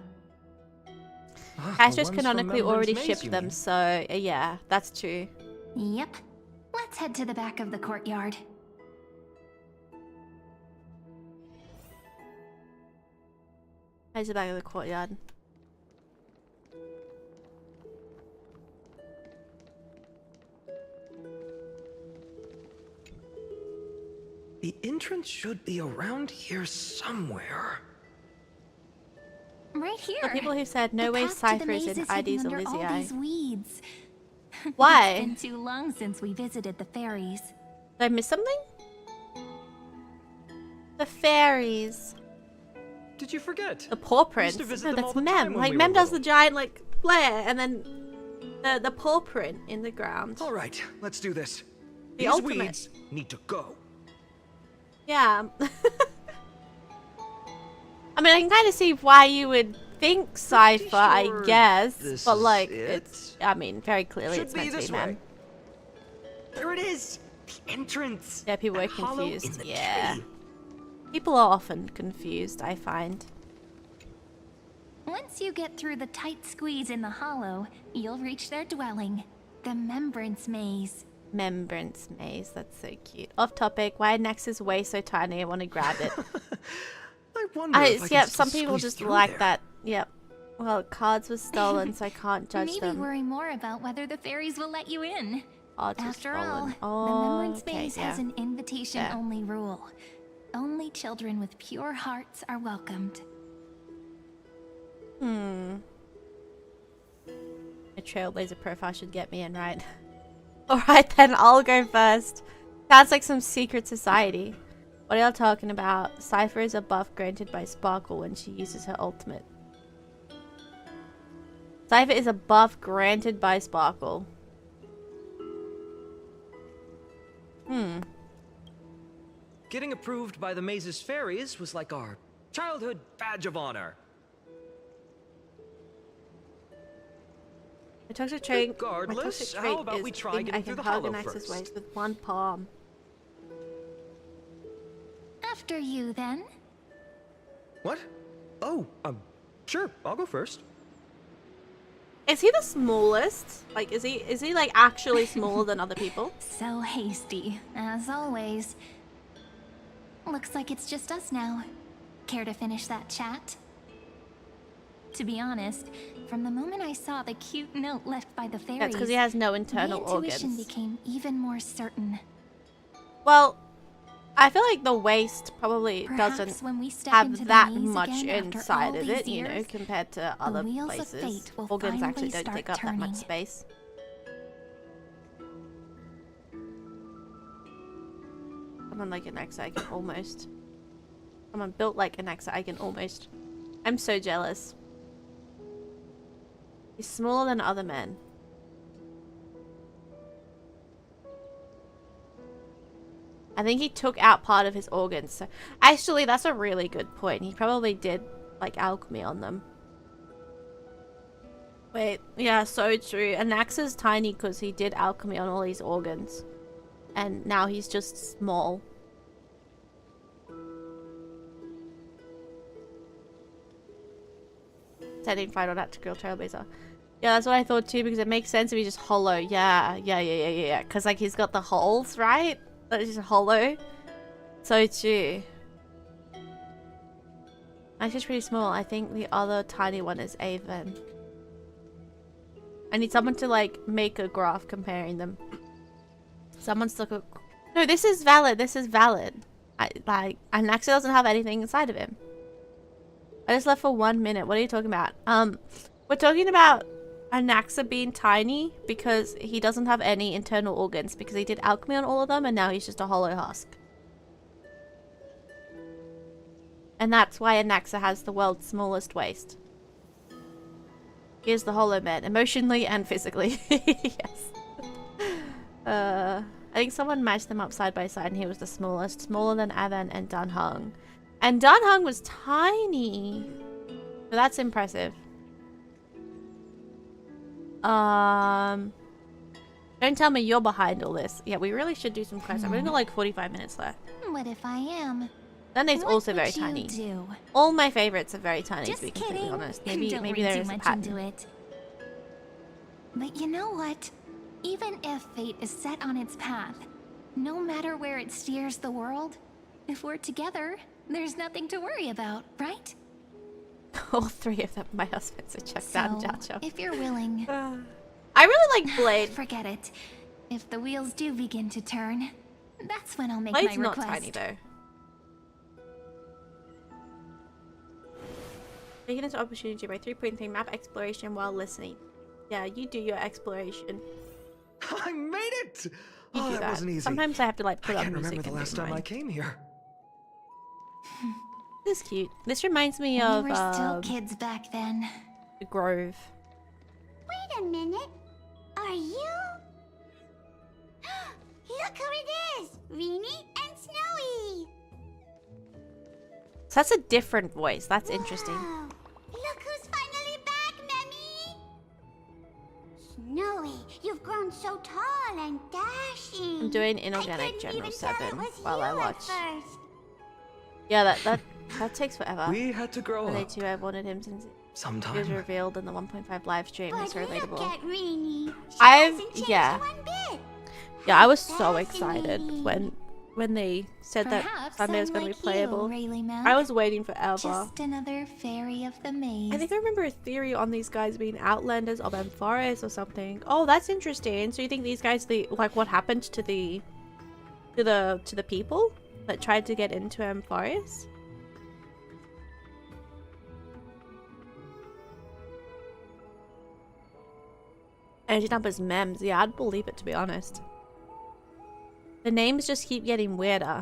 Astros canonically already shipped them, so yeah, that's true. Yep. Let's head to the back of the courtyard. Here's the back of the courtyard. The entrance should be around here somewhere. Right here. The people who said no way ciphers in IDs Elysiae. Weeds. Why? It's been too long since we visited the fairies. Did I miss something? The fairies. Did you forget? The paw prints. No, that's Mem. Like, Mem does the giant, like, flare, and then the paw print in the ground. All right, let's do this. The These ultimate. weeds need to go. Yeah. I mean, I can kind of see why you would think Cypher, I guess. But, like, it's, I mean, very clearly it's meant to be Mem. There it is! The entrance! Yeah, people were confused. Yeah. People are often confused, I find. Once you get through the tight squeeze in the hollow, you'll reach their dwelling, the Membrance Maze. Membrance Maze, that's so cute. Off topic, why Nex is way so tiny? I want to grab it. I wonder if I yep, can some people just like there. that. Yep. Well, cards were stolen, so I can't judge Maybe them. worry more about whether the fairies will let you in. Cards were After stolen. all, the Membrance Maze has yeah. an invitation-only rule. Only children with pure hearts are welcomed. A trailblazer profile should get me in, right? Alright then, I'll go first. Sounds like some secret society. What are y'all talking about? Cypher is a buff granted by Sparkle when she uses her ultimate. Cypher is a buff granted by Sparkle. Getting approved by the Maze's fairies was like our childhood badge of honor. My toxic trait, Regardless, my toxic how trait about is we try think getting I through can the hug hollow an axe's first? waist with one palm. After you, then. What? Oh, sure, I'll go first. Is he the smallest? Like, is he like actually smaller than other people? So hasty, as always. Looks like it's just us now. Care to finish that chat? To be honest, from the moment I saw the cute note left by the fairies, That's because he has no internal my intuition organs. became even more certain. Well, I feel like the waist probably Perhaps doesn't when we step have into the that maze much again after inside all of these it, you know, years, compared to the other wheels of places. fate will Organs actually finally don't take start up that much turning. space. Someone like an axe I can almost. Someone built like an axe I can almost. I'm so jealous. He's smaller than other men. I think he took out part of his organs. So actually, that's a really good point. He probably did like alchemy on them. Wait, yeah, so true. Anax is tiny because he did alchemy on all these organs. And now he's just small. Setting final tactical trailblazer. Yeah, that's what I thought too, because it makes sense if he's just hollow. Yeah. Because like he's got the holes, right? That is just hollow. So true. Actually, pretty small. I think the other tiny one is Avon. I need someone to like make a graph comparing them. Someone stuck a... No, this is valid. This is valid. And actually doesn't have anything inside of him. I just left for 1 minute. What are you talking about? We're talking about Anaxa being tiny because he doesn't have any internal organs because he did alchemy on all of them and now he's just a hollow husk. And that's why Anaxa has the world's smallest waist. Here's the hollow man, emotionally and physically. Yes. I think someone matched them up side by side and he was the smallest. Smaller than Avan and Dunhung. And Dunhung was tiny. So that's impressive. Don't tell me you're behind all this. Yeah, we really should do some quests. I've only got like 45 minutes left. What if I am? Dunde's also very would you tiny. do? All my favorites are very tiny, Just to be completely kidding. honest. Don't Maybe read there too is a much pattern. into it. But you know what? Even if fate is set on its path, no matter where it steers the world, if we're together, there's nothing to worry about, right? All three of them, my husband's a check down Gacha. If you're willing. I really like Blade. Forget it. If the wheels do begin to turn, that's when I'll make Blade's my not request. tiny though. Taking this opportunity by 3.3 map exploration while listening. Yeah, you do your exploration. I made it! You do that that. wasn't easy. Sometimes I have to like put I on can't music. remember the last time I came here. This is cute. This reminds me We of were still kids back then. the Grove. Wait a minute. Are you? Look who it is! Rini and Snowy! So that's a different voice. That's interesting. Wow. Look who's finally back, Memmy! Snowy, you've grown so tall and dashing. I'm doing Inorganic I couldn't General even tell 7 it was while I you watch. at first. Yeah, that takes forever. We had to grow They up. too, I've wanted him since he was Sometime. revealed in the 1.5 live stream. He's so But look relatable. at Rini. She I've hasn't changed yeah. one bit. Yeah, I was so excited Fascinating. when they said that Perhaps Sunday was I'm going to like be playable. You, Rayleigh Mac. I was waiting forever. Just another fairy of the maze. I think I remember a theory on these guys being Outlanders of Ampharis or something. Oh, that's interesting. So you think these guys, like, what happened to the people that tried to get into Ampharis? Ended up as mems. Yeah, I'd believe it, to be honest. The names just keep getting weirder.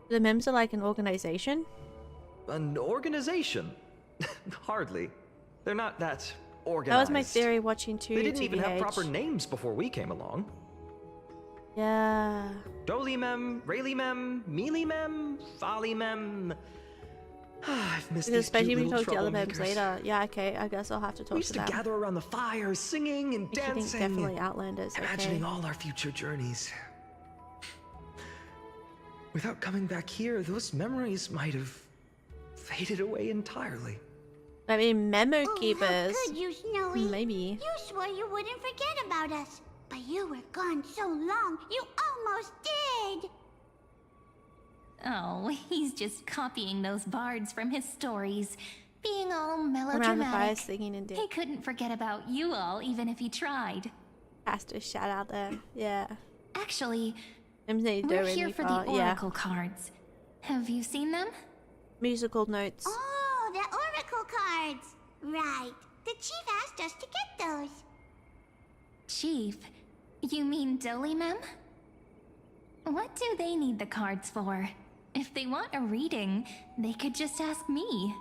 The mems are like an organization? An organization? Hardly. They're not that organized. That was my theory watching too. They didn't even have proper names before we came along. Yeah. Dolly mem, Rayleigh mem, Mealy mem, Folly mem. I've missed these especially when cute you little talk to the other mems troublemakers. later. Yeah, okay. I guess I'll have to talk to them. We used to gather around the fire, singing and I think dancing. definitely Outlanders. Imagining Okay. all our future journeys. Without coming back here, those memories might have faded away entirely. I mean, memo keepers. How could you, Snowy? Maybe. You swore you wouldn't forget about us. But you were gone so long, you almost did. Oh, he's just copying those bards from his stories. Being all Around the fire, melodramatic. singing and He couldn't forget about you all, even if he tried. has to shout out there. Yeah. Actually, we're we're here for the oracle cards. Have you seen them? Musical notes. Oh, the oracle cards. Right. The chief asked us to get those. Chief? You mean Dolly, ma'am? What do they need the cards for? If they want a reading, they could just ask me.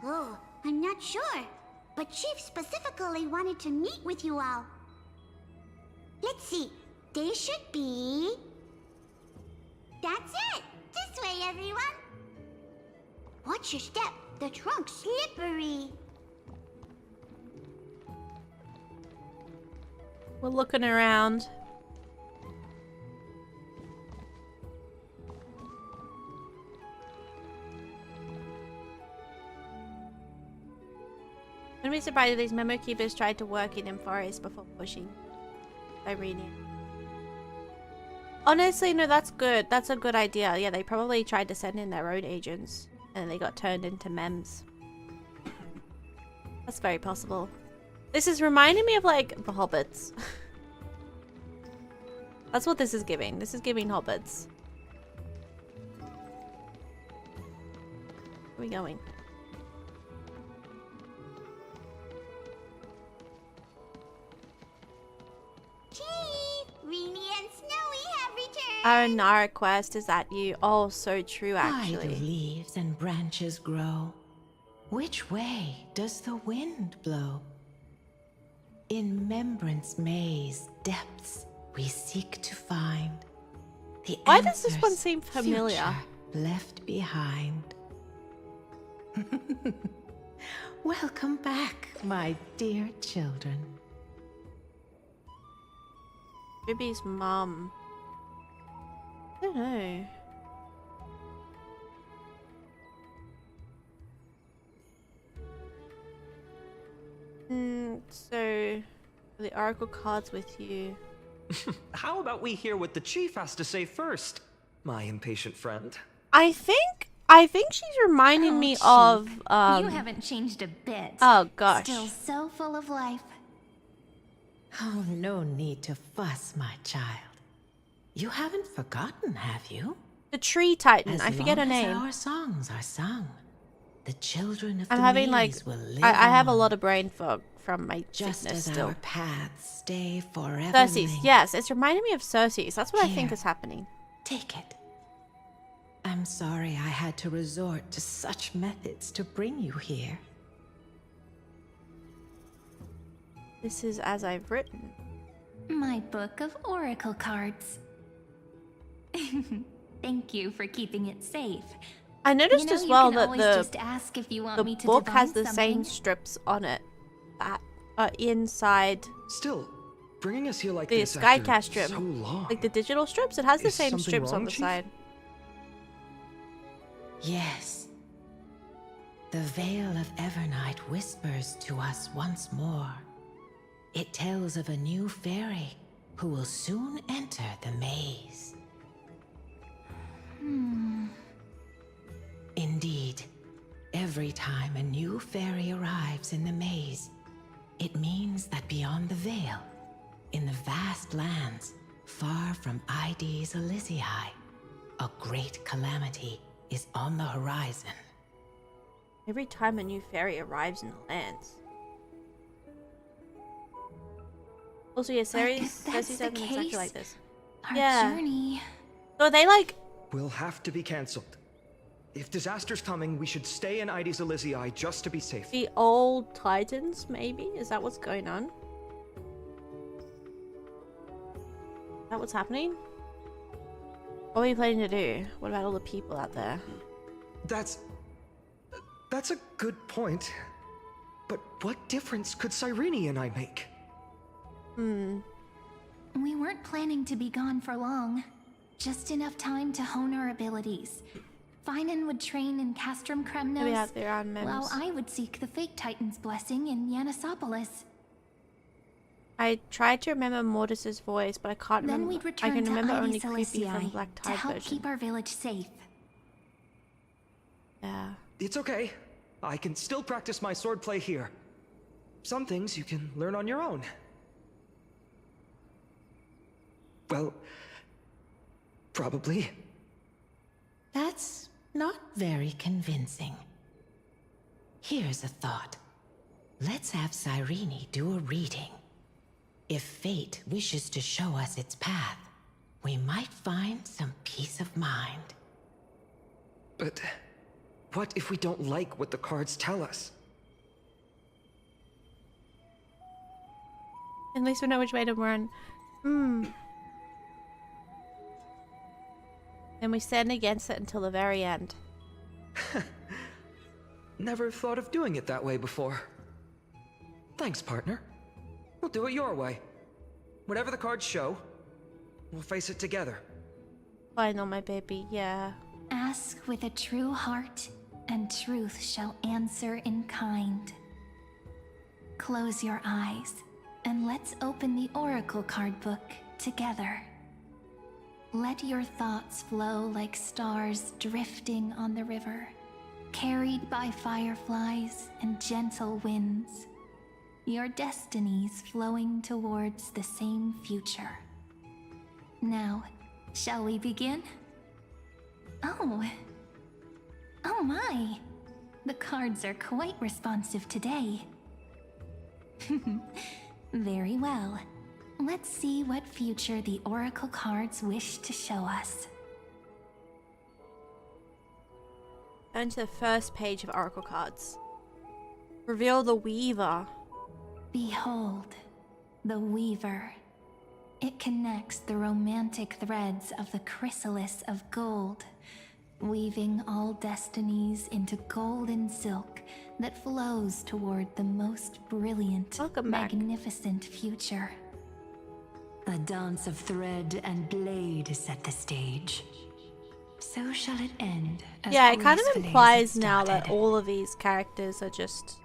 Oh, I'm not sure. But Chief specifically wanted to meet with you all. Let's see. They should be... That's it! This way, everyone! Watch your step. The trunk's slippery. We're looking around. Wouldn't be surprised if these memo keepers tried to work in Forest before pushing Cyrene. Honestly, no, that's good. That's a good idea. Yeah, they probably tried to send in their own agents and they got turned into mems. That's very possible. This is reminding me of like the Hobbits. That's what this is giving. This is giving Hobbits. Where are we going? Reenie and Snowy have returned. Our Nara quest, is that you? Oh, so true, Why actually. do leaves and branches grow? Which way does the wind blow? In Remembrance Maze depths we seek to find the Why does this one answers seem familiar? future left behind. Welcome back, my dear children. Ruby's mum. I don't know. So the oracle cards with you. How about we hear what the chief has to say first, my impatient friend? I think she's reminding me Chief, of you haven't changed a bit. Oh gosh. Still so full of life. Oh, no need to fuss, my child. You haven't forgotten, have you? The tree titan. As I forget her long as name. our songs are sung, the children of I'm the having like maze will live I have a on. lot of brain fog from my Just sickness as still. our paths stay forever Cersei's, linked. yes, it's reminding me of Cersei's. That's what I think Here. is happening. Take it. I'm sorry I had to resort to such methods to bring you here. This is as I've written. My book of oracle cards. Thank you for keeping it safe. I noticed You know, as you well can that always the just ask if you want me to book has divine the same something. strips on it that are inside Still, bringing us here like the this Skycast after strip. so long. Like the digital strips, it has the Is same something strips on wrong, the Chief? side. Yes. The veil of Evernight whispers to us once more. It tells of a new fairy who will soon enter the maze. Indeed, every time a new fairy arrives in the maze, it means that beyond the veil, in the vast lands far from ID's Elysiae, a great calamity is on the horizon. Every time a new fairy arrives in the lands. Also, yeah, Ceres that's says the exactly case. like this. Our Yeah. journey. So they like. We'll have to be cancelled. If disaster's coming, we should stay in Ides Elysiae just to be safe. The old Titans, maybe? Is that what's going on? Is that what's happening? What are we planning to do? What about all the people out there? That's a good point. But what difference could Cyrene and I make? We weren't planning to be gone for long. Just enough time to hone our abilities. Finan would train in Castrum Maybe out Kremnos, there on Mems. while I would seek the Fake Titan's blessing in Yanisopolis. I tried to remember Mortis's voice, but I can't Then remember. we'd I return can to remember only Ides Creepy from Elysiae Black to Tide help version. keep our village safe. Yeah. It's okay. I can still practice my swordplay here. Some things you can learn on your own. Well, probably. That's not very convincing. Here's a thought. Let's have Cyrene do a reading. If fate wishes to show us its path, we might find some peace of mind. But what if we don't like what the cards tell us? At least we know which way to run. And we stand against it until the very end. Never thought of doing it that way before. Thanks, partner. We'll do it your way. Whatever the cards show, we'll face it together. Final, my baby, yeah. Ask with a true heart, and truth shall answer in kind. Close your eyes, and let's open the Oracle card book together. Let your thoughts flow like stars drifting on the river, carried by fireflies and gentle winds. Your destinies flowing towards the same future. Now, shall we begin? Oh my! The cards are quite responsive today. Very well. Let's see what future the Oracle cards wish to show us. Turn to the first page of Oracle cards. Reveal the Weaver. Behold, the Weaver. It connects the romantic threads of the chrysalis of gold, weaving all destinies into golden silk that flows toward the most brilliant, magnificent future. A dance of thread and blade set the stage. So shall it end. Yeah, it kind of implies now that all of these characters are just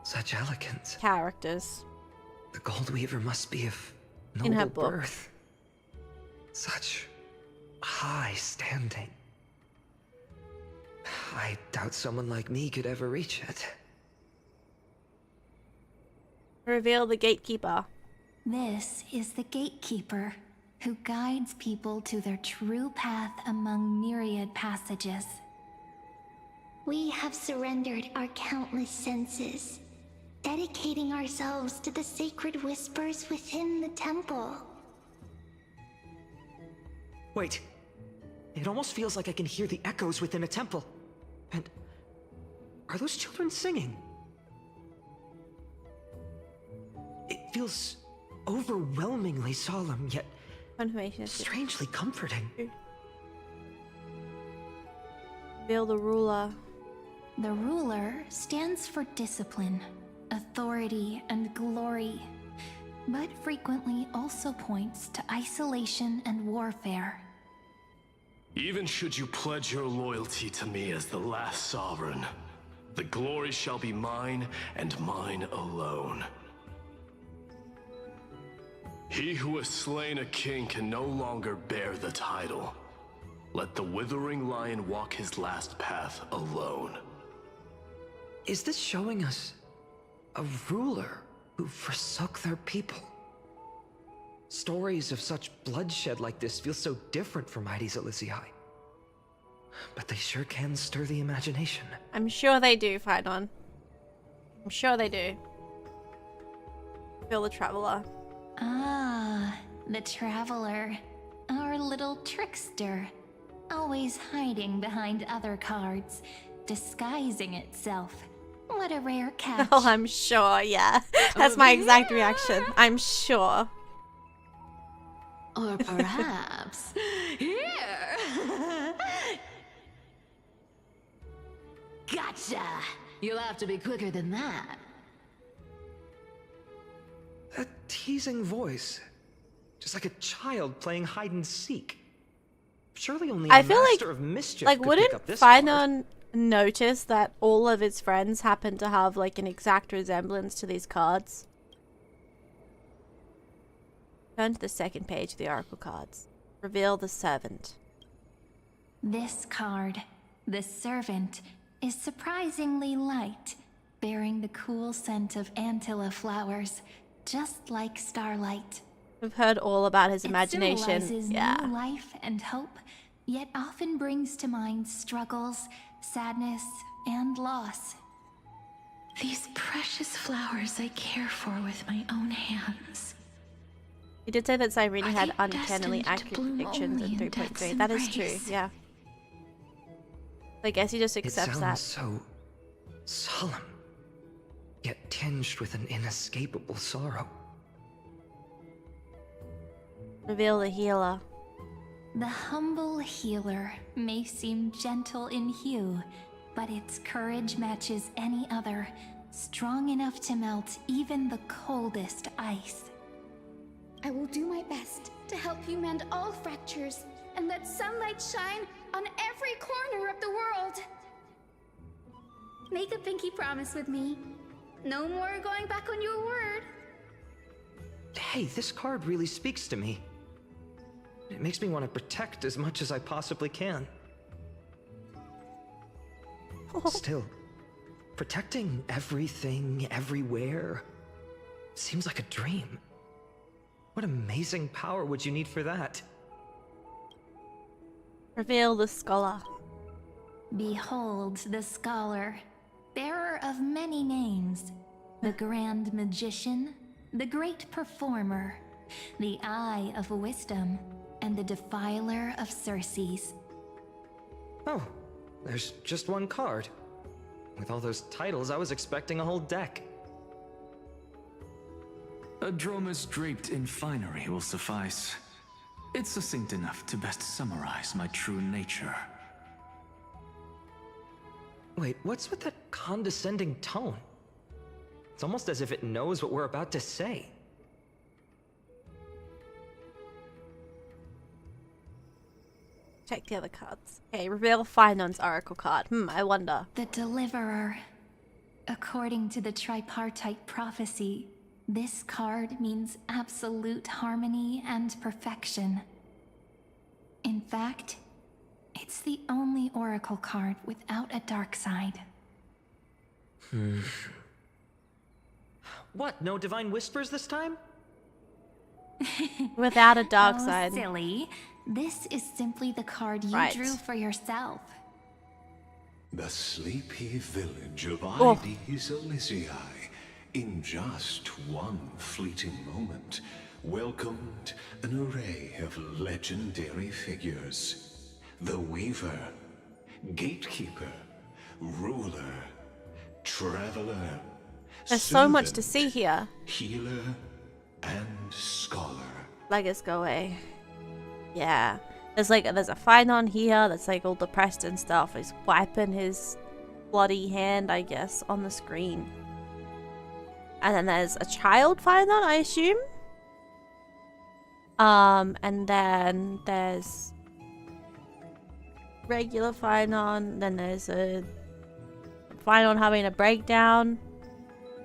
such elegance. Characters. The Gold Weaver must be of In her noble book. birth. Such high standing. I doubt someone like me could ever reach it. Reveal the Gatekeeper. This is the Gatekeeper, who guides people to their true path among myriad passages. We have surrendered our countless senses, dedicating ourselves to the sacred whispers within the temple. Wait. It almost feels like I can hear the echoes within a temple. And are those children singing? It feels overwhelmingly solemn, yet strangely comforting. Reveal the Ruler. The Ruler stands for discipline, authority, and glory, but frequently also points to isolation and warfare. Even should you pledge your loyalty to me as the last sovereign, the glory shall be mine and mine alone. He who has slain a king can no longer bear the title. Let the withering lion walk his last path alone. Is this showing us a ruler who forsook their people? Stories of such bloodshed like this feel so different from Ides Elysiae. But they sure can stir the imagination. I'm sure they do, Finon. I'm sure they do. Reveal the Traveler. Ah, the Traveler. Our little trickster. Always hiding behind other cards, disguising itself. What a rare catch. Oh, I'm sure, yeah. That's my exact reaction. I'm sure. Or perhaps... Here! Gotcha! You'll have to be quicker than that. A teasing voice. Just like a child playing hide and seek. Surely only a master of mischief like could wouldn't pick up this card. Finon notice that all of his friends happen to have like an exact resemblance to these cards? Turn to the second page of the Oracle cards. Reveal the Servant. This card, the Servant, is surprisingly light, bearing the cool scent of Antilla flowers, just like starlight. We've heard all about his It imagination. symbolizes Yeah. new life and hope, yet often brings to mind struggles, sadness, and loss. These precious flowers I care for with my own hands. He did say that Cyrene had they uncannily destined to accurate bloom predictions only in in 3.3. death's That is embrace? true, yeah. I guess he just accepts it that. sounds so solemn, yet tinged with an inescapable sorrow. Reveal the Healer. The humble healer may seem gentle in hue, but its courage matches any other, strong enough to melt even the coldest ice. I will do my best to help you mend all fractures and let sunlight shine on every corner of the world. Make a pinky promise with me. No more going back on your word. Hey, this card really speaks to me. It makes me want to protect as much as I possibly can. Still, protecting everything, everywhere, seems like a dream. What amazing power would you need for that? Reveal the Scholar. Behold the scholar, bearer of many names, the grand magician, the great performer, the eye of wisdom, and the defiler of Circes. Oh, there's just one card. With all those titles, I was expecting a whole deck. A Dromus draped in finery will suffice. It's succinct enough to best summarize my true nature. Wait, what's with that condescending tone? It's almost as if it knows what we're about to say. Check the other cards. Okay, reveal Finon's Oracle card. I wonder. The Deliverer. According to the tripartite prophecy, this card means absolute harmony and perfection. In fact, it's the only Oracle card without a dark side. What, no divine whispers this time? Without a dark Oh, side. silly. This is simply the card you drew for yourself. The sleepy village of Oh. Ides Elysiae, in just one fleeting moment, welcomed an array of legendary figures. The Weaver, Gatekeeper, Ruler, Traveler, There's so much to Servant, see here. Healer, and Scholar. Lygus, go away. Yeah. There's a Finon here that's like all depressed and stuff. He's wiping his bloody hand, I guess, on the screen. And then there's a child Finon, I assume. And then there's regular Finon. Then there's a Finon having a breakdown.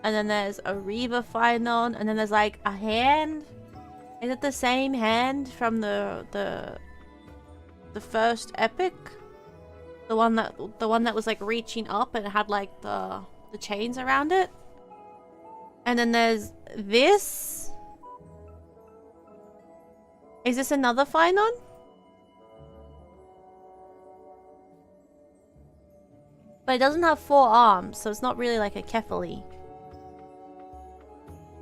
And then there's a Reaver Finon. And then there's like a hand. Is it the same hand from the first epic? The one that was like reaching up and it had like the chains around it? And then there's this. Is this another Finon? But it doesn't have 4 arms, so it's not really like a Kefali.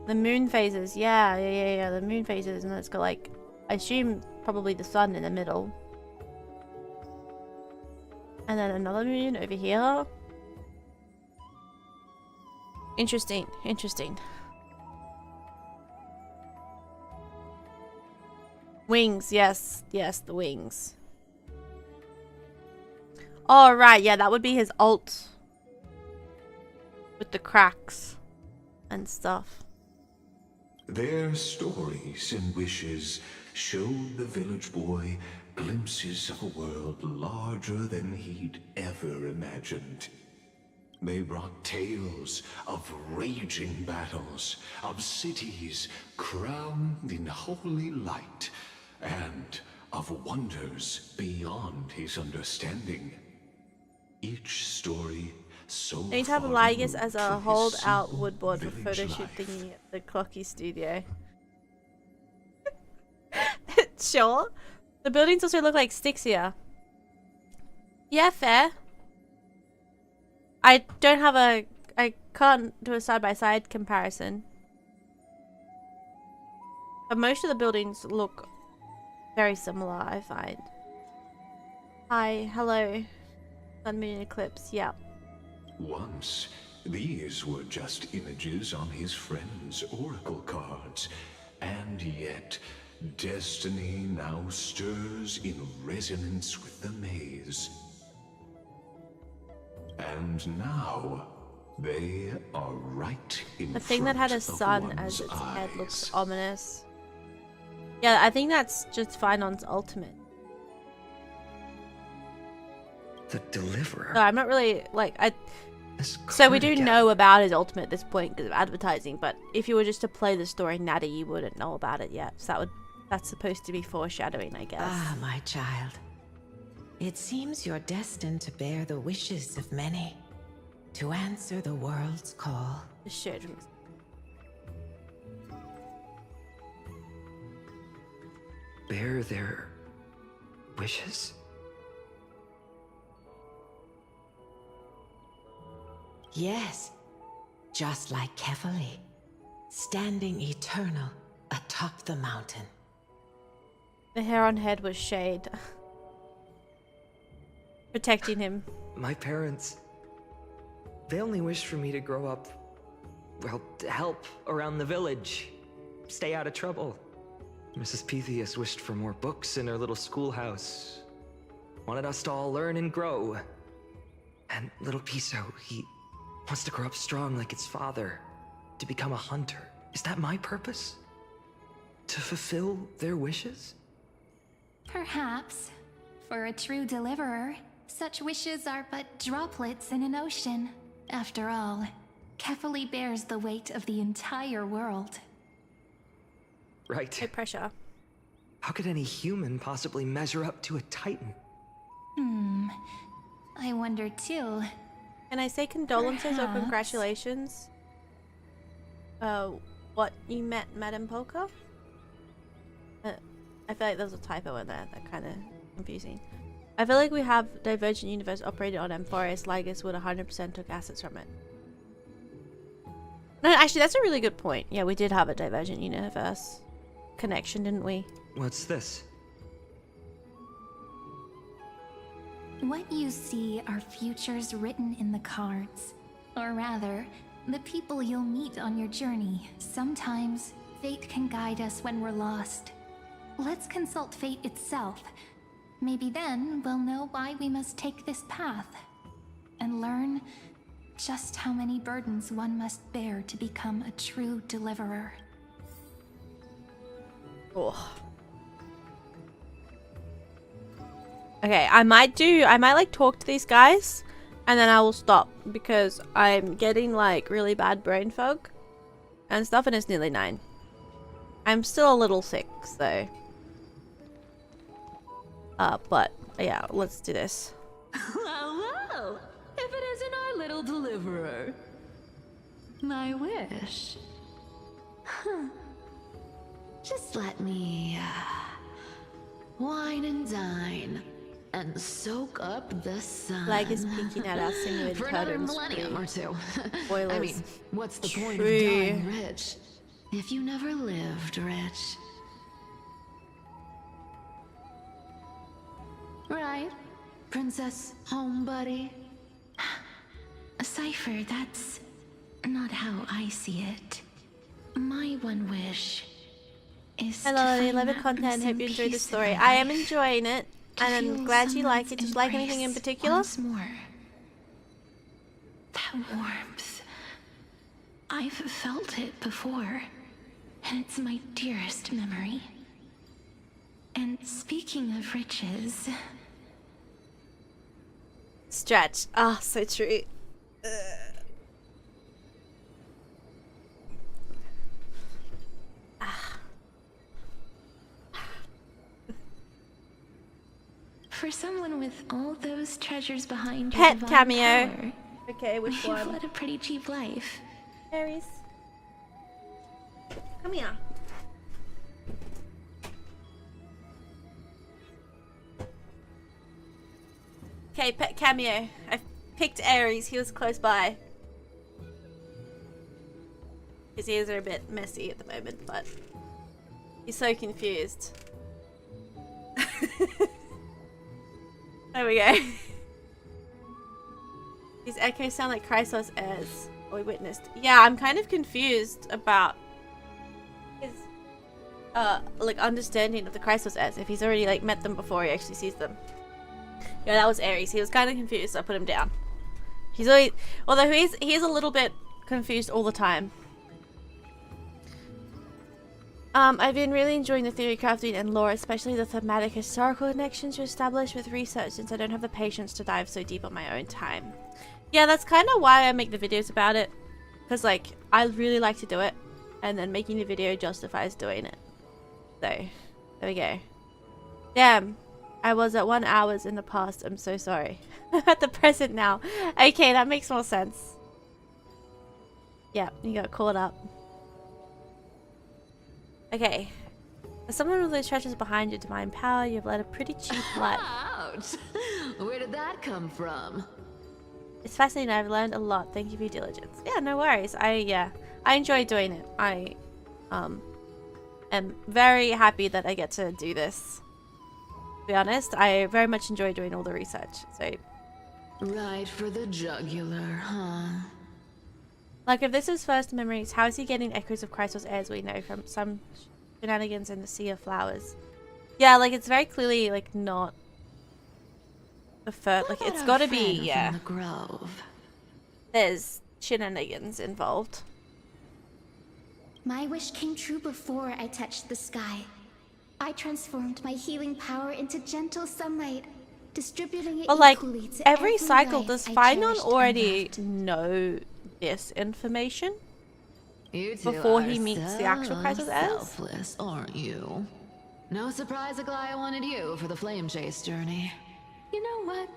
The moon phases. Yeah. The moon phases, and it's got like, I assume probably the sun in the middle. And then another moon over here. Interesting. Wings, yes, the wings. Oh, right, yeah, that would be his ult. With the cracks and stuff. Their stories and wishes showed the village boy glimpses of a world larger than he'd ever imagined. They brought tales of raging battles, of cities crowned in holy light, and of wonders beyond his understanding. Each story so I need to have a Lygus as a hold-out woodboard for photo shoot thingy at the Clocky studio. Sure. The buildings also look like sticks here. Yeah, fair. I don't have a... I can't do a side-by-side comparison. But most of the buildings look very similar, I find. Hi, hello. Sun, moon, eclipse, yeah. Once, these were just images on his friend's oracle cards, and yet destiny now stirs in resonance with the maze. And now, they are right in the thing that had a sun as its head looks ominous. Yeah, I think that's just Finon's ultimate. The Deliverer? So I'm not really, like, so we do know about his ultimate at this point because of advertising, but if you were just to play the story natty, you wouldn't know about it yet. So that's supposed to be foreshadowing, I guess. Ah, my child. It seems you're destined to bear the wishes of many, to answer the world's call. Bear their wishes? Yes, just like Kefali, standing eternal atop the mountain. The hair on head was shade. Protecting him. My parents, they only wished for me to grow up, well, to help around the village, stay out of trouble. Mrs. Pythias wished for more books in her little schoolhouse, wanted us to all learn and grow. And little Piso, he wants to grow up strong like its father, to become a hunter. Is that my purpose? To fulfill their wishes? Perhaps. For a true deliverer, such wishes are but droplets in an ocean. After all, Kefali bears the weight of the entire world. Right. High pressure. How could any human possibly measure up to a Titan? I wonder too. Can I say condolences or congratulations? What you met Madame Polka? I feel like there's a typo in there. That kind of confusing. I feel like we have Divergent Universe operated on Amphorius. Lygus would 100% took assets from it. No, actually, that's a really good point. Yeah, we did have a Divergent Universe connection, didn't we? What's this? What you see are futures written in the cards. Or rather, the people you'll meet on your journey. Sometimes, fate can guide us when we're lost. Let's consult fate itself. Maybe then we'll know why we must take this path. And learn just how many burdens one must bear to become a true deliverer. Oh. Okay, I might like talk to these guys and then I will stop because I'm getting like really bad brain fog and stuff and it's nearly 9. I'm still a little sick, so. But yeah, let's do this. Well, if it isn't our little deliverer. My wish. Just let me wine and dine and soak up the sun. Lygus peeking at us simulated for another millennium or two. Spoilers. I mean, what's the point of dying rich If you never lived, Rich. Right, Princess Homebuddy? Cypher, that's not how I see it. My one wish is Hello, I love the content. Hope you enjoyed the story. I am enjoying it, and I'm glad you like it. Did you like anything in particular? Once more. That warmth. I've felt it before, and it's my dearest memory. And speaking of riches... Stretch. Ah, oh, so true. For someone with all those treasures behind you, pet cameo. Power, okay, which one? You've led a pretty cheap life. Aries, come here. Okay, pet cameo. I picked Aries. He was close by. His ears are a bit messy at the moment, but he's so confused. There we go. These echoes sound like Chrysos airs we witnessed. Yeah, I'm kind of confused about his like understanding of the Chrysos airs. If he's already like met them before he actually sees them. Yeah, that was Aries. He was kind of confused, so I put him down. He's always, although he is a little bit confused all the time. I've been really enjoying the theory crafting and lore, especially the thematic historical connections you establish with research, since I don't have the patience to dive so deep on my own time. Yeah, that's kind of why I make the videos about it. Because, like, I really like to do it, and then making the video justifies doing it. So, there we go. Damn, I was at 1 hour in the past. I'm so sorry. I'm at the present now. Okay, that makes more sense. Yeah, you got caught up. Okay. As someone with those treasures behind your divine power, you've led a pretty cheap life. Ouch! Where did that come from? It's fascinating. I've learned a lot. Thank you for your diligence. Yeah, no worries. I enjoy doing it. I am very happy that I get to do this. To be honest, I very much enjoy doing all the research. So right for the jugular, huh? Like, if this is first memories, how is he getting echoes of Chrysos airs we know from some shenanigans in the Sea of Flowers? Yeah, like, it's very clearly, like, not the first. Like, it's gotta be, yeah. The grove. There's shenanigans involved. My wish came true before I touched the sky. I transformed my healing power into gentle sunlight, distributing it equally to every cycle. Does Finon already know this information before he meets the actual Chrysos airs? Selfless, aren't you? No surprise Aglaia wanted you for the flame chase journey. You know what?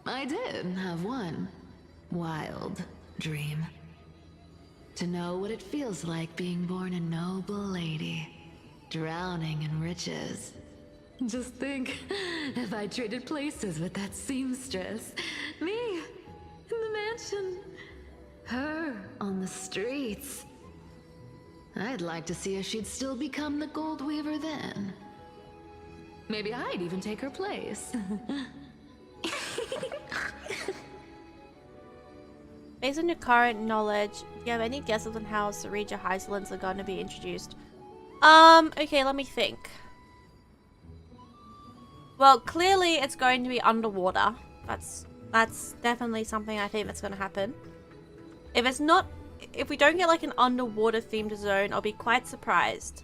I did have one wild dream. To know what it feels like being born a noble lady, drowning in riches. Just think, if I traded places with that seamstress, me in the mansion, her on the streets. I'd like to see if she'd still become the gold weaver then. Maybe I'd even take her place. Based on your current knowledge, do you have any guesses on how Cereja Hysolins are going to be introduced? Okay, let me think. Well, clearly it's going to be underwater. That's definitely something I think that's going to happen. If it's not, if we don't get like an underwater themed zone, I'll be quite surprised.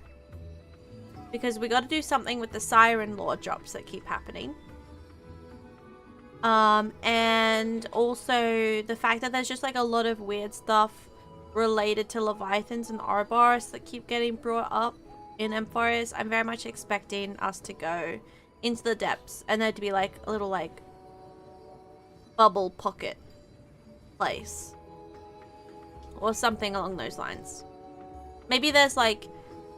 Because we got to do something with the Cyrene lore drops that keep happening. And also the fact that there's just like a lot of weird stuff related to Leviathans and Ouroboros that keep getting brought up in Amphorius. I'm very much expecting us to go into the depths and there to be like a little like bubble pocket place. Or something along those lines. Maybe there's like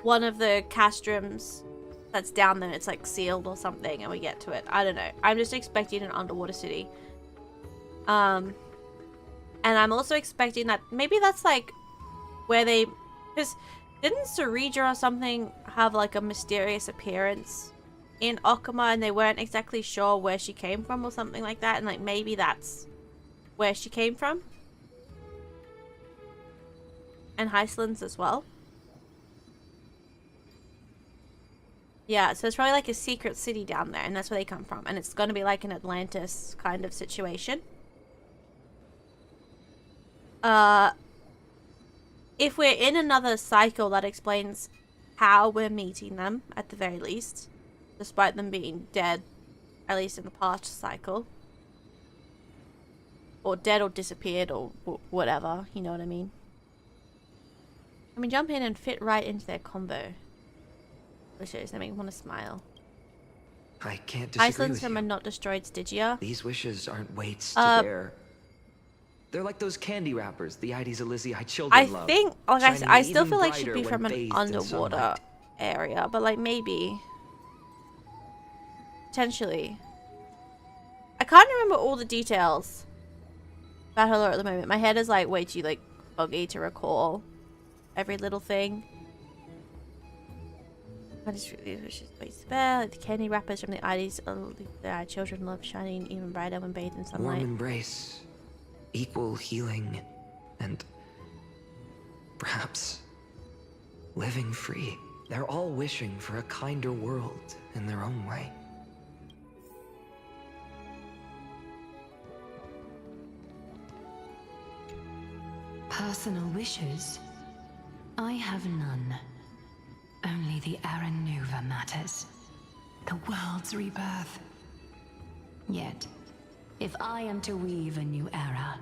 one of the castrums that's down there, it's like sealed or something and we get to it. I don't know. I'm just expecting an underwater city. And I'm also expecting that maybe that's like where they... Because Didn't Sarija or something have like a mysterious appearance in Okama and they weren't exactly sure where she came from or something like that, and like maybe that's where she came from? And Heislands as well? Yeah, so it's probably like a secret city down there, and that's where they come from, and it's gonna be like an Atlantis kind of situation. If we're in another cycle, that explains how we're meeting them, at the very least. Despite them being dead, at least in the past cycle. Or dead or disappeared or whatever, you know what I mean? I mean, jump in and fit right into their combo. Wishes, they make me want to smile. I can't disagree Iceland's with from you. a not destroyed Stygia. These wishes aren't weights to bear. They're like those candy wrappers the IDs Elysian children love. I think, like I still feel like it should be brighter from when an bathed in underwater sunlight. area, but like maybe. Potentially. I can't remember all the details about her lore at the moment. My head is like way too like foggy to recall every little thing. I just really wish it's quite spare. Like the candy wrappers from the IDs the children love shining even brighter when bathed in sunlight. Warm embrace, equal healing, and perhaps living free. They're all wishing for a kinder world in their own way. Personal wishes? I have none. Only the Aranuva matters. The world's rebirth. Yet, if I am to weave a new era,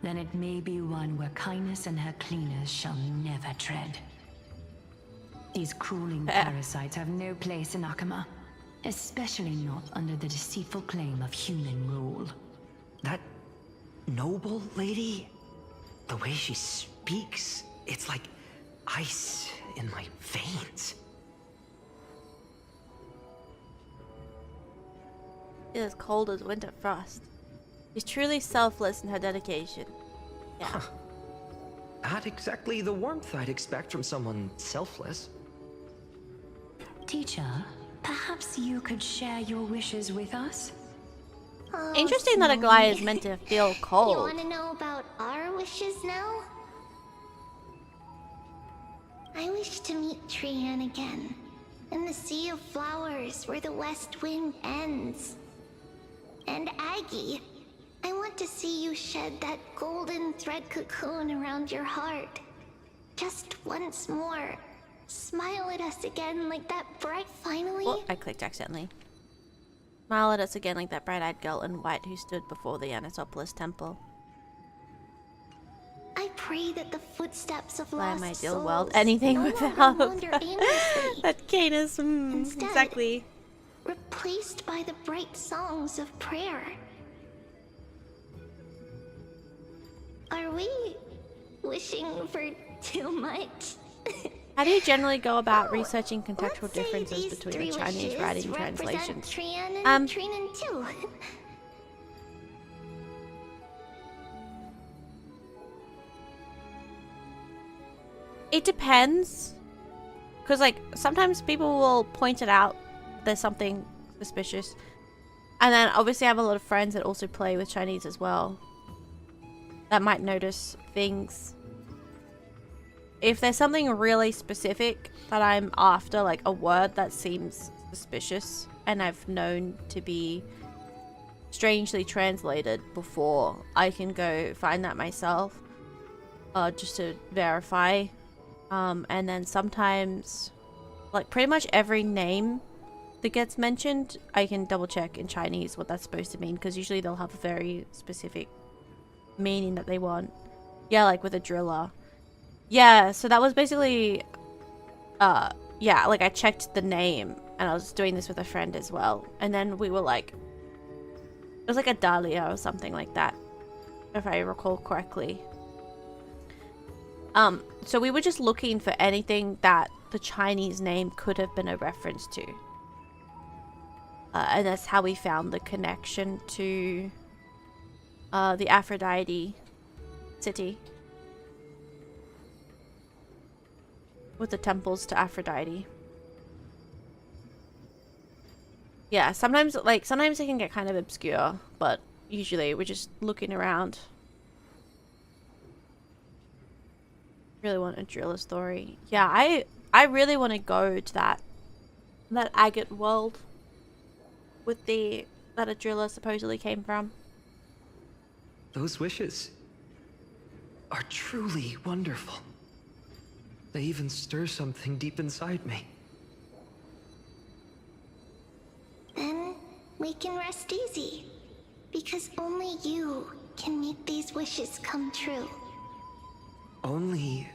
then it may be one where kindness and her cleaners shall never tread. These crawling parasites have no place in Akama, especially not under the deceitful claim of human rule. That noble lady, the way she speaks, it's like ice in my veins. It is cold as winter frost. She's truly selfless in her dedication. Yeah. Huh. Not exactly the warmth I'd expect from someone selfless. Teacher, perhaps you could share your wishes with us? Oh, Interesting that Aglaya is meant to feel cold. You want to know about our wishes now? I wish to meet Trian again, in the sea of flowers where the west wind ends. And Aggie, I want to see you shed that golden thread cocoon around your heart. Just once more. Smile at us again like that bright finally. Oh, I clicked accidentally. Smile at us again like that bright-eyed girl in white who stood before the Anatopolis temple. I pray that the footsteps of Why lost my ideal souls world anything no without longer wander aimlessly. that Canis, Instead, exactly. replaced by the bright songs of prayer. Are we wishing for too much? How do you generally go about researching contextual differences between the Chinese writing translations? Trian and Trinan too. It depends. Because, like, sometimes people will point it out. There's something suspicious. And then, obviously, I have a lot of friends that also play with Chinese as well. That might notice things. If there's something really specific that I'm after, like a word that seems suspicious, and I've known to be strangely translated before, I can go find that myself. Just to verify. And then sometimes, like pretty much every name that gets mentioned, I can double check in Chinese what that's supposed to mean, because usually they'll have a very specific meaning that they want. Yeah, like with a driller. Yeah, so that was basically, yeah, like I checked the name, and I was doing this with a friend as well, and then we were like, it was like a Dahlia or something like that, if I recall correctly. So we were just looking for anything that the Chinese name could have been a reference to. And that's how we found the connection to the Aphrodite city. with the temples to Aphrodite. Yeah, sometimes it can get kind of obscure, but usually we're just looking around. Really want a driller story. Yeah, I really want to go to that agate world with that a driller supposedly came from. Those wishes are truly wonderful. They even stir something deep inside me. Then we can rest easy, because only you can make these wishes come true. Only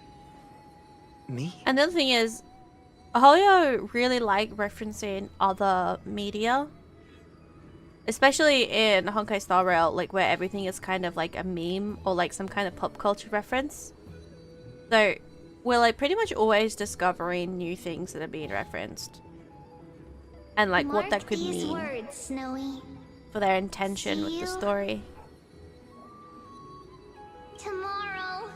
me? And the other thing is, Hoyo really like referencing other media, especially in Honkai Star Rail, like where everything is kind of like a meme or like some kind of pop culture reference. So we're like pretty much always discovering new things that are being referenced, and like what that could mean words, Snowy. For their intention with the story. Tomorrow.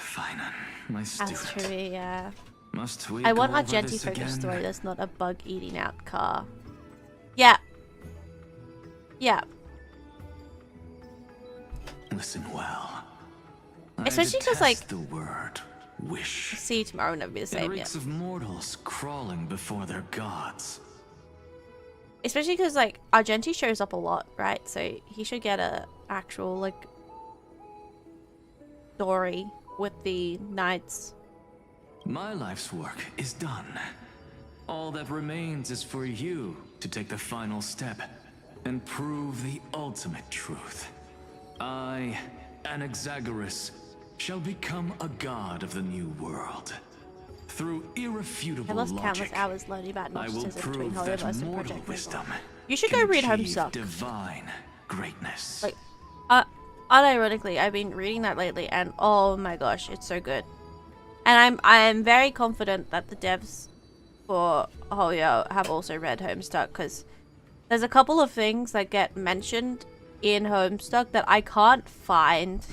Fine, my student. That's true, yeah. Must we I want go a over Genti this focused again? story that's not a bug eating out car. Yeah. Yeah. Listen well. Especially because, I like, detest the word wish. see you tomorrow will never be the It same. reeks of mortals crawling before their gods. Especially because, like, Argenti shows up a lot, right? So he should get a actual, like, story with the knights. My life's work is done. All that remains is for you to take the final step and prove the ultimate truth. I, Anaxagoras, shall become a god of the new world. Through irrefutable I lost countless logic, hours learning about I will narcissism between prove that Hoyoverse and mortal Project wisdom You should go can read achieve Homestuck. divine greatness. Like, unironically, I've been reading that lately, and oh my gosh, it's so good. And I'm very confident that the devs for Hoyo have also read Homestuck, because there's a couple of things that get mentioned in Homestuck that I can't find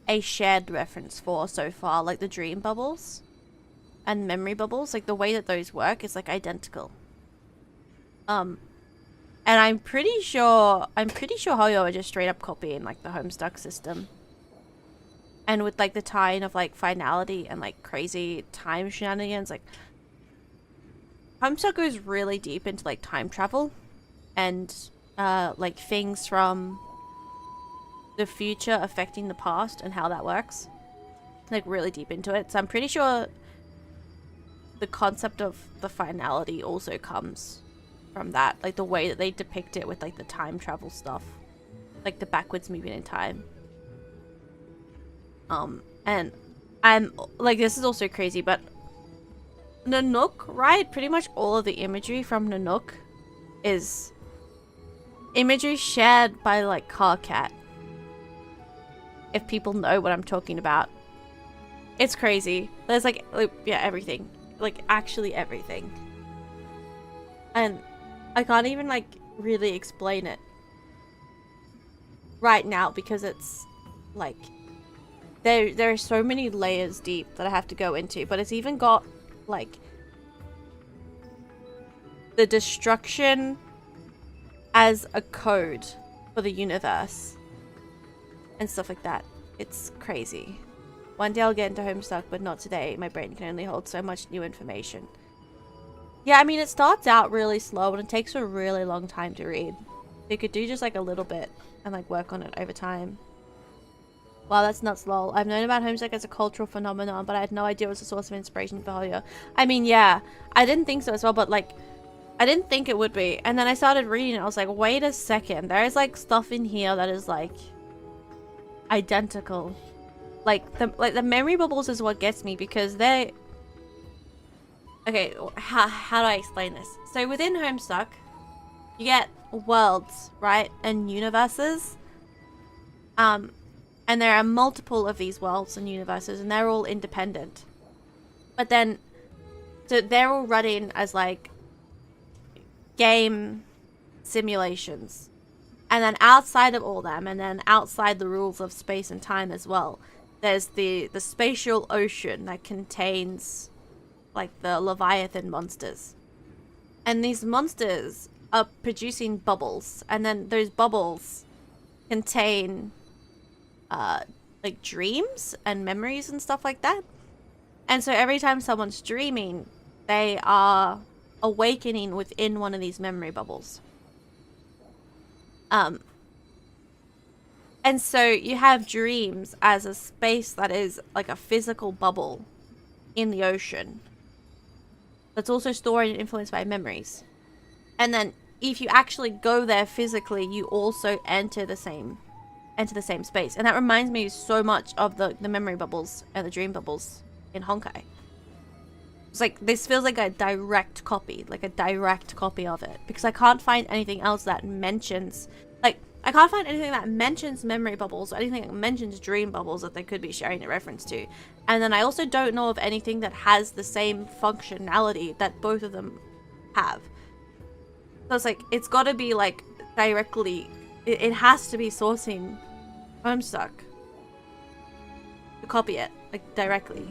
a shared reference for so far, like the dream bubbles and memory bubbles. Like the way that those work is like identical. And I'm pretty sure Hoyo are just straight up copying like the Homestuck system. And with like the tie-in of like finality and like crazy time shenanigans, like Homestuck goes really deep into like time travel and like things from the future affecting the past and how that works. Like really deep into it. So I'm pretty sure the concept of the finality also comes from that. Like the way that they depict it with like the time travel stuff. Like the backwards moving in time. And I'm like, this is also crazy, but Nanook, right? Pretty much all of the imagery from Nanook is imagery shared by like Carcat. If people know what I'm talking about. It's crazy. There's like yeah, everything. Like actually everything. And I can't even like really explain it right now because it's like there are so many layers deep that I have to go into, but it's even got like the destruction as a code for the universe and stuff like that. It's crazy. One day I'll get into Homestuck, but not today. My brain can only hold so much new information. Yeah, I mean, it starts out really slow and it takes a really long time to read. You could do just like a little bit and like work on it over time. Wow, that's nuts, lol. I've known about Homestuck as a cultural phenomenon, but I had no idea it was a source of inspiration for Hoyo. I mean, yeah, I didn't think so as well, but like, I didn't think it would be. And then I started reading it, I was like, wait a second. There is like stuff in here that is like identical. Like the memory bubbles is what gets me because they... Okay, how do I explain this? So within Homestuck, you get worlds, right? And universes. And there are multiple of these worlds and universes, and they're all independent. But then, so they're all running as like game simulations. And then outside of all them, and then outside the rules of space and time as well, there's the spatial ocean that contains like the Leviathan monsters. And these monsters are producing bubbles, and then those bubbles contain like dreams and memories and stuff like that. And so every time someone's dreaming, they are awakening within one of these memory bubbles. And so you have dreams as a space that is like a physical bubble in the ocean that's also stored and influenced by memories. And then if you actually go there physically, you also enter the same space. And that reminds me so much of the memory bubbles and the dream bubbles in Honkai. It's like, this feels like a direct copy of it, because I can't find anything else that mentions, like, I can't find anything that mentions memory bubbles or anything that mentions dream bubbles that they could be sharing a reference to. And then I also don't know of anything that has the same functionality that both of them have. So it's like, it's got to be like directly, it has to be sourcing Homestuck to copy it, like directly.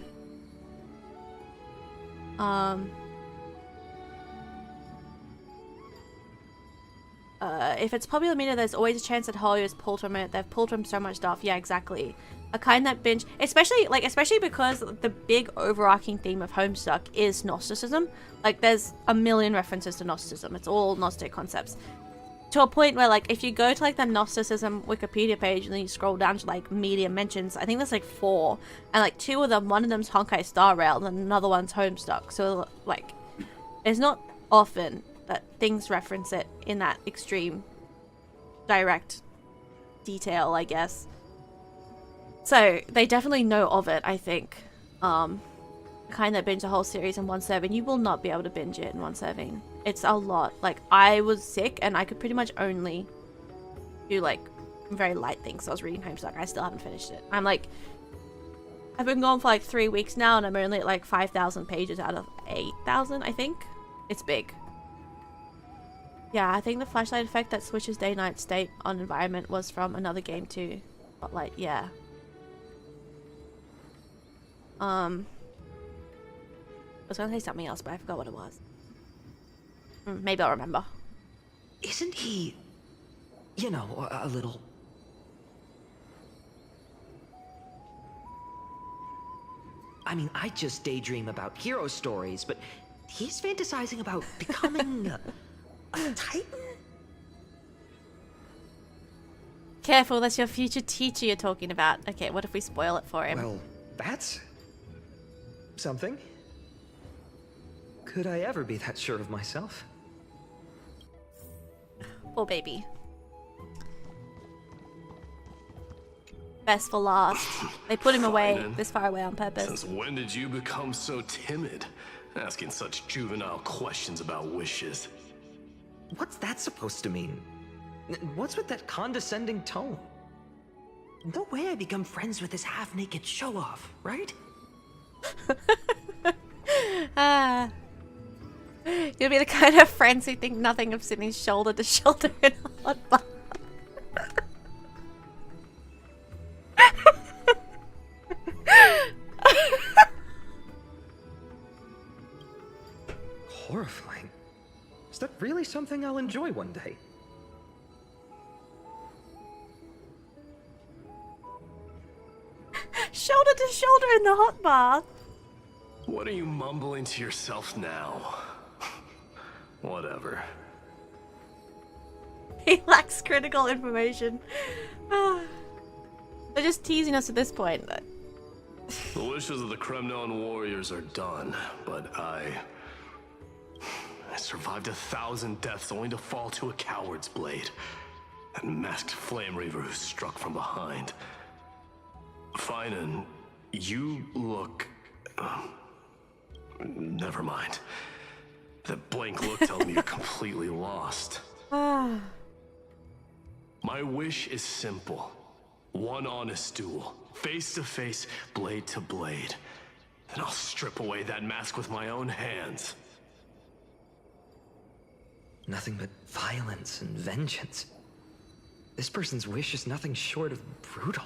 If it's popular media, there's always a chance that Hollywood has pulled from it. They've pulled from so much stuff. Yeah, exactly. A kind that binge, especially because the big overarching theme of Homestuck is Gnosticism. Like, there's a million references to Gnosticism. It's all Gnostic concepts. To a point where, like, if you go to, like, the Gnosticism Wikipedia page and then you scroll down to, like, media mentions, I think there's, like, 4. And, like, 2 of them, one of them's Honkai Star Rail and another one's Homestuck. So, like, it's not often that things reference it in that extreme, direct detail, I guess. So, they definitely know of it, I think. Kind that binge a whole series in one serving. You will not be able to binge it in one serving. It's a lot. Like, I was sick and I could pretty much only do, like, very light things. So I was reading Homestuck. I still haven't finished it. I'm like, I've been gone for like 3 weeks now and I'm only at like 5,000 pages out of 8,000, I think. It's big. Yeah, I think the flashlight effect that switches day-night state on environment was from another game too. But like, yeah. I was gonna say something else, but I forgot what it was. Maybe I'll remember. Isn't he, you know, a little... I mean, I just daydream about hero stories, but he's fantasizing about becoming a Titan? Careful, that's your future teacher you're talking about. Okay, what if we spoil it for him? Well, that's something. Could I ever be that sure of myself? Poor baby. Best for last. They put him away this far away on purpose. Since when did you become so timid? Asking such juvenile questions about wishes. What's that supposed to mean? What's with that condescending tone? No way I become friends with this half-naked show-off, right? You'll be the kind of friends who think nothing of sitting shoulder to shoulder in a hot bath. Horrifying. Is that really something I'll enjoy one day? Shoulder to shoulder in the hot bath. What are you mumbling to yourself now? Whatever. He lacks critical information. They're just teasing us at this point. The wishes of the Kremnon warriors are done, but I survived 1,000 deaths only to fall to a coward's blade. That masked flame reaver who struck from behind. Finan, you look... never mind. That blank look tells me you're completely lost. My wish is simple. One honest duel. Face to face, blade to blade. Then I'll strip away that mask with my own hands. Nothing but violence and vengeance. This person's wish is nothing short of brutal.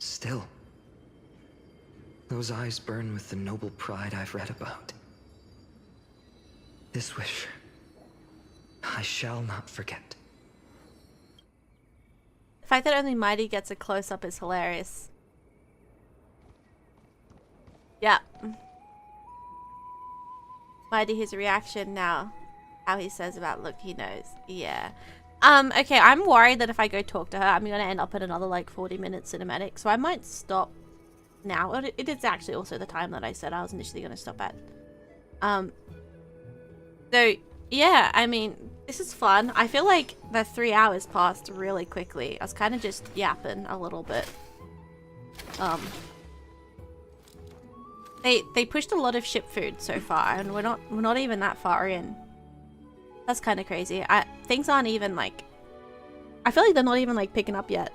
Still, those eyes burn with the noble pride I've read about. This wish, I shall not forget. The fact that only Mighty gets a close-up is hilarious. Yeah. Mighty, his reaction now. How he says about, look, he knows. Yeah. Okay, I'm worried that if I go talk to her, I'm gonna end up in another, like, 40-minute cinematic. So I might stop now. It is actually also the time that I said I was initially gonna stop at. So, yeah, I mean, this is fun. I feel like the 3 hours passed really quickly. I was kind of just yapping a little bit. They pushed a lot of ship food so far, and we're not even that far in. That's kind of crazy. Things aren't even like, I feel like they're not even like picking up yet.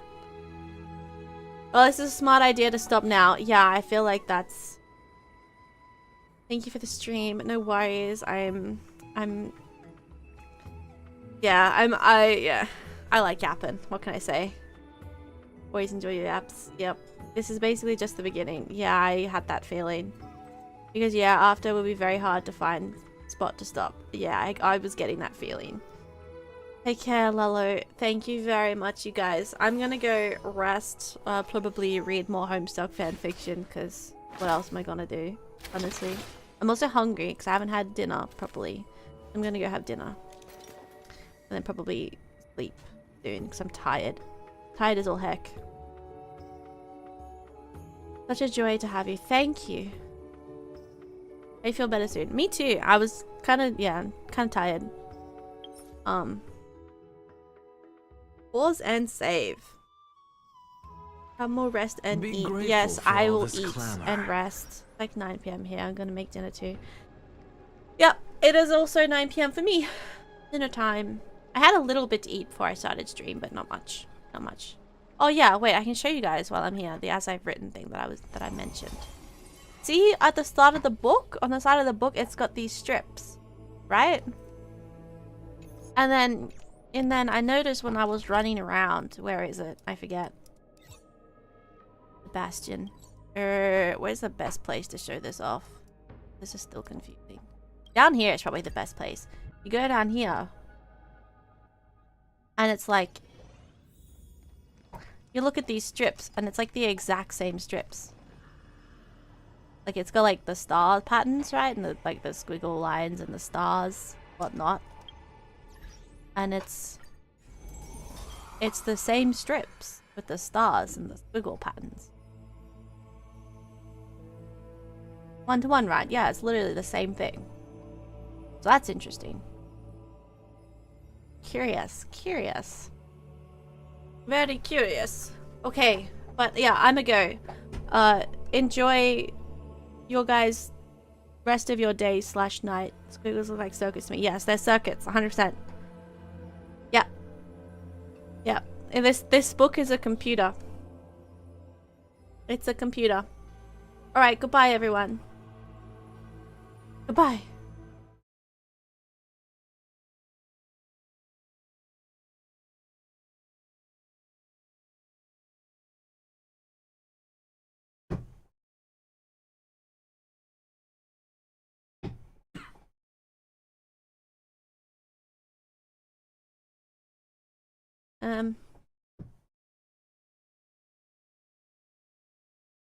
Well, this is a smart idea to stop now. Yeah, I feel like that's. Thank you for the stream. No worries. Yeah, I like yapping. What can I say? Always enjoy your yaps. Yep. This is basically just the beginning. Yeah, I had that feeling. Because yeah, after it will be very hard to find a spot to stop. Yeah, I was getting that feeling. Take care, Lalo. Thank you very much, you guys. I'm gonna go rest. Probably read more Homestuck fanfiction, because what else am I gonna do? Honestly. I'm also hungry, because I haven't had dinner properly. I'm gonna go have dinner. And then probably sleep soon, because I'm tired. Tired as all heck. Such a joy to have you. Thank you. I feel better soon. Me too. I was kind of tired. Pause and save. Have more rest and eat. Yes, I will eat and rest. Like 9 p.m. here. I'm gonna make dinner too. Yep, it is also 9 p.m. for me. Dinner time. I had a little bit to eat before I started stream, but not much. Not much. Oh yeah, wait, I can show you guys while I'm here the as I've written thing that I mentioned. See, at the start of the book, on the side of the book, it's got these strips, right? And then I noticed when I was running around, where is it? I forget. The Bastion. Where's the best place to show this off? This is still confusing. Down here is probably the best place. You go down here, and it's like, you look at these strips, and it's like the exact same strips. Like, it's got like the star patterns, right? And the, like the squiggle lines and the stars, whatnot. And it's the same strips with the stars and the squiggle patterns. 1-to-1, right? Yeah, it's literally the same thing. So that's interesting. Curious. Very curious. Okay, but yeah, I'm a go. Enjoy your guys' rest of your day / night. Squiggles look like circuits to me. Yes, they're circuits, 100%. Yeah. Yeah. And this book is a computer. It's a computer. Alright, goodbye everyone. Goodbye.